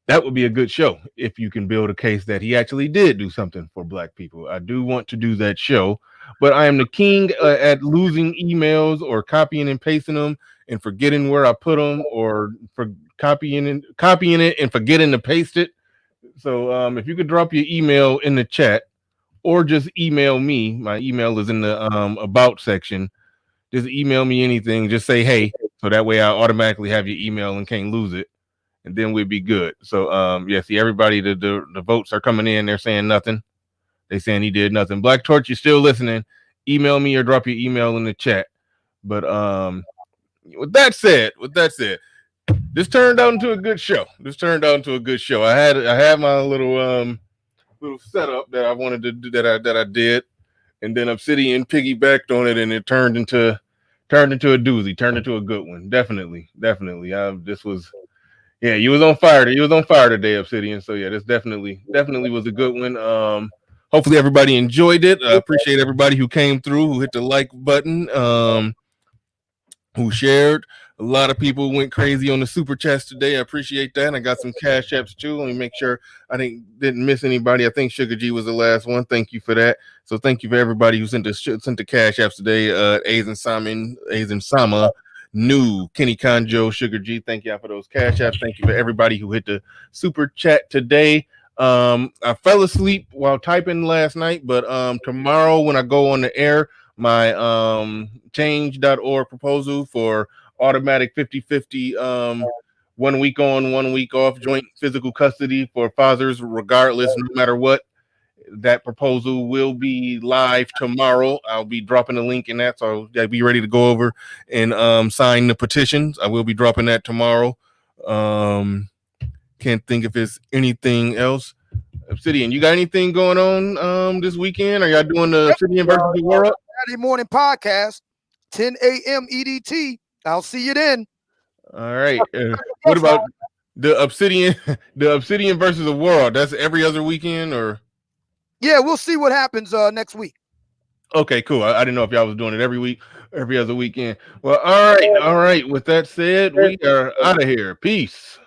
That would be a good show if you can build a case that he actually did do something for black people. I do want to do that show, but I am the king at losing emails or copying and pasting them and forgetting where I put them, or for copying it and forgetting to paste it. So if you could drop your email in the chat, or just email me. My email is in the about section. Just email me anything. Just say hey, so that way I automatically have your email and can't lose it, and then we'd be good. So yeah, see, everybody, the votes are coming in. They're saying nothing. They saying he did nothing. Black Torch, you're still listening. Email me or drop your email in the chat. But with that said, this turned out into a good show. I had my little setup that I wanted to do, that I did, and then Obsidian piggybacked on it, and it turned into a doozy, turned into a good one. Definitely. You was on fire. You was on fire today, Obsidian. So yeah, this definitely was a good one. Hopefully everybody enjoyed it. I appreciate everybody who came through, who hit the like button, who shared. A lot of people went crazy on the super chats today. I appreciate that. I got some cash apps too. Let me make sure I didn't miss anybody. I think Sugar G was the last one. Thank you for that. So thank you for everybody who sent the cash apps today. Azen Sama, New, Kenny Conjo, Sugar G. Thank y'all for those cash apps. Thank you for everybody who hit the super chat today. I fell asleep while typing last night, but tomorrow when I go on the air, my change.org proposal for automatic 50-50 1 week on, 1 week off joint physical custody for fathers regardless, no matter what, that proposal will be live tomorrow. I'll be dropping a link in that, so I'll be ready to go over and sign the petitions. I will be dropping that tomorrow. Can't think if there's anything else. Obsidian, you got anything going on this weekend? Are y'all doing the Obsidian versus the World? Saturday morning podcast, 10 a.m. EDT. I'll see you then. All right. What about the Obsidian? The Obsidian versus the World. That's every other weekend, or? Yeah, we'll see what happens next week. Okay, cool. I didn't know if y'all was doing it every week, every other weekend. Well, all right. With that said, we are out of here. Peace.